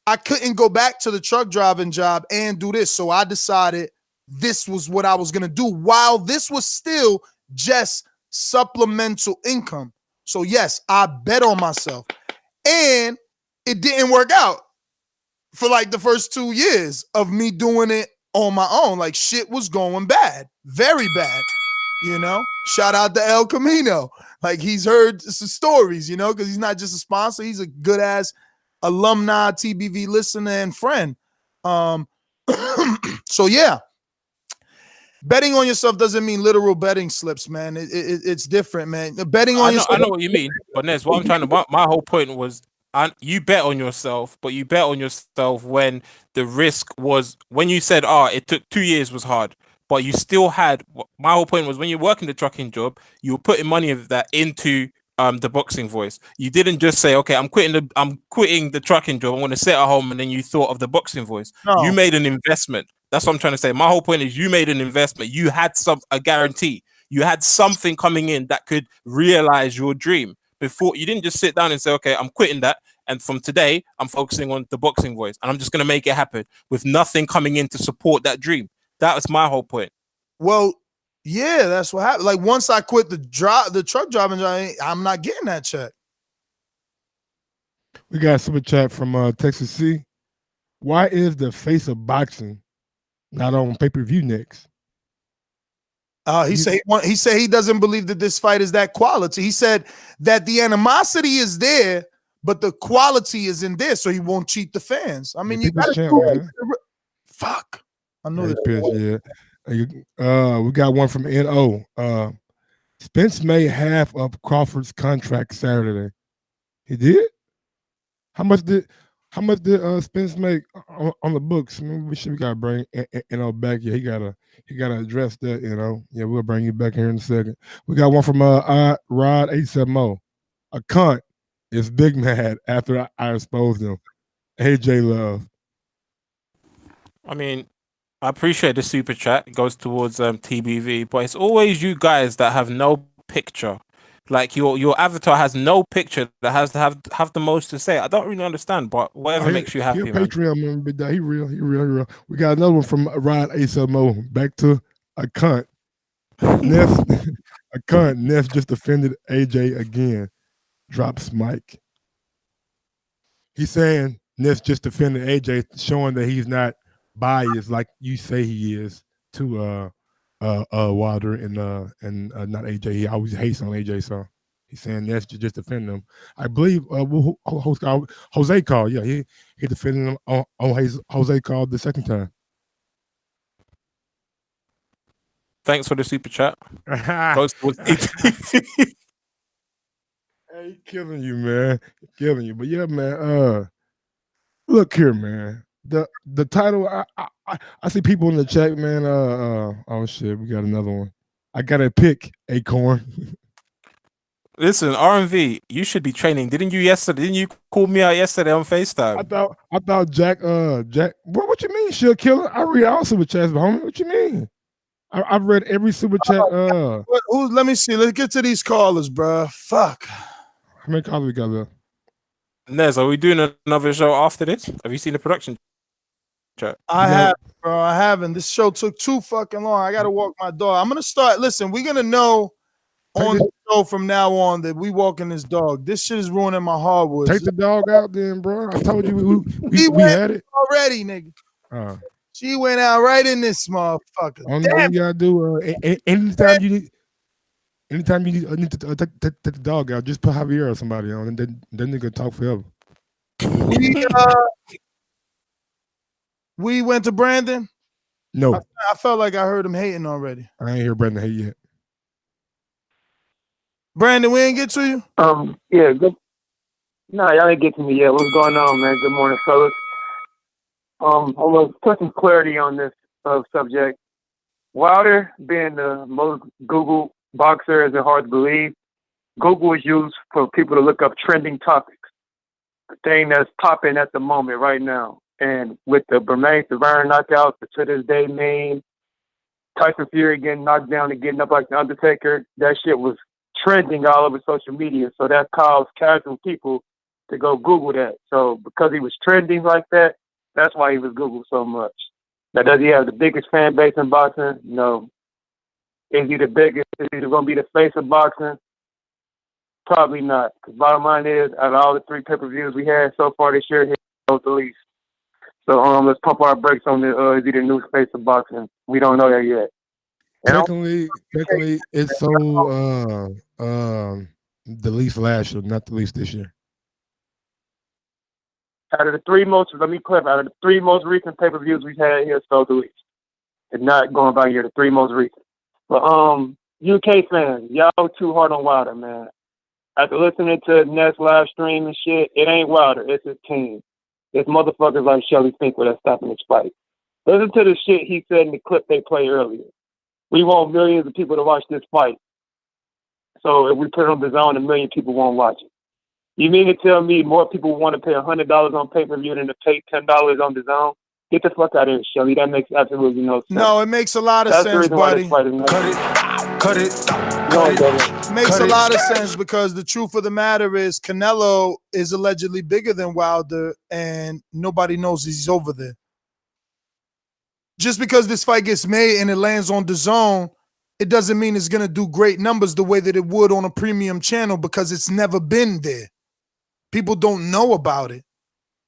I couldn't go back to the truck driving job and do this. So I decided this was what I was going to do, while this was still just supplemental income. So yes, I bet on myself, and it didn't work out for like the first 2 years of me doing it on my own. Like shit was going bad, very bad, shout out to El Camino. Like he's heard some stories, because he's not just a sponsor. He's a good ass alumni, TBV listener, and friend. So yeah, betting on yourself doesn't mean literal betting slips, man. It's different, man. Betting on yourself. I know what you mean, but Nez, what I'm trying to, my whole point was, you bet on yourself, but you bet on yourself when the risk was, when you said, it took 2 years was hard, but you still had, my whole point was when you're working the trucking job, you were putting money of that into the Boxing Voice. You didn't just say, okay, I'm quitting the trucking job, I'm going to sit at home, and then you thought of the Boxing Voice. No. You made an investment. That's what I'm trying to say. My whole point is you made an investment. You had a guarantee. You had something coming in that could realize your dream. Before, you didn't just sit down and say, okay, I'm quitting that, and from today I'm focusing on the boxing voice and I'm just going to make it happen with nothing coming in to support that dream. That was my whole point. Well, yeah, that's what happened. Like once I quit the truck driving job, I'm not getting that check. We got a super chat from Texas C. Why is the face of boxing not on pay-per-view next? He said he doesn't believe that this fight is that quality. He said that the animosity is there, but the quality isn't there, so he won't cheat the fans. I mean, you got to fuck. I know that. Yeah. We got one from NO. Spence made half of Crawford's contract Saturday. He did? How much did Spence make on the books? I mean, we gotta bring NO back. Yeah, he gotta address that. Yeah, we'll bring you back here in a second. We got one from Rod 870. A cunt is big mad after I exposed him. AJ Love. I mean, I appreciate the super chat. It goes towards TBV, but it's always you guys that have no picture. Like your avatar has no picture that has to have the most to say. I don't really understand, but whatever makes you happy, He a man. Patreon member, he real. We got another one from Rod 870. Back to a cunt. Neff, a cunt. Neff just offended AJ again. Drops mic. He's saying Neff just offended AJ, showing that he's not biased like you say he is to Wilder and not AJ. He always hates on AJ, so he's saying that's just defending him. I believe Jose called. Yeah, he defended him on Jose called the second time. Thanks for the super chat. Goes towards Hey, he killing you, man. Killing you. But yeah, man. Look here, man. The title. I see people in the chat, man. Oh shit, we got another one. I gotta pick Acorn. Listen, RMV, you should be training. Didn't you call me out yesterday on FaceTime? I thought Jack. What you mean, Should Killer? I read all super chats, homie. What you mean? I've read every super chat. Let me see. Let's get to these callers, bro. Fuck. How many callers we got left? Nez, are we doing another show after this? Have you seen the production chat? I haven't, bro. I haven't. This show took too fucking long. I gotta walk my dog. I'm gonna start. Listen, we're gonna know on the show from now on that we walking this dog. This shit is ruining my hardwoods. Take the dog out, then, bro. I told you we had it already, nigga. She went out right in this motherfucker. Only thing you gotta do, anytime you need to take the dog out, just put Javier or somebody on, and then nigga talk forever. We went to Brandon. No, I felt like I heard him hating already. I ain't hear Brandon hate yet. Brandon, we ain't get to you. Yeah, good. No, y'all ain't get to me yet. What's going on, man? Good morning, fellas. I want to put some clarity on this subject. Wilder being the most Google boxer, is it hard to believe? Google is used for people to look up trending topics, the thing that's popping at the moment right now. And with the Bermain-Savard knockout, the to this day meme, Tyson Fury getting knocked down and getting up like the Undertaker, that shit was trending all over social media. So that caused casual people to go Google that. So because he was trending like that, that's why he was Googled so much. Now, does he have the biggest fan base in boxing? No. Is he the biggest? Is he going to be the face of boxing? Probably not. Because bottom line is, out of all the 3 pay-per-views we had so far this year, he knows the least. So let's pump our brakes on is he the new face of boxing? We don't know that yet. Technically, it's so the least last year, not the least this year. Out of the 3 most, let me clarify, out of the 3 most recent pay-per-views we've had here, so the least. And not going by here, the 3 most recent. But UK fans, y'all too hard on Wilder, man. After listening to Ness live stream and shit, it ain't Wilder, it's his team. It's motherfuckers like Shelly Finkel that's stopping this fight. Listen to the shit he said in the clip they played earlier. We want millions of people to watch this fight. So if we put it on Dazn, 1 million people won't watch it. You mean to tell me more people want to pay $100 on pay-per-view than to pay $10 on Dazn? Get the fuck out of here, Shelly. That makes absolutely no sense. No, it makes a lot of sense, buddy. Cut Cut it. Makes a lot of sense because the truth of the matter is Canelo is allegedly bigger than Wilder and nobody knows he's over there. Just because this fight gets made and it lands on Dazn, it doesn't mean it's going to do great numbers the way that it would on a premium channel because it's never been there. People don't know about it.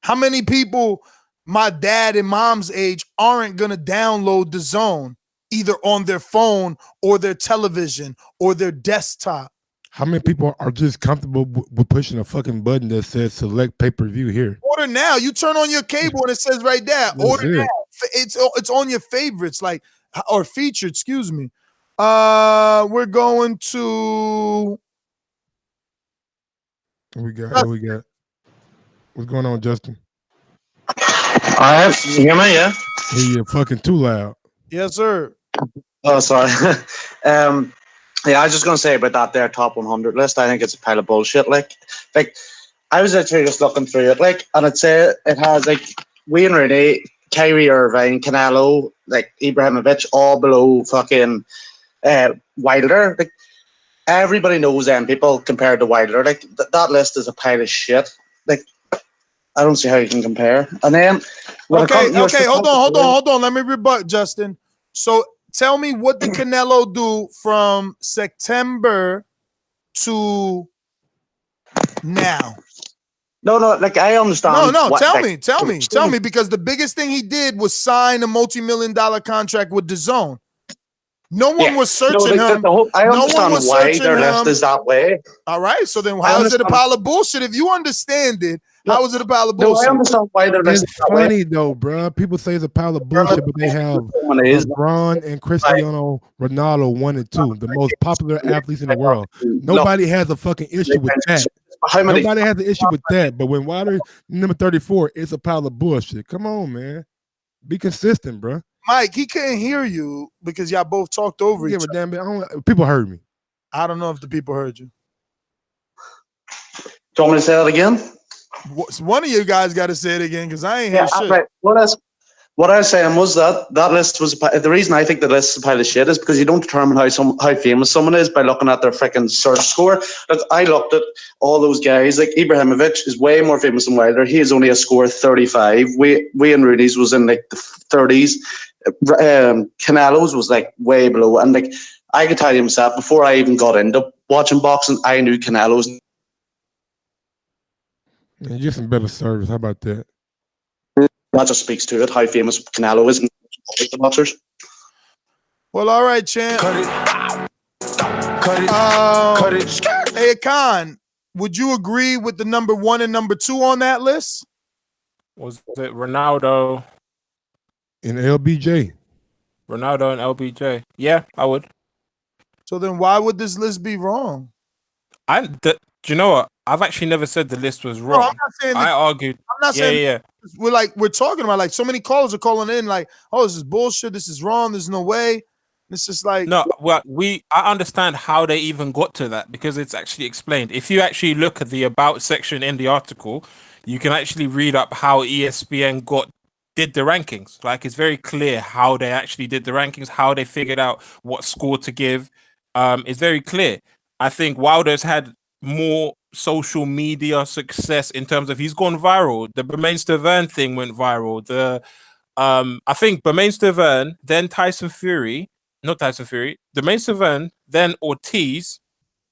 How many people my dad and mom's age aren't going to download Dazn either on their phone or their television or their desktop? How many people are just comfortable with pushing a fucking button that says select pay-per-view here? Order now. You turn on your cable and it says right there, order now. It's on your favorites, like, or featured, excuse me. We're going to What we got? What's going on, Justin? All right, you hear me? Yeah. Hey, you're fucking too loud. Yes, sir. Oh, sorry. Yeah, I was just gonna say about that there top 100 list. I think it's a pile of bullshit. Like I was actually just looking through it, like, and it has like Wayne Rooney, Kyrie Irving, Canelo, like Ibrahimovic, all below fucking Wilder. Like everybody knows them people compared to Wilder. Like that list is a pile of shit. Like I don't see how you can compare. And then okay, hold on. Let me rebut, Justin. So tell me, what did Canelo do from September to now? No, like I understand. No, tell me, because the biggest thing he did was sign a multi-million-dollar contract with Dazn. No one was searching him. I understand why their list is that way. All right, so then how is it a pile of bullshit? If you understand it, how is it a pile of bullshit? No, I understand why their list is that way. It's funny though, bro. People say it's a pile of bullshit, but they have LeBron and Cristiano Ronaldo 1 and 2, the most popular athletes in the world. Nobody has a fucking issue with that. Nobody has an issue with that. But when Wilder number 34, it's a pile of bullshit. Come on, man. Be consistent, bro. Mike, he couldn't hear you because y'all both talked over each other. Damn it. People heard me. I don't know if the people heard you. Do you want me to say that again? One of you guys got to say it again because I ain't hear shit. Right. What I was saying was that list was the reason I think the list is a pile of shit is because you don't determine how famous someone is by looking at their freaking search score. Look, I looked at all those guys. Like Ibrahimovic is way more famous than Wilder. He is only a score 35. Wayne Rooney's was in like the 30s. Canelo's was like way below. And like I could tell you myself, before I even got into watching boxing, I knew Canelo's. Man, you're some better service. How about that? That just speaks to it, how famous Canelo is in the boxers. Well, all right, champ. Cut it. Hey, Khan, would you agree with the number 1 and number 2 on that list? Was it Ronaldo and LBJ? Ronaldo and LBJ. Yeah, I would. So then why would this list be wrong? Do you know what? I've actually never said the list was wrong. No, I'm not saying I argued. I'm not saying. Yeah. We're talking about like so many callers are calling in like, oh, this is bullshit. This is wrong. There's no way. It's just like no. Well, I understand how they even got to that because it's actually explained. If you actually look at the about section in the article, you can actually read up how ESPN did the rankings. Like it's very clear how they actually did the rankings, how they figured out what score to give. It's very clear. I think Wilder's had more social media success in terms of he's gone viral. The Bermain-Stervern thing went viral. I think Bermain-Stervern, then Bermain-Stervern, then Ortiz,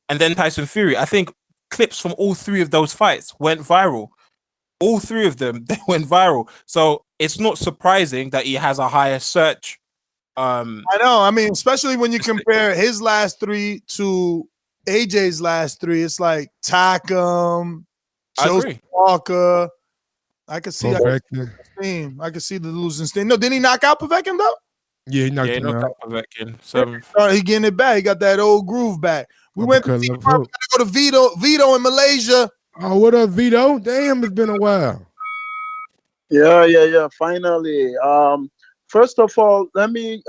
and then Tyson Fury. I think clips from all 3 of those fights went viral. All 3 of them, they went viral. So it's not surprising that he has a higher search. I know. I mean, especially when you compare his last 3 to AJ's last 3, it's like Takam, Joseph Walker. I can see that steam. I can see the losing steam. No, didn't he knock out Povetkin though? Yeah, he knocked him out. Povetkin. He getting it back. He got that old groove back. We went to go to Vito in Malaysia. Oh, what up, Vito? Damn, it's been a while. Yeah. Finally. First of all, let me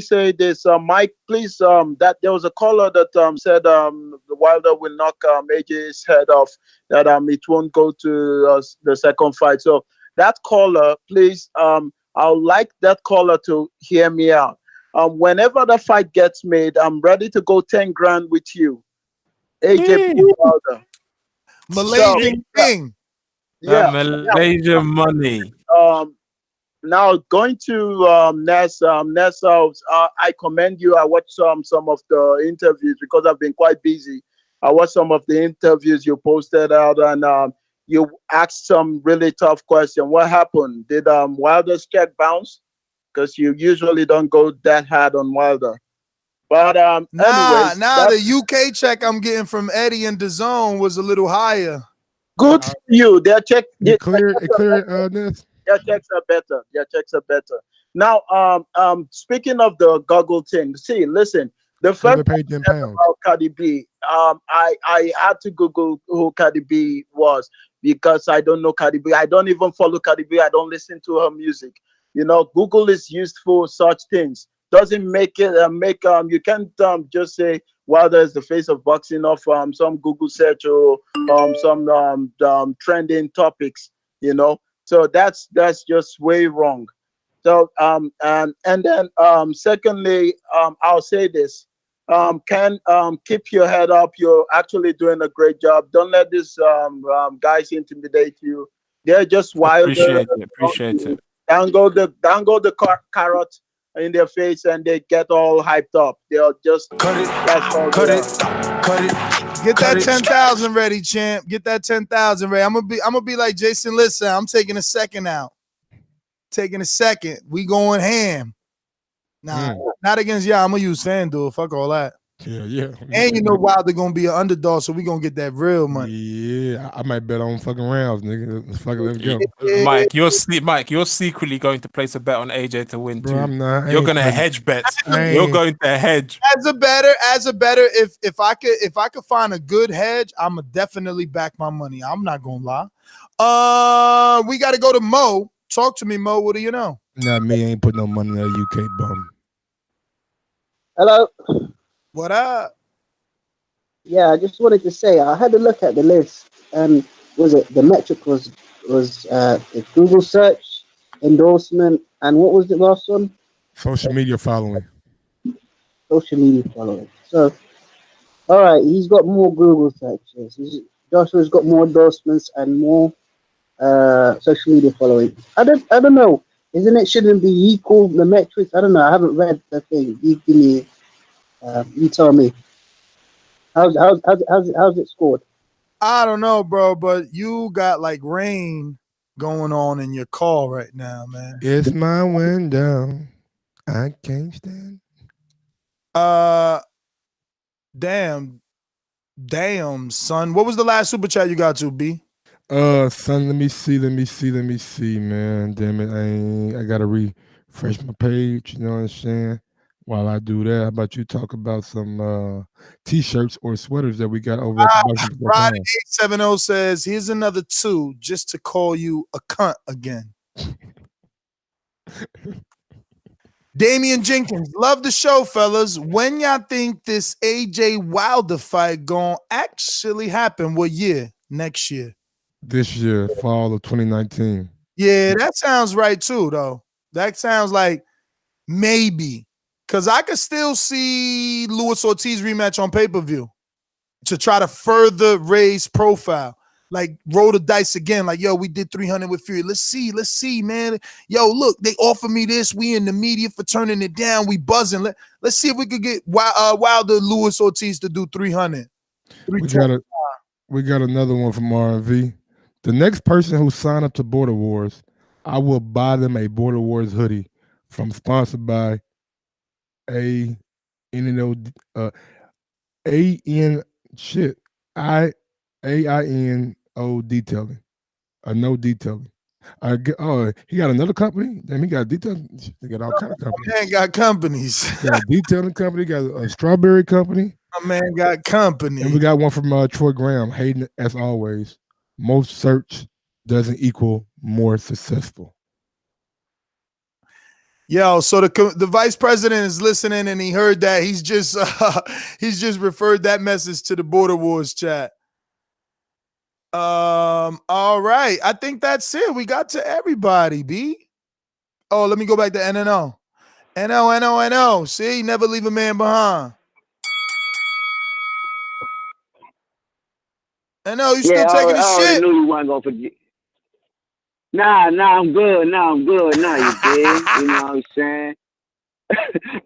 say this, Mike. Please, that there was a caller that said the Wilder will knock AJ's head off. That it won't go to the second fight. So that caller, please, I would like that caller to hear me out. Whenever the fight gets made, I'm ready to go 10 grand with you. AJ Wilder. Malaysian King. That Yeah. Malaysian money. Now going to Ness. I commend you. I watched some of the interviews because I've been quite busy. I watched some of the interviews you posted out, and you asked some really tough questions. What happened? Did Wilder's check bounce? Because you usually don't go that hard on Wilder. But anyways, the UK check I'm getting from Eddie and Dazn was a little higher. Good for you. Their check. It clear this. Their checks are better. Their checks are better. Now, speaking of the goggle thing, see, listen. The first thing about Cardi B, I had to Google who Cardi B was because I don't know Cardi B. I don't even follow Cardi B. I don't listen to her music. You know, Google is used for such things. Doesn't make it you can't just say Wilder is the face of boxing off some Google search or some trending topics. You know, so that's just way wrong. So and then secondly, I'll say this. Keep your head up. You're actually doing a great job. Don't let these guys intimidate you. They're just wild. Appreciate it. Dangle the carrot in their face and they get all hyped up. They'll just cut it. Get that 10,000 ready, champ. Get that 10,000 ready. I'm gonna be like Jason. Listen, I'm taking a second out. Taking a second. We going ham. Nah, not against y'all. I'm gonna use FanDuel. Fuck all that. Yeah. And you know Wilder gonna be an underdog, so we gonna get that real money. Yeah, I might bet on fucking rounds, nigga. Fucking let's go. Mike, you're secretly going to place a bet on AJ to win too. Bro, I'm not. You're gonna hedge bets. You're going to hedge. As a better, if I could find a good hedge, I'ma definitely back my money. I'm not gonna lie. We gotta go to Mo. Talk to me, Mo. What do you know? Nah, me ain't put no money in that UK bum. Hello. What up? Yeah, I just wanted to say I had a look at the list, and was it the metric was the Google search, endorsement, and what was the last one? Social media following. Social media following. So, all right, he's got more Google searches. Joshua's got more endorsements and more social media following. I don't know. Shouldn't be equal the metrics? I don't know. I haven't read the thing. You give me. You tell me. How's it scored? I don't know, bro, but you got like rain going on in your call right now, man. It's my window. I can't stand. Damn, son. What was the last super chat you got to, B? Son, let me see, man. Damn it, I gotta refresh my page. You know what I'm saying? While I do that, how about you talk about some t-shirts or sweaters that we got over at the Rod 870 says, here's another 2 just to call you a cunt again. Damian Jenkins, love the show, fellas. When y'all think this AJ Wilder fight gonna actually happen? What year? Next year? This year, fall of 2019. Yeah, that sounds right too, though. That sounds like maybe. Because I could still see Luis Ortiz rematch on pay-per-view to try to further raise profile. Like, roll the dice again. Like, yo, we did 300 with Fury. Let's see, man. Yo, look, they offer me this. We in the media for turning it down. We buzzing. Let's see if we could get Wilder Luis Ortiz to do 300. We got another one from R&V. The next person who signed up to Border Wars, I will buy them a Border Wars hoodie from sponsored by AINO detailing. No detailing. He got another company. Damn, he got detailing. He got all kind of companies. Man got companies. He got a detailing company. Got a strawberry company. My man got company. And we got one from Troy Graham. Hayden, as always, most search doesn't equal more successful. Yo, so the vice president is listening, and he heard that. He's just referred that message to the Border Wars chat. All right. I think that's it. We got to everybody, B. Oh, let me go back to NNO. NO. See, never leave a man behind. NO, you still taking the I already shit? knew you weren't gonna forget. Nah, I'm good. Now you did. You know what I'm saying?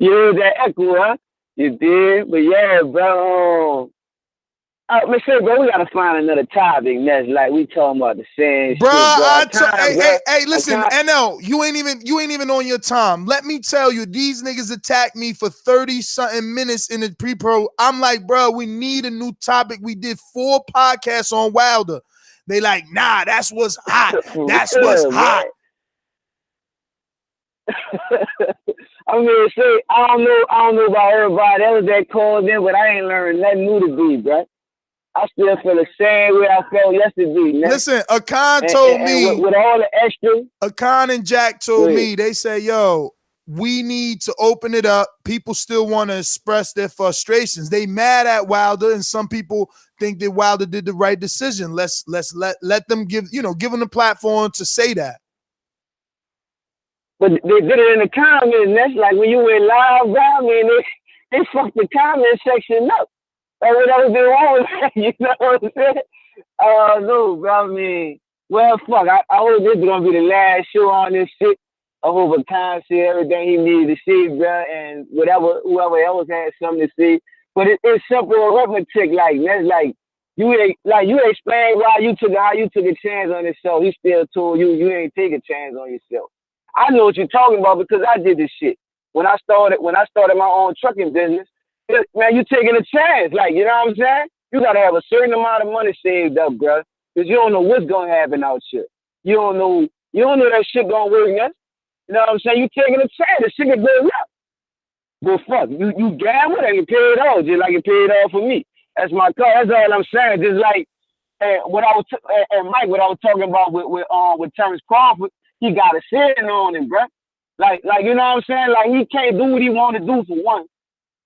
You heard that echo, huh? You did? But yeah, bro. Let's say, bro, we gotta find another topic that's like we talking about the same Bruh, shit, bro. hey, listen, NL, you ain't even on your time. Let me tell you, these niggas attacked me for 30-something minutes in the pre-pro. I'm like, bro, we need a new topic. We did 4 podcasts on Wilder. They like, nah, that's what's hot. That's what's hot. I mean, say, I don't know about everybody else that called in, but I ain't learned nothing new to be, bro. I still feel the same way I felt yesterday, man. Listen, Akan told me with all the extra. Akan and Jack told me, they say, yo, we need to open it up. People still want to express their frustrations. They mad at Wilder, and some people think that Wilder did the right decision. Let's let them give them the platform to say that. But they did it in the comments. That's like when you went live, bro. I mean, they fucked the comment section up. Like whatever they want, you know what I'm saying? No, bro. I mean, well, fuck. I hope this is gonna be the last show on this shit. I hope Akan see everything he needed to see, bro, and whoever else had something to see. But it's simple arithmetic, like that's like you explained how you took a chance on yourself. He still told you ain't take a chance on yourself. I know what you're talking about because I did this shit when I started my own trucking business. Man, you taking a chance, like, you know what I'm saying? You gotta have a certain amount of money saved up, bro, because you don't know what's gonna happen out here. You don't know that shit gonna work, man. You know what I'm saying? You taking a chance, the shit can go up. But fuck, you gamble and you pay it off, just like you paid off for me. That's my car. That's all I'm saying. Just like Mike, what I was talking about with Terrence Crawford, he got a sin on him, bro. Like you know what I'm saying? Like he can't do what he want to do for one.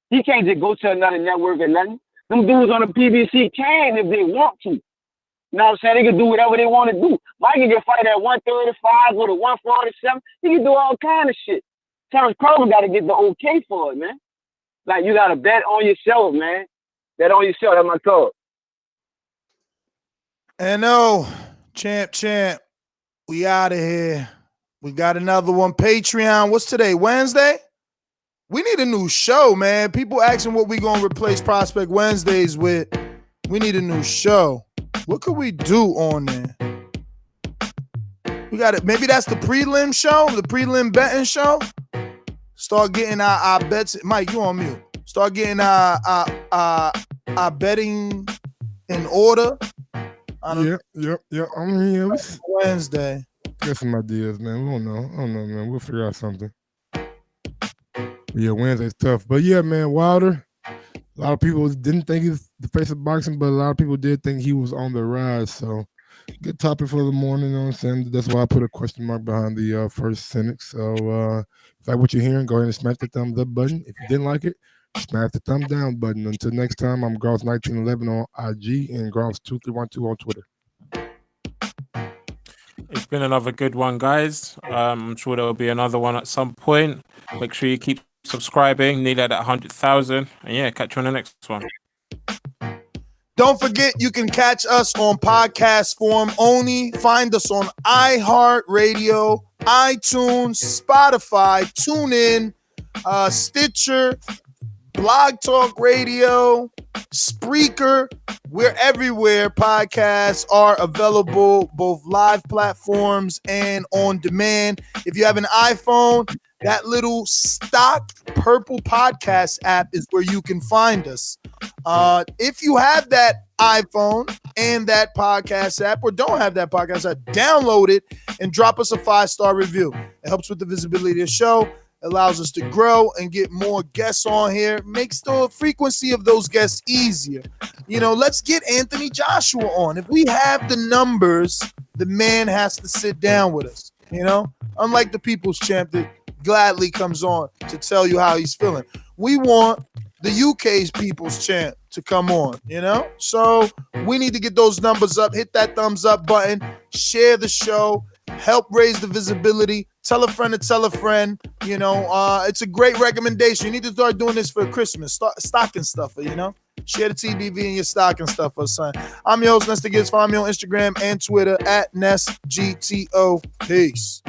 He can't just go to another network or nothing. Them dudes on the PBC can if they want to. You know what I'm saying? They can do whatever they want to do. Mike can get fight at 135 or 147. He can do all kind of shit. Terrence Crawford got to get the okay for it, man. Like, you got to bet on yourself, man. Bet on yourself. That's my call. NO, champ. We out of here. We got another one. Patreon. What's today? Wednesday? We need a new show, man. People asking what we gonna replace Prospect Wednesdays with. We need a new show. What could we do on there? We got it. Maybe that's the prelim show, the prelim betting show. Start getting our bets. Mike, you on mute. Start getting our betting in order. Yeah. I'm here. Wednesday. Got some ideas, man. I don't know, man. We'll figure out something. Yeah, Wednesday's tough. But yeah, man, Wilder, a lot of people didn't think he's the face of boxing, but a lot of people did think he was on the rise. So good topic for the morning, you know what I'm saying? That's why I put a question mark behind the first sentence. So if like what you're hearing, go ahead and smash the thumbs up button. If you didn't like it, smash the thumb down button. Until next time, I'm Gross1911 on IG and Gross2312 on Twitter. It's been another good one, guys. I'm sure there will be another one at some point. Make sure you keep subscribing, nearly at 100,000. And yeah, catch you on the next one. Don't forget, you can catch us on podcast form only. Find us on iHeartRadio, iTunes, Spotify, TuneIn, Stitcher, Blog Talk Radio, Spreaker. We're everywhere. Podcasts are available, both live platforms and on demand. If you have an iPhone, that little stock purple podcast app is where you can find us. If you have that iPhone and that podcast app, or don't have that podcast app, download it and drop us a 5-star review. It helps with the visibility of the show, allows us to grow and get more guests on here, makes the frequency of those guests easier. You know, let's get Anthony Joshua on. If we have the numbers, the man has to sit down with us, you know? Unlike the People's Champ that gladly comes on to tell you how he's feeling. We want the UK's People's Champ to come on, you know? So we need to get those numbers up. Hit that thumbs up button. Share the show. Help raise the visibility. Tell a friend to tell a friend. You know, it's a great recommendation. You need to start doing this for Christmas. Start stocking stuffer, you know? Share the TBV in your stocking stuffer, son. I'm your host, Nesta Gibbs. Follow me on Instagram and Twitter at NestGTO. Peace.